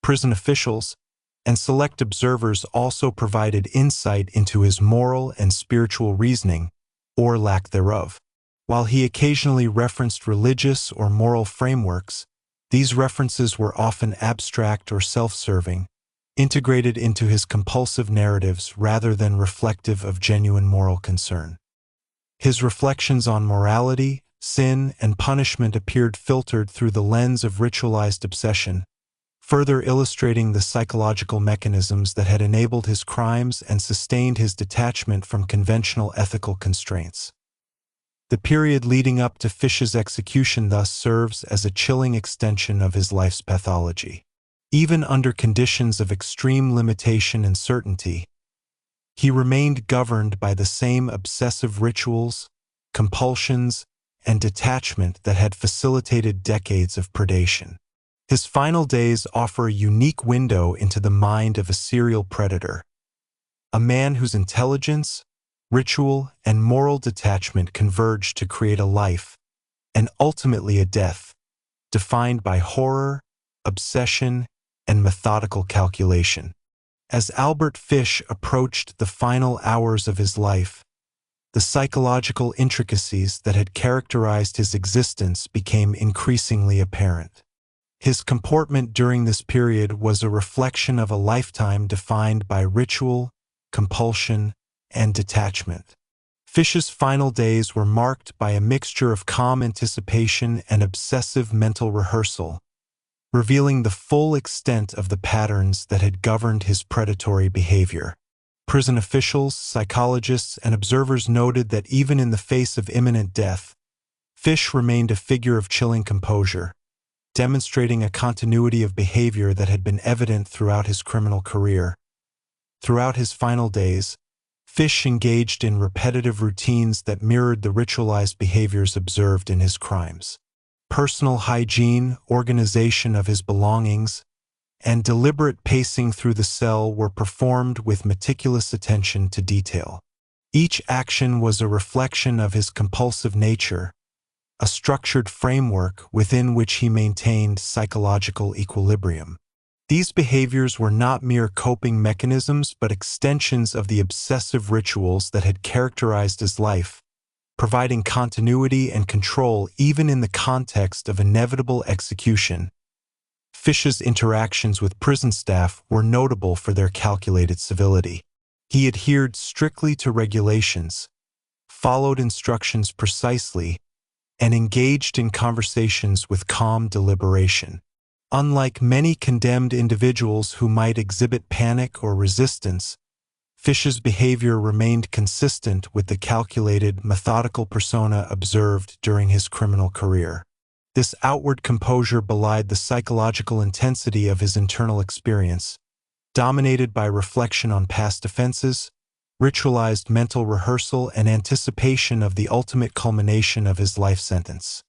prison officials, and select observers also provided insight into his moral and spiritual reasoning, or lack thereof. While he occasionally referenced religious or moral frameworks, these references were often abstract or self-serving, integrated into his compulsive narratives rather than reflective of genuine moral concern. His reflections on morality, sin, and punishment appeared filtered through the lens of ritualized obsession, further illustrating the psychological mechanisms that had enabled his crimes and sustained his detachment from conventional ethical constraints. The period leading up to Fish's execution thus serves as a chilling extension of his life's pathology. Even under conditions of extreme limitation and certainty, he remained governed by the same obsessive rituals, compulsions, and detachment that had facilitated decades of predation. His final days offer a unique window into the mind of a serial predator, a man whose intelligence, ritual, and moral detachment converged to create a life, and ultimately a death, defined by horror, obsession, and methodical calculation. As Albert Fish approached the final hours of his life, the psychological intricacies that had characterized his existence became increasingly apparent. His comportment during this period was a reflection of a lifetime defined by ritual, compulsion, and detachment. Fish's final days were marked by a mixture of calm anticipation and obsessive mental rehearsal, revealing the full extent of the patterns that had governed his predatory behavior. Prison officials, psychologists, and observers noted that even in the face of imminent death, Fish remained a figure of chilling composure, demonstrating a continuity of behavior that had been evident throughout his criminal career. Throughout his final days, Fish engaged in repetitive routines that mirrored the ritualized behaviors observed in his crimes. Personal hygiene, organization of his belongings, and deliberate pacing through the cell were performed with meticulous attention to detail. Each action was a reflection of his compulsive nature, a structured framework within which he maintained psychological equilibrium. These behaviors were not mere coping mechanisms but extensions of the obsessive rituals that had characterized his life, providing continuity and control even in the context of inevitable execution. Fish's interactions with prison staff were notable for their calculated civility. He adhered strictly to regulations, followed instructions precisely, and engaged in conversations with calm deliberation. Unlike many condemned individuals who might exhibit panic or resistance, Fish's behavior remained consistent with the calculated, methodical persona observed during his criminal career. This outward composure belied the psychological intensity of his internal experience, dominated by reflection on past offenses, ritualized mental rehearsal, and anticipation of the ultimate culmination of his life sentence.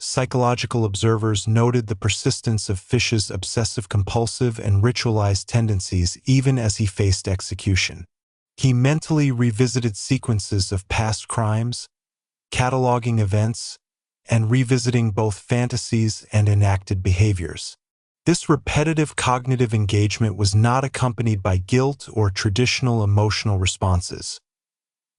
Psychological observers noted the persistence of Fish's obsessive-compulsive and ritualized tendencies even as he faced execution. He mentally revisited sequences of past crimes, cataloging events, and revisiting both fantasies and enacted behaviors. This repetitive cognitive engagement was not accompanied by guilt or traditional emotional responses.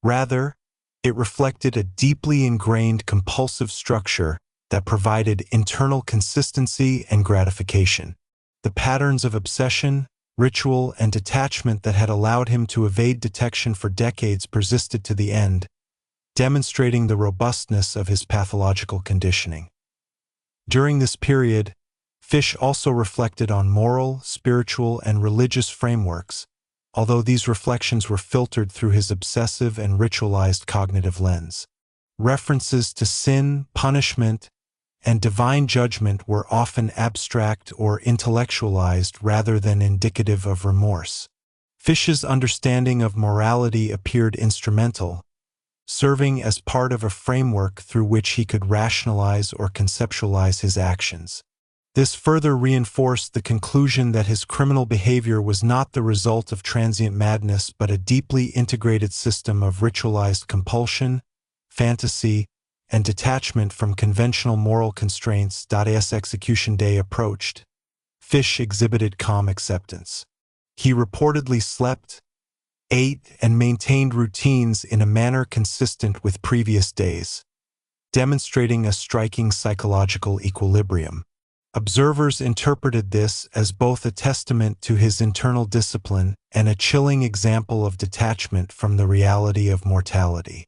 Rather, it reflected a deeply ingrained compulsive structure that provided internal consistency and gratification. The patterns of obsession, ritual, and detachment that had allowed him to evade detection for decades persisted to the end, demonstrating the robustness of his pathological conditioning. During this period, Fish also reflected on moral, spiritual, and religious frameworks, although these reflections were filtered through his obsessive and ritualized cognitive lens. References to sin, punishment, and divine judgment were often abstract or intellectualized rather than indicative of remorse. Fish's understanding of morality appeared instrumental, serving as part of a framework through which he could rationalize or conceptualize his actions. This further reinforced the conclusion that his criminal behavior was not the result of transient madness but a deeply integrated system of ritualized compulsion, fantasy, and detachment from conventional moral constraints. As execution day approached, Fish exhibited calm acceptance. He reportedly slept, ate, and maintained routines in a manner consistent with previous days, demonstrating a striking psychological equilibrium. Observers interpreted this as both a testament to his internal discipline and a chilling example of detachment from the reality of mortality.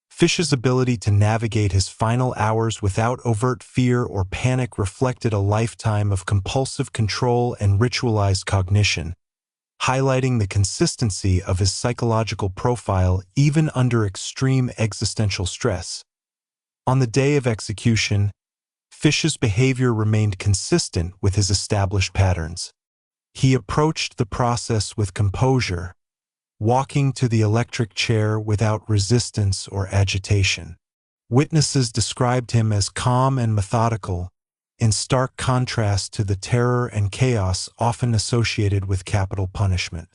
Fish's ability to navigate his final hours without overt fear or panic reflected a lifetime of compulsive control and ritualized cognition, highlighting the consistency of his psychological profile even under extreme existential stress. On the day of execution, Fish's behavior remained consistent with his established patterns. He approached the process with composure, walking to the electric chair without resistance or agitation. Witnesses described him as calm and methodical, in stark contrast to the terror and chaos often associated with capital punishment.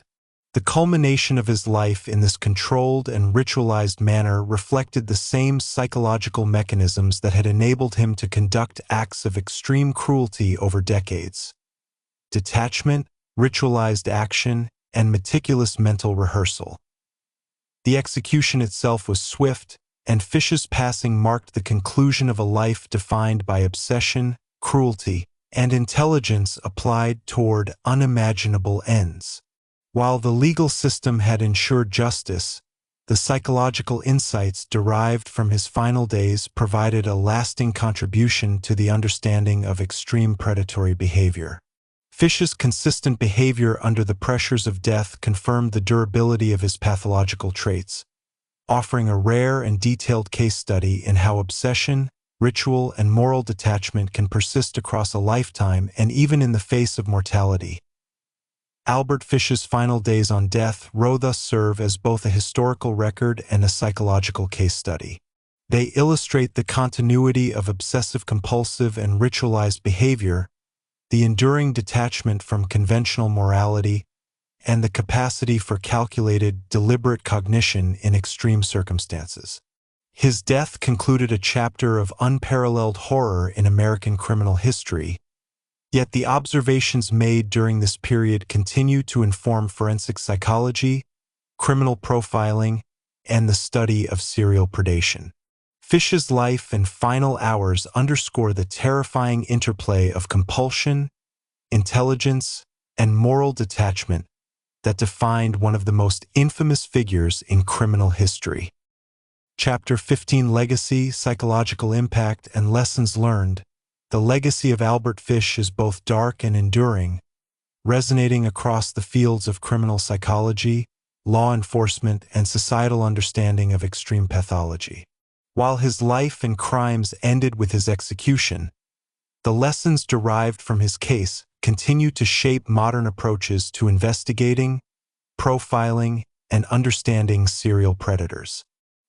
The culmination of his life in this controlled and ritualized manner reflected the same psychological mechanisms that had enabled him to conduct acts of extreme cruelty over decades: detachment, ritualized action, and meticulous mental rehearsal. The execution itself was swift, and Fish's passing marked the conclusion of a life defined by obsession, cruelty, and intelligence applied toward unimaginable ends. While the legal system had ensured justice, the psychological insights derived from his final days provided a lasting contribution to the understanding of extreme predatory behavior. Fish's consistent behavior under the pressures of death confirmed the durability of his pathological traits, offering a rare and detailed case study in how obsession, ritual, and moral detachment can persist across a lifetime and even in the face of mortality. Albert Fish's final days on death row thus serve as both a historical record and a psychological case study. They illustrate the continuity of obsessive-compulsive and ritualized behavior, the enduring detachment from conventional morality, and the capacity for calculated, deliberate cognition in extreme circumstances. His death concluded a chapter of unparalleled horror in American criminal history, yet the observations made during this period continue to inform forensic psychology, criminal profiling, and the study of serial predation. Fish's life and final hours underscore the terrifying interplay of compulsion, intelligence, and moral detachment that defined one of the most infamous figures in criminal history. Chapter 15: Legacy, Psychological Impact, and Lessons Learned. The legacy of Albert Fish is both dark and enduring, resonating across the fields of criminal psychology, law enforcement, and societal understanding of extreme pathology. While his life and crimes ended with his execution, the lessons derived from his case continue to shape modern approaches to investigating, profiling, and understanding serial predators.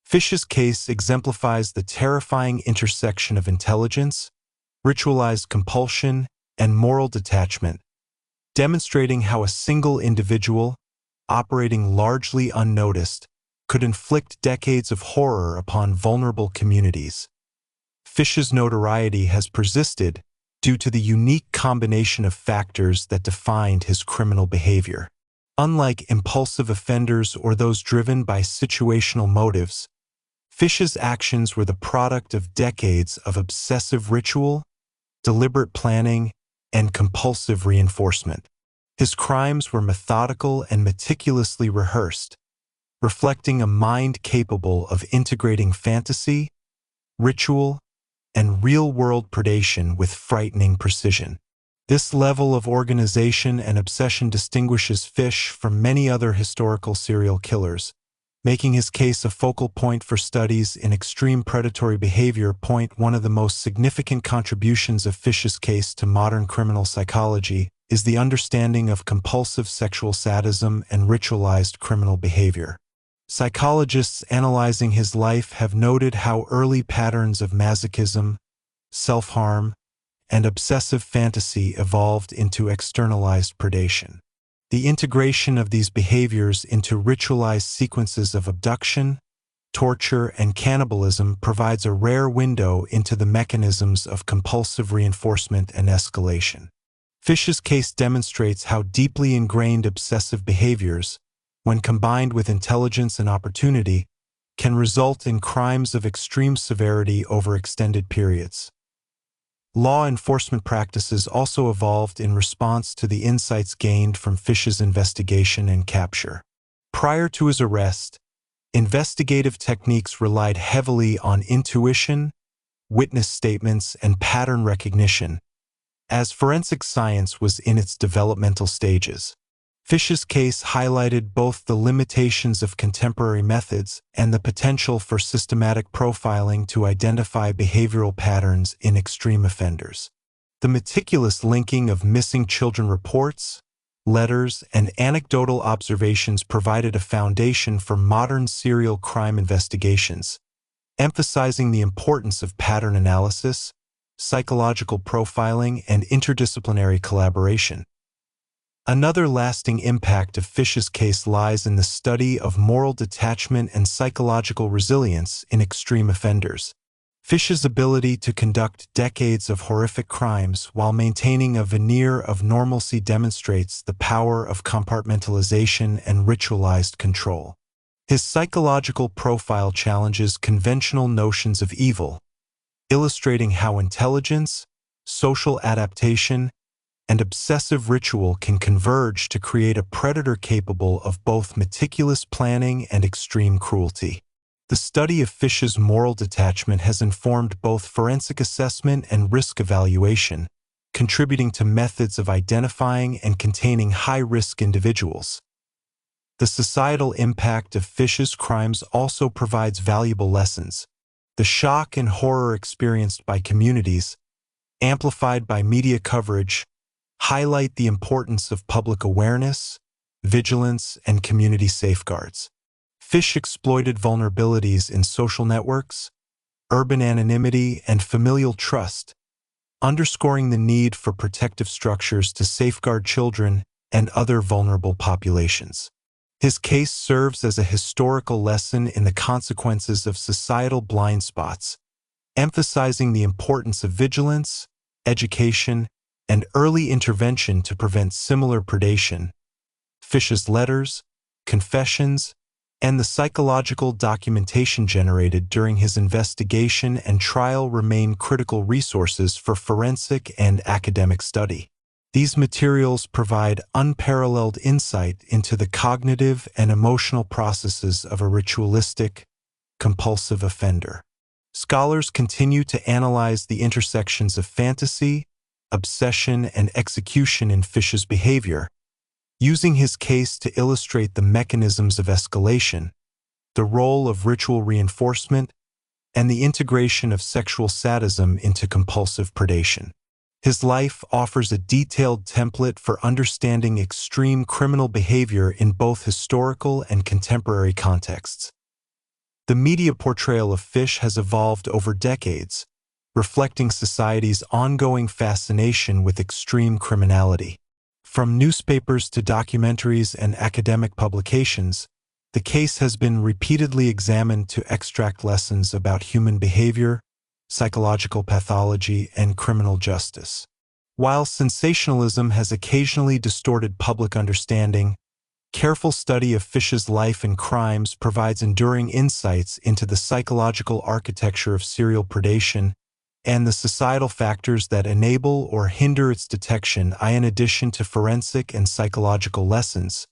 Fish's case exemplifies the terrifying intersection of intelligence, ritualized compulsion, and moral detachment, demonstrating how a single individual, operating largely unnoticed, could inflict decades of horror upon vulnerable communities. Fish's notoriety has persisted due to the unique combination of factors that defined his criminal behavior. Unlike impulsive offenders or those driven by situational motives, Fish's actions were the product of decades of obsessive ritual, deliberate planning, and compulsive reinforcement. His crimes were methodical and meticulously rehearsed, reflecting a mind capable of integrating fantasy, ritual, and real-world predation with frightening precision. This level of organization and obsession distinguishes Fish from many other historical serial killers, making his case a focal point for studies in extreme predatory behavior. One of the most significant contributions of Fish's case to modern criminal psychology is the understanding of compulsive sexual sadism and ritualized criminal behavior. Psychologists analyzing his life have noted how early patterns of masochism, self-harm, and obsessive fantasy evolved into externalized predation. The integration of these behaviors into ritualized sequences of abduction, torture, and cannibalism provides a rare window into the mechanisms of compulsive reinforcement and escalation. Fish's case demonstrates how deeply ingrained obsessive behaviors, when combined with intelligence and opportunity, can result in crimes of extreme severity over extended periods. Law enforcement practices also evolved in response to the insights gained from Fish's investigation and capture. Prior to his arrest, investigative techniques relied heavily on intuition, witness statements, and pattern recognition, as forensic science was in its developmental stages. Fish's case highlighted both the limitations of contemporary methods and the potential for systematic profiling to identify behavioral patterns in extreme offenders. The meticulous linking of missing children reports, letters, and anecdotal observations provided a foundation for modern serial crime investigations, emphasizing the importance of pattern analysis, psychological profiling, and interdisciplinary collaboration. Another lasting impact of Fish's case lies in the study of moral detachment and psychological resilience in extreme offenders. Fish's ability to conduct decades of horrific crimes while maintaining a veneer of normalcy demonstrates the power of compartmentalization and ritualized control. His psychological profile challenges conventional notions of evil, illustrating how intelligence, social adaptation, and obsessive ritual can converge to create a predator capable of both meticulous planning and extreme cruelty. The study of Fish's moral detachment has informed both forensic assessment and risk evaluation, contributing to methods of identifying and containing high-risk individuals. The societal impact of Fish's crimes also provides valuable lessons. The shock and horror experienced by communities, amplified by media coverage, highlight the importance of public awareness, vigilance, and community safeguards. Fish exploited vulnerabilities in social networks, urban anonymity, and familial trust, underscoring the need for protective structures to safeguard children and other vulnerable populations. His case serves as a historical lesson in the consequences of societal blind spots, emphasizing the importance of vigilance, education, and early intervention to prevent similar predation. Fish's letters, confessions, and the psychological documentation generated during his investigation and trial remain critical resources for forensic and academic study. These materials provide unparalleled insight into the cognitive and emotional processes of a ritualistic, compulsive offender. Scholars continue to analyze the intersections of fantasy, obsession, and execution in Fish's behavior, using his case to illustrate the mechanisms of escalation, the role of ritual reinforcement, and the integration of sexual sadism into compulsive predation. His life offers a detailed template for understanding extreme criminal behavior in both historical and contemporary contexts. The media portrayal of Fish has evolved over decades, reflecting society's ongoing fascination with extreme criminality. From newspapers to documentaries and academic publications, the case has been repeatedly examined to extract lessons about human behavior, psychological pathology, and criminal justice. While sensationalism has occasionally distorted public understanding, careful study of Fish's life and crimes provides enduring insights into the psychological architecture of serial predation and the societal factors that enable or hinder its detection. In addition to forensic and psychological lessons,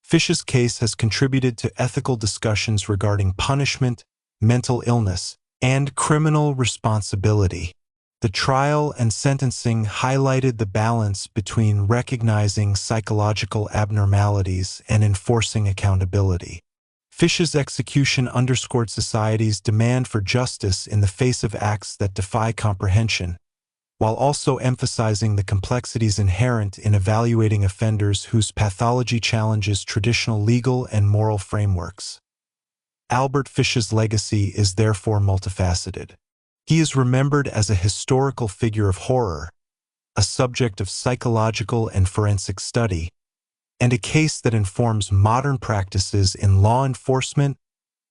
Fish's case has contributed to ethical discussions regarding punishment, mental illness, and criminal responsibility. The trial and sentencing highlighted the balance between recognizing psychological abnormalities and enforcing accountability. Fish's execution underscored society's demand for justice in the face of acts that defy comprehension, while also emphasizing the complexities inherent in evaluating offenders whose pathology challenges traditional legal and moral frameworks. Albert Fish's legacy is therefore multifaceted. He is remembered as a historical figure of horror, a subject of psychological and forensic study, and a case that informs modern practices in law enforcement,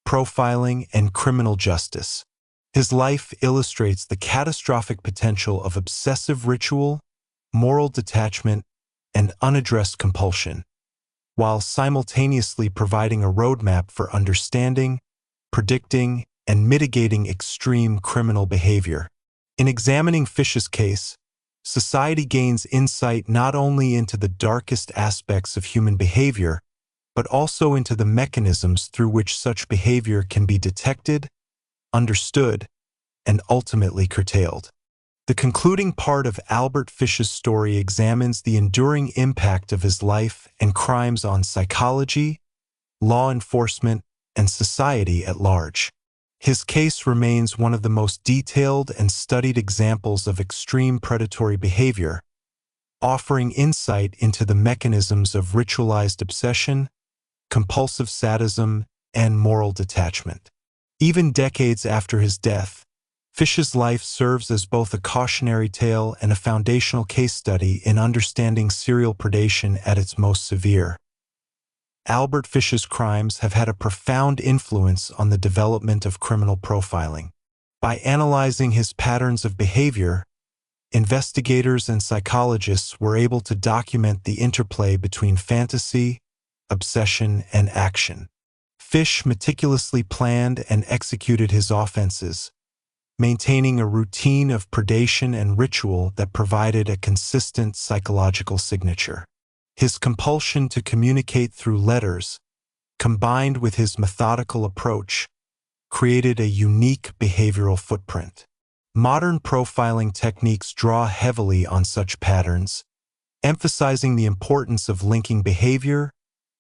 profiling, and criminal justice. His life illustrates the catastrophic potential of obsessive ritual, moral detachment, and unaddressed compulsion, while simultaneously providing a roadmap for understanding, predicting, and mitigating extreme criminal behavior. In examining Fish's case, society gains insight not only into the darkest aspects of human behavior, but also into the mechanisms through which such behavior can be detected, understood, and ultimately curtailed. The concluding part of Albert Fish's story examines the enduring impact of his life and crimes on psychology, law enforcement, and society at large. His case remains one of the most detailed and studied examples of extreme predatory behavior, offering insight into the mechanisms of ritualized obsession, compulsive sadism, and moral detachment. Even decades after his death, Fish's life serves as both a cautionary tale and a foundational case study in understanding serial predation at its most severe. Albert Fish's crimes have had a profound influence on the development of criminal profiling. By analyzing his patterns of behavior, investigators and psychologists were able to document the interplay between fantasy, obsession, and action. Fish meticulously planned and executed his offenses, maintaining a routine of predation and ritual that provided a consistent psychological signature. His compulsion to communicate through letters, combined with his methodical approach, created a unique behavioral footprint. Modern profiling techniques draw heavily on such patterns, emphasizing the importance of linking behavior,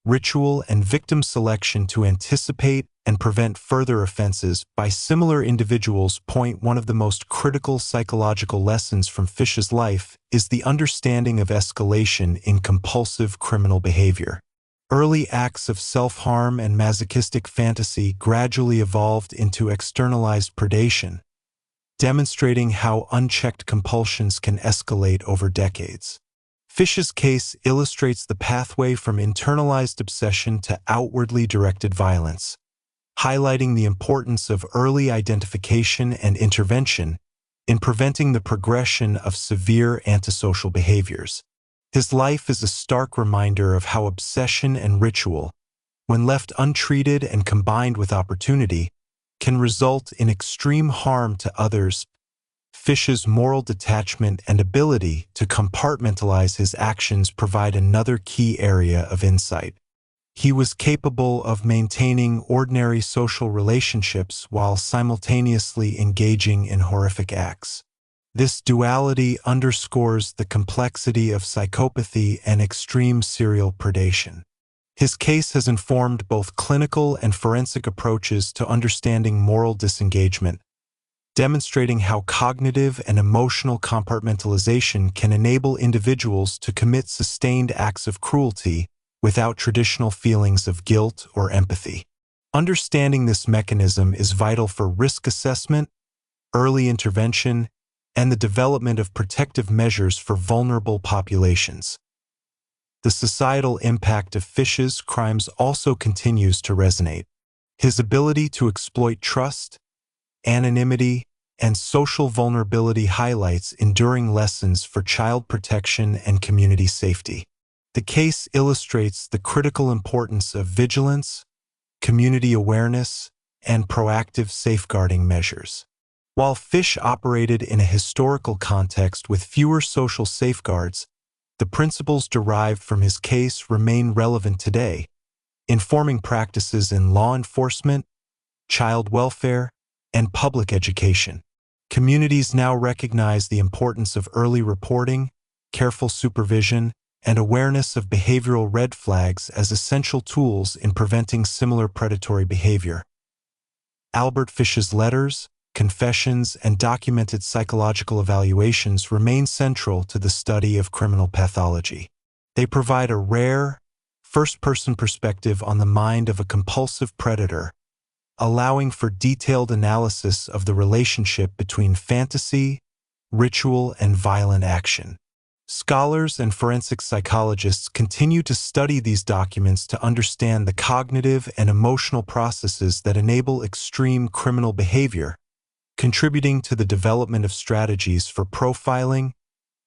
ritual, and victim selection to anticipate and prevent further offenses. By similar individuals point one of the most critical psychological lessons from Fish's life is the understanding of escalation in compulsive criminal behavior. Early acts of self-harm and masochistic fantasy gradually evolved into externalized predation, demonstrating how unchecked compulsions can escalate over decades. Fish's case illustrates the pathway from internalized obsession to outwardly directed violence, highlighting the importance of early identification and intervention in preventing the progression of severe antisocial behaviors. His life is a stark reminder of how obsession and ritual, when left untreated and combined with opportunity, can result in extreme harm to others. Fish's moral detachment and ability to compartmentalize his actions provide another key area of insight. He was capable of maintaining ordinary social relationships while simultaneously engaging in horrific acts. This duality underscores the complexity of psychopathy and extreme serial predation. His case has informed both clinical and forensic approaches to understanding moral disengagement, demonstrating how cognitive and emotional compartmentalization can enable individuals to commit sustained acts of cruelty without traditional feelings of guilt or empathy. Understanding this mechanism is vital for risk assessment, early intervention, and the development of protective measures for vulnerable populations. The societal impact of Fish's crimes also continues to resonate. His ability to exploit trust, anonymity, and social vulnerability highlights enduring lessons for child protection and community safety. The case illustrates the critical importance of vigilance, community awareness, and proactive safeguarding measures. While Fish operated in a historical context with fewer social safeguards, the principles derived from his case remain relevant today, informing practices in law enforcement, child welfare, and public education. Communities now recognize the importance of early reporting, careful supervision, and awareness of behavioral red flags as essential tools in preventing similar predatory behavior. Albert Fish's letters, confessions, and documented psychological evaluations remain central to the study of criminal pathology. They provide a rare, first-person perspective on the mind of a compulsive predator, allowing for detailed analysis of the relationship between fantasy, ritual, and violent action. Scholars and forensic psychologists continue to study these documents to understand the cognitive and emotional processes that enable extreme criminal behavior, contributing to the development of strategies for profiling,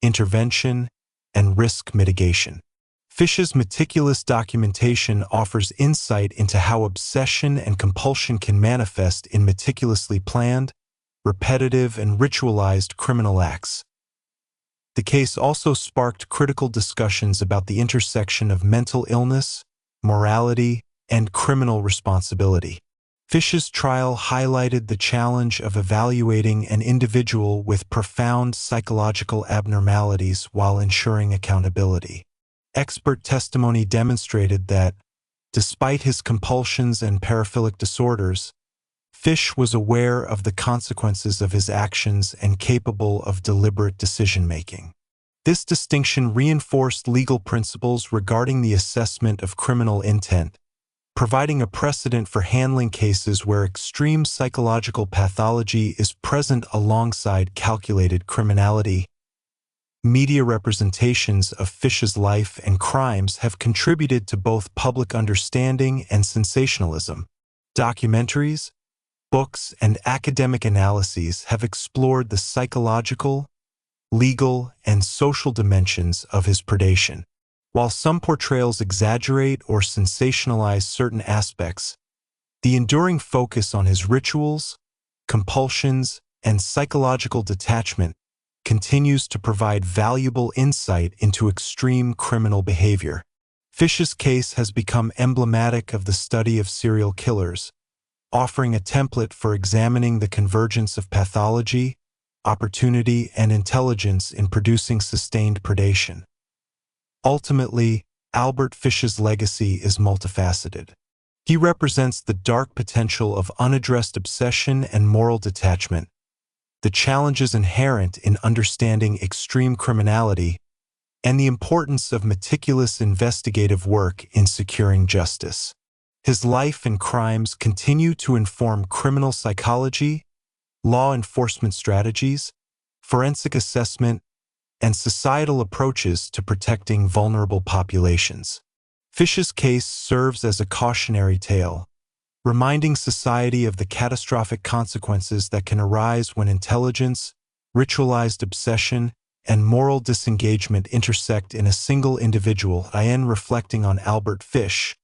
intervention, and risk mitigation. Fish's meticulous documentation offers insight into how obsession and compulsion can manifest in meticulously planned, repetitive, and ritualized criminal acts. The case also sparked critical discussions about the intersection of mental illness, morality, and criminal responsibility. Fish's trial highlighted the challenge of evaluating an individual with profound psychological abnormalities while ensuring accountability. Expert testimony demonstrated that, despite his compulsions and paraphilic disorders, Fish was aware of the consequences of his actions and capable of deliberate decision-making. This distinction reinforced legal principles regarding the assessment of criminal intent, providing a precedent for handling cases where extreme psychological pathology is present alongside calculated criminality. Media representations of Fish's life and crimes have contributed to both public understanding and sensationalism. Documentaries, books, and academic analyses have explored the psychological, legal, and social dimensions of his predation. While some portrayals exaggerate or sensationalize certain aspects, the enduring focus on his rituals, compulsions, and psychological detachment continues to provide valuable insight into extreme criminal behavior. Fish's case has become emblematic of the study of serial killers, offering a template for examining the convergence of pathology, opportunity, and intelligence in producing sustained predation. Ultimately, Albert Fish's legacy is multifaceted. He represents the dark potential of unaddressed obsession and moral detachment, the challenges inherent in understanding extreme criminality, and the importance of meticulous investigative work in securing justice. His life and crimes continue to inform criminal psychology, law enforcement strategies, forensic assessment, and societal approaches to protecting vulnerable populations. Fish's case serves as a cautionary tale, reminding society of the catastrophic consequences that can arise when intelligence, ritualized obsession, and moral disengagement intersect in a single individual. Reflecting on Albert Fish,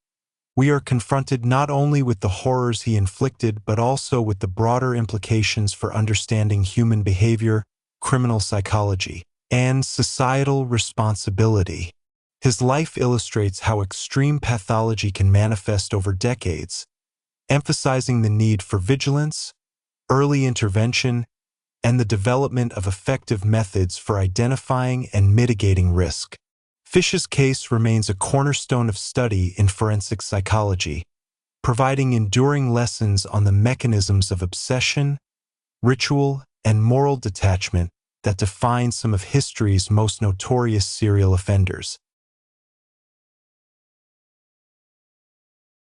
we are confronted not only with the horrors he inflicted but also with the broader implications for understanding human behavior, criminal psychology, and societal responsibility. His life illustrates how extreme pathology can manifest over decades, emphasizing the need for vigilance, early intervention, and the development of effective methods for identifying and mitigating risk. Fish's case remains a cornerstone of study in forensic psychology, providing enduring lessons on the mechanisms of obsession, ritual, and moral detachment that define some of history's most notorious serial offenders.